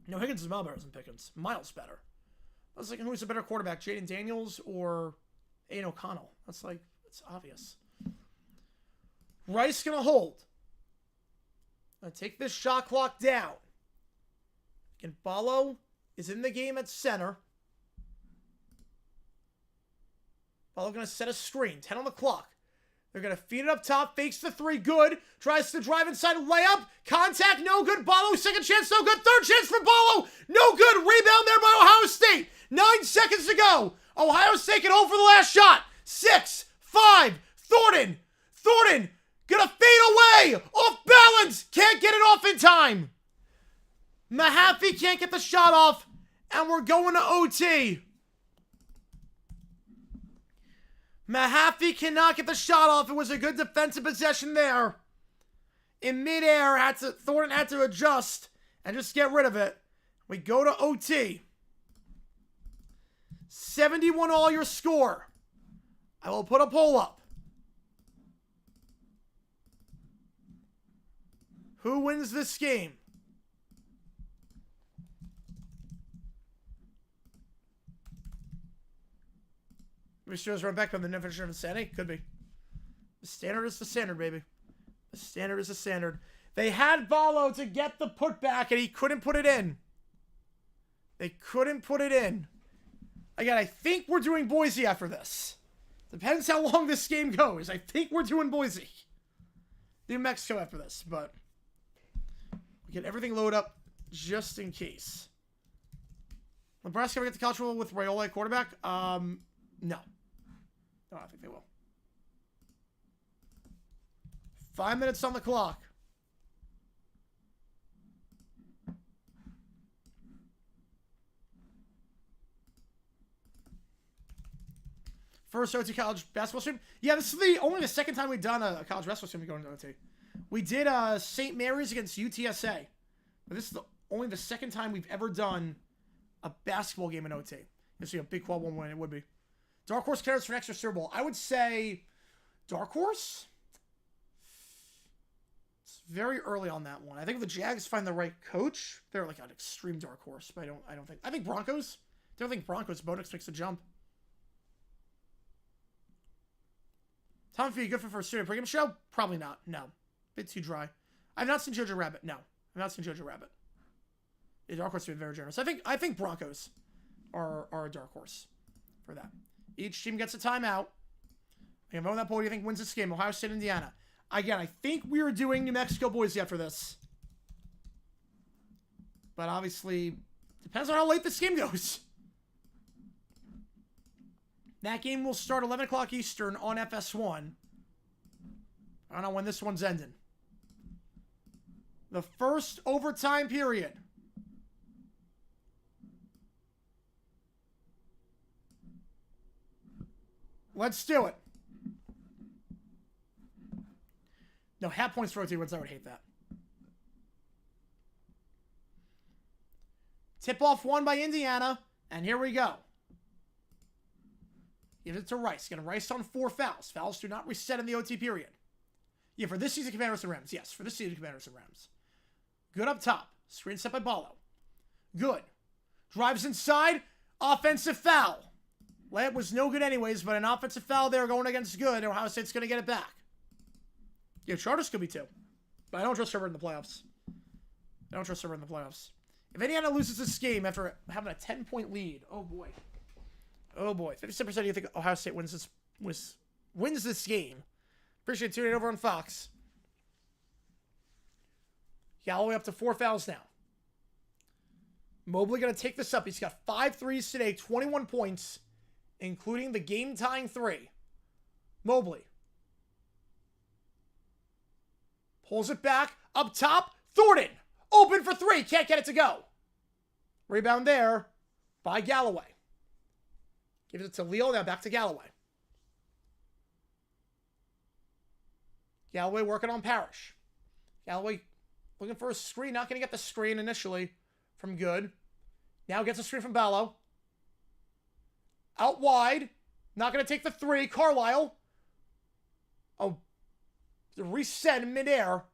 No, Higgins is miles better than Pickens. Miles better. I was thinking, who's a better quarterback, Jaden Daniels or Aiden O'Connell? That's like, it's obvious. Rice gonna hold. Gonna take this shot clock down. And Ballo is in the game at center. Ballo gonna set a screen. 10 on the clock. They're going to feed it up top. Fakes the 3. Good. Tries to drive inside. Layup. Contact. No good. Ballo. Second chance. No good. Third chance for Ballo. No good. Rebound there by Ohio State. 9 seconds to go. Ohio State can hold for the last shot. 6, 5. Thornton. Going to fade away. Off balance. Can't get it off in time. Mahaffey can't get the shot off. And we're going to OT. Mahaffey cannot get the shot off. It was a good defensive possession there. In midair, Thornton had to adjust and just get rid of it. We go to OT. 71 all your score. I will put a poll up. Who wins this game? We should run back on the definition of insanity. Could be. The standard is the standard, baby. The standard is the standard. They had Ballo to get the putback, and he couldn't put it in. They couldn't put it in. Again, I think we're doing Boise after this. Depends how long this game goes. I think we're doing Boise. New Mexico after this, but we get everything loaded up just in case. Nebraska ever get to college football with Raiola at quarterback? No. No, I don't think they will. 5 minutes on the clock. First OT college basketball stream. Yeah, this is only the second time we've done a college basketball stream going to OT. We did St. Mary's against UTSA. But this is only the second time we've ever done a basketball game in OT. This would be a Big 12 win. It would be. Dark horse candidates for an extra Super Bowl. I would say dark horse. It's very early on that one. I think if the Jags find the right coach, they're like an extreme dark horse. But I think Broncos. I don't think Broncos. Bo Nix makes the jump. Tom Fee, good for first student pregame show? Probably not. No. Bit too dry. I've not seen Jojo Rabbit. No. I've not seen Jojo Rabbit. Yeah, dark horse would be very generous. I think Broncos are a dark horse for that. Each team gets a timeout. I can vote on that poll. Who do you think wins this game? Ohio State, Indiana. Again, I think we are doing New Mexico, Boise after this. But obviously, depends on how late this game goes. That game will start 11 o'clock Eastern on FS1. I don't know when this one's ending. The first overtime period. Let's do it. No, half points for OT wins. I would hate that. Tip-off won by Indiana. And here we go. Give it to Rice. Get a Rice on 4 fouls. Fouls do not reset in the OT period. Yeah, for this season, Commanders and Rams. Yes, for this season, Commanders and Rams. Good up top. Screen set by Ballo. Good. Drives inside. Offensive foul. Layup was no good anyways, but an offensive foul there going against good. Ohio State's going to get it back. Yeah, Chargers could be too. But I don't trust Herbert in the playoffs. If Indiana loses this game after having a 10-point lead, oh boy. Oh boy. 57% of you think Ohio State wins this game. Appreciate tuning in over on Fox. Galloway up to 4 fouls now. Mobley going to take this up. He's got 5 threes today, 21 points, including the game-tying 3. Mobley. Pulls it back. Up top. Thornton. Open for 3. Can't get it to go. Rebound there by Galloway. Gives it to Leal. Now back to Galloway. Galloway working on Parrish. Galloway looking for a screen. Not going to get the screen initially from Good. Now gets a screen from Ballo. Out wide. Not going to take the 3. Carlisle. Oh. The reset in midair.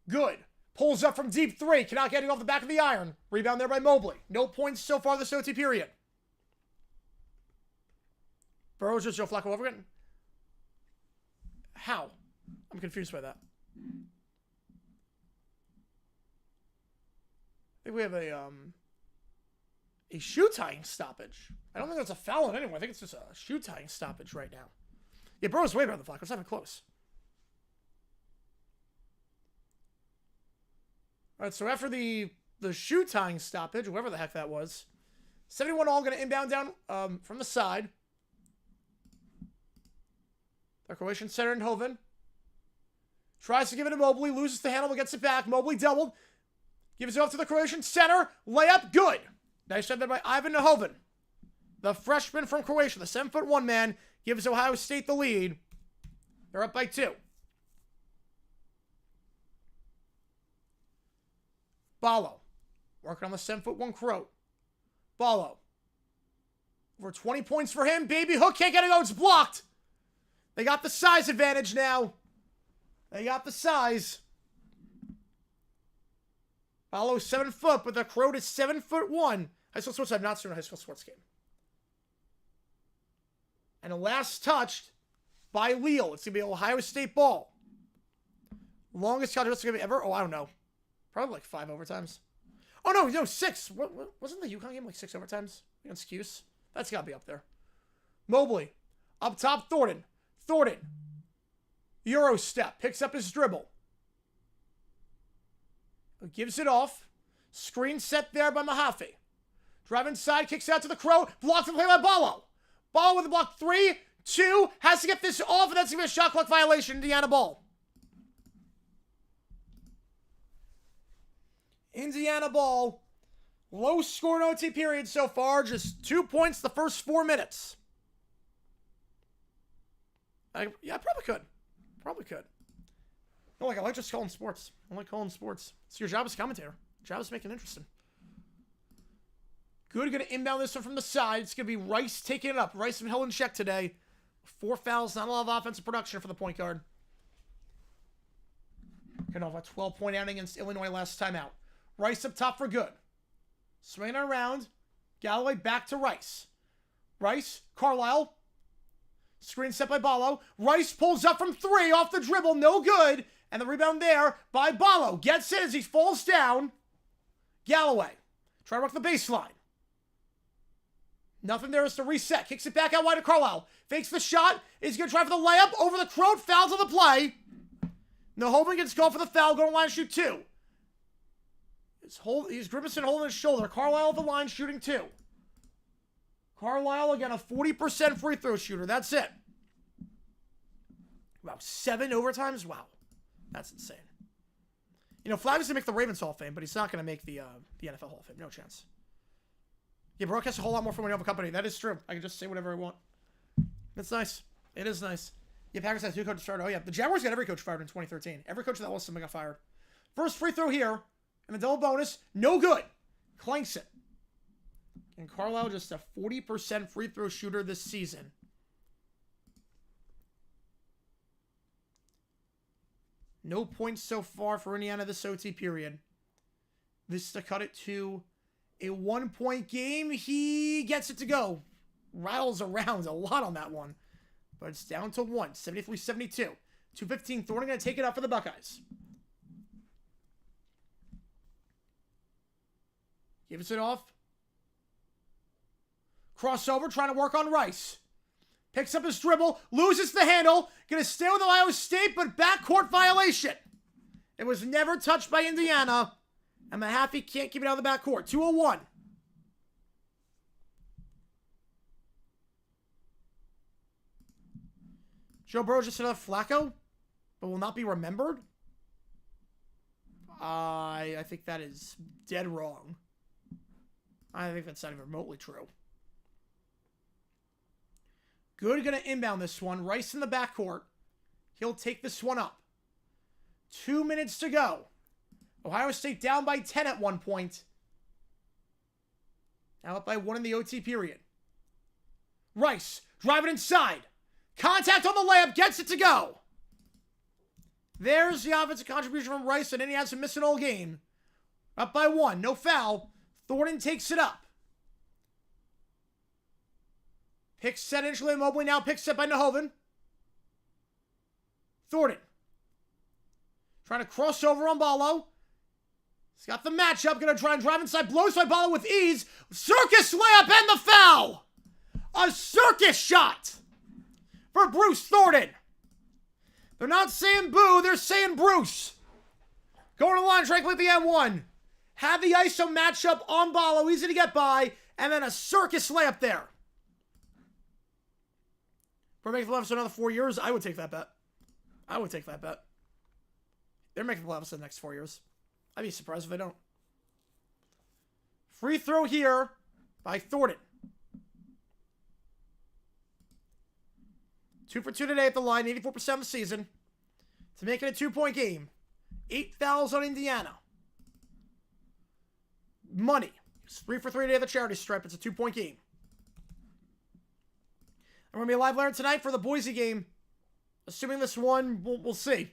Good. Pulls up from deep 3. Cannot get it off the back of the iron. Rebound there by Mobley. No points so far this OT period. Burrows just Joe Flacco over again? How? I'm confused by that. I think we have a shoe tying stoppage. I don't think that's a foul on anyone. I think it's just a shoe tying stoppage right now. Yeah, Burrow's way better than Flacco. It's not even close. All right, so after the shoe tying stoppage, whoever the heck that was, 71 all going to inbound down from the side. The Croatian center in Hoven. Tries to give it to Mobley. Loses the handle, but gets it back. Mobley doubled. Gives it off to the Croatian center. Layup, good. Nice job there by Ivan Hoven. The freshman from Croatia, the 7'1" man, gives Ohio State the lead. They're up by 2. Ballo. Working on the 7'1" Croat. Ballo. Over 20 points for him. Baby hook, can't get it. It's blocked. They got the size advantage now. They got the size. Ballo 7 foot, but the Croat is 7'1". High school sports, I've not seen a high school sports game. And the last touched by Leal. It's going to be Ohio State ball. Longest college wrestling game ever? Oh, I don't know. Probably like 5 overtimes. Oh, no, 6. Wasn't the UConn game like 6 overtimes against Cuse? That's got to be up there. Mobley. Up top, Thornton. Euro step. Picks up his dribble. Gives it off. Screen set there by Mahaffey. Drive inside, kicks out to the Crow. Blocked the play by Ballo. Ballo with the block. 3, 2. Has to get this off, and that's going to be a shot clock violation. Indiana ball. Indiana ball. Low score in OT period so far. Just 2 points the first 4 minutes. Yeah, I probably could. Probably could. No, I like just calling sports. I like calling sports. It's your job as commentator. Your job is making it interesting. Good, going to inbound this one from the side. It's going to be Rice taking it up. Rice been held in check today. 4 fouls, not a lot of offensive production for the point guard. Going off a 12-point outing against Illinois last time out. Rice up top for good. Swinging around. Galloway back to Rice. Rice, Carlisle. Screen set by Ballo. Rice pulls up from 3 off the dribble. No good. And the rebound there by Ballo. Gets it as he falls down. Galloway. Try to work the baseline. Nothing there is to reset. Kicks it back out wide to Carlisle. Fakes the shot. Is going to try for the layup. Over the Croat. Fouls on the play. Nahoven gets called for the foul. Going to line shoot 2. He's grimacing holding his shoulder. Carlisle at the line shooting 2. Carlisle, again, a 40% free throw shooter. That's it. Wow, 7 overtimes? Wow. That's insane. You know, Flavi's going to make the Ravens Hall of Fame, but he's not going to make the NFL Hall of Fame. No chance. Yeah, broadcasts a whole lot more from when you have a company. That is true. I can just say whatever I want. That's nice. It is nice. Yeah, Packers has 2 coaches fired. Oh, yeah. The Jaguars got every coach fired in 2013. Every coach that was something got fired. First free throw here. And the double bonus. No good. Clanks it. And Carlisle just a 40% free throw shooter this season. No points so far for Indiana this OT period. This is to cut it to a 1-point game. He gets it to go. Rattles around a lot on that one. But it's down to 1. 73-72. 2:15. Thornton going to take it up for the Buckeyes. Gives it off. Crossover, trying to work on Rice. Picks up his dribble, loses the handle. Going to stay with Ohio State, but backcourt violation. It was never touched by Indiana. And Mahaffey can't keep it out of the backcourt. 2:01. Joe Burrow just another Flacco, but will not be remembered? I think that is dead wrong. I think that's not even remotely true. Good, going to inbound this one. Rice in the backcourt. He'll take this one up. 2 minutes to go. Ohio State down by 10 at one point. Now up by 1 in the OT period. Rice, driving inside. Contact on the layup, gets it to go. There's the offensive contribution from Rice that Indiana's been missing all game. Up by 1, no foul. Thornton takes it up. Pick set initially, Mobley now pick set by Nahoven. Thornton. Trying to cross over on Ballo. He's got the matchup. Going to try and drive inside. Blows by Ballo with ease. Circus layup and the foul. A circus shot for Bruce Thornton. They're not saying boo. They're saying Bruce. Going to the line, trying to complete the M1. Have the ISO matchup on Ballo. Easy to get by. And then a circus layup there. For making the playoffs another 4 years, I would take that bet. I would take that bet. They're making the playoffs in the next 4 years. I'd be surprised if they don't. Free throw here by Thornton. 2 for 2 today at the line, 84% of the season. To make it a 2-point game. 8 fouls on Indiana. Money. It's 3 for 3 today at the charity stripe. It's a 2-point game. I'm going to be live later tonight for the Boise game. Assuming this one, we'll see.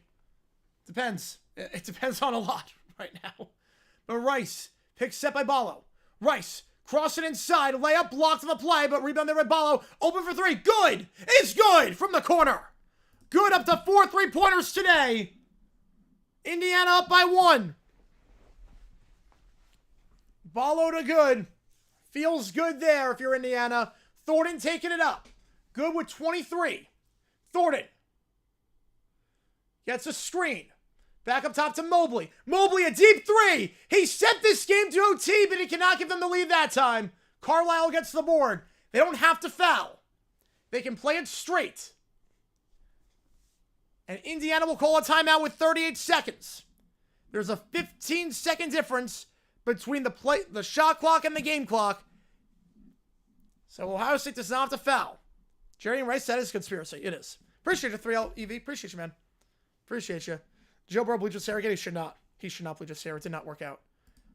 Depends. It depends on a lot right now. But Rice, pick set by Ballo. Rice, crossing inside, layup blocked on the play, but rebound there by Ballo. Open for 3, good! It's good from the corner. Good, up to 4 3-pointers today. Indiana up by 1. Ballo to good. Feels good there if you're Indiana. Thornton taking it up. Good with 23. Thornton gets a screen. Back up top to Mobley. Mobley, a deep 3. He sent this game to OT, but he cannot give them the lead that time. Carlisle gets the board. They don't have to foul. They can play it straight. And Indiana will call a timeout with 38 seconds. There's a 15-second difference between the shot clock and the game clock. So Ohio State does not have to foul. Jerry and Rice, that is conspiracy. It is. Appreciate you, 3L EV. Appreciate you, man. Appreciate you. Joe Burrow bleached his hair again. He should not. He should not bleach his hair. It did not work out.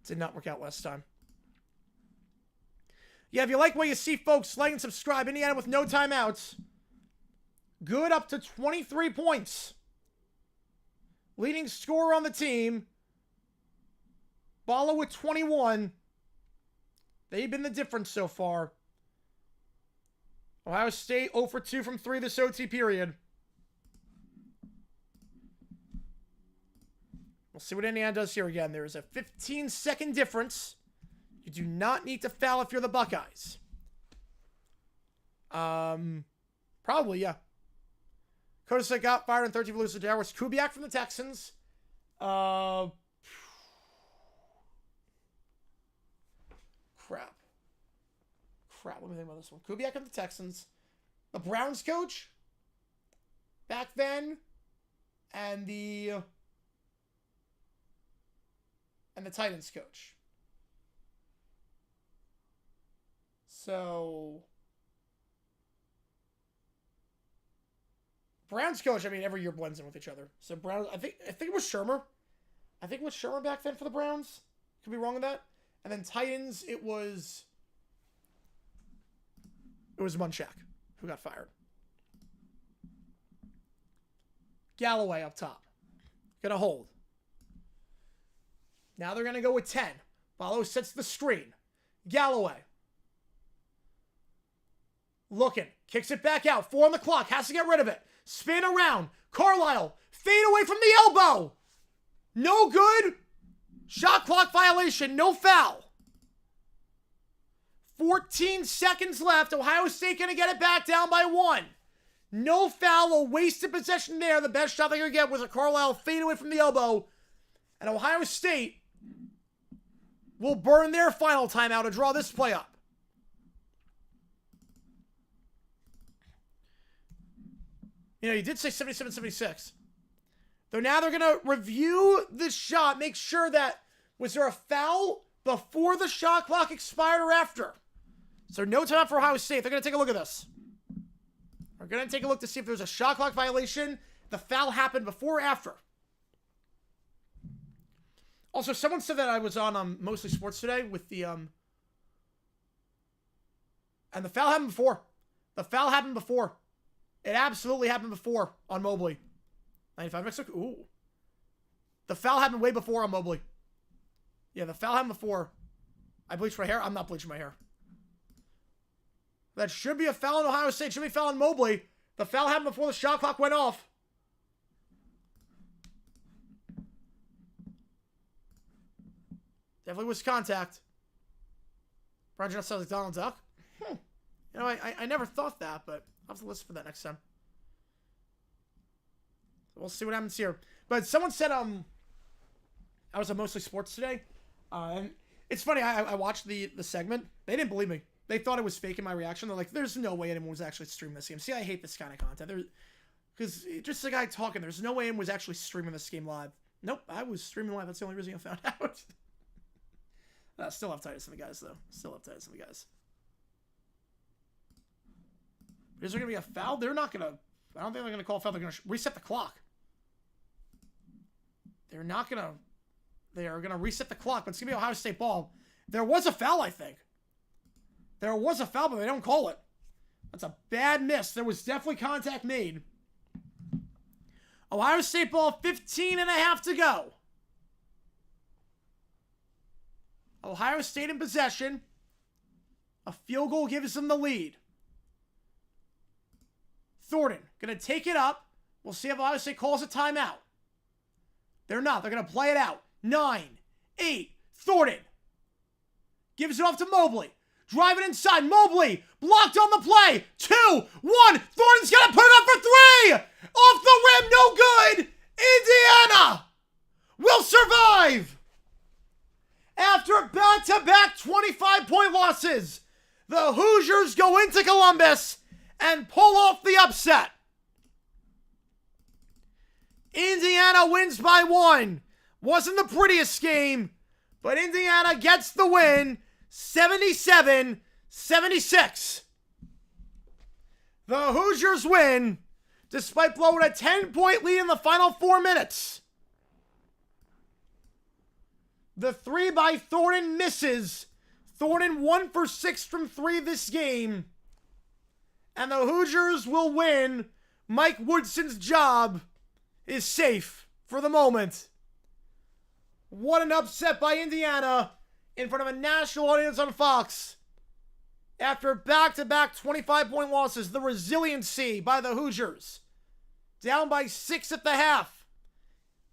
It did not work out last time. Yeah, if you like what you see, folks, like and subscribe. Indiana with no timeouts. Good up to 23 points. Leading scorer on the team. Balla with 21. They've been the difference so far. Ohio State 0 for 2 from 3 this OT period. We'll see what Indiana does here again. There is a 15-second difference. You do not need to foul if you're the Buckeyes. Probably, yeah. Kodasek got fired in 13 for losing to Darius Kubiak from the Texans. Crap. Let me think about this one. Kubiak and the Texans. The Browns coach back then. And the Titans coach. So Browns coach, I mean, every year blends in with each other. So Browns, I think it was Shermer. I think it was Shermer back then for the Browns. Could be wrong with that. And then Titans, it was Munchak who got fired. Galloway up top. Gonna hold. Now they're gonna go with 10. Follow sets the screen. Galloway. Looking. Kicks it back out. 4 on the clock. Has to get rid of it. Spin around. Carlisle. Fade away from the elbow. No good. Shot clock violation. No foul. 14 seconds left. Ohio State going to get it back down by 1. No foul. A wasted possession there. The best shot they're going to get was a Carlisle fade away from the elbow. And Ohio State will burn their final timeout to draw this play up. You know, you did say 77-76. So now they're going to review the shot, make sure that, was there a foul before the shot clock expired or after? So no time for Ohio State. They're going to take a look at this. We're going to take a look to see if there's a shot clock violation. The foul happened before or after. Also, someone said that I was on Mostly Sports today with the, and the foul happened before. The foul happened before. It absolutely happened before on Mobley. 95 Mexico. Ooh. The foul happened way before on Mobley. Yeah, the foul happened before. I bleached my hair. I'm not bleaching my hair. That should be a foul in Ohio State. Should be a foul in Mobley. The foul happened before the shot clock went off. Definitely was contact. Brian Jones sounds like Donald Duck. You know, I never thought that, but I'll have to listen for that next time. We'll see what happens here. But someone said, I was on Mostly Sports today. And it's funny, I watched the segment. They didn't believe me. They thought it was faking my reaction. They're like, there's no way anyone was actually streaming this game. See, I hate this kind of content. Because just a guy talking, there's no way anyone was actually streaming this game live. Nope, I was streaming live. That's the only reason I found out. Still have Titus and the guys, though. Still have Titus and the guys. Is there going to be a foul? They're not going to... I don't think they're going to call a foul. They're going to reset the clock. They're not going to... They are going to reset the clock, but it's going to be Ohio State ball. There was a foul, I think. There was a foul, but they don't call it. That's a bad miss. There was definitely contact made. Ohio State ball, 15 and a half to go. Ohio State in possession. A field goal gives them the lead. Thornton going to take it up. We'll see if Ohio State calls a timeout. They're not. They're going to play it out. 9, 8, Thornton. Gives it off to Mobley. Driving inside. Mobley blocked on the play. 2, 1. Thornton's going to put it up for 3. Off the rim. No good. Indiana will survive. After back-to-back 25-point losses The Hoosiers go into Columbus and pull off the upset. Indiana wins by 1. Wasn't the prettiest game, but Indiana gets the win, 77-76. The Hoosiers win despite blowing a 10-point lead in the final 4 minutes. The 3 by Thornton misses. Thornton 1 for 6 from 3 this game. And the Hoosiers will win. Mike Woodson's job is safe for the moment. What an upset by Indiana in front of a national audience on Fox. After back-to-back 25-point losses, the resiliency by the Hoosiers. Down by 6 at the half.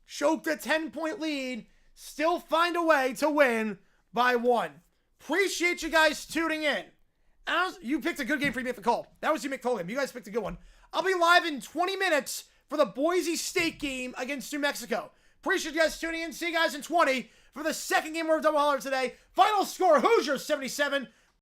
Choked a 10-point lead. Still find a way to win by 1. Appreciate you guys tuning in. You picked a good game for you to make the call. That was you make the game. You guys picked a good one. I'll be live in 20 minutes for the Boise State game against New Mexico. Appreciate you guys tuning in. See you guys in 20 for the second game of Double Holler today. Final score, Hoosiers 77,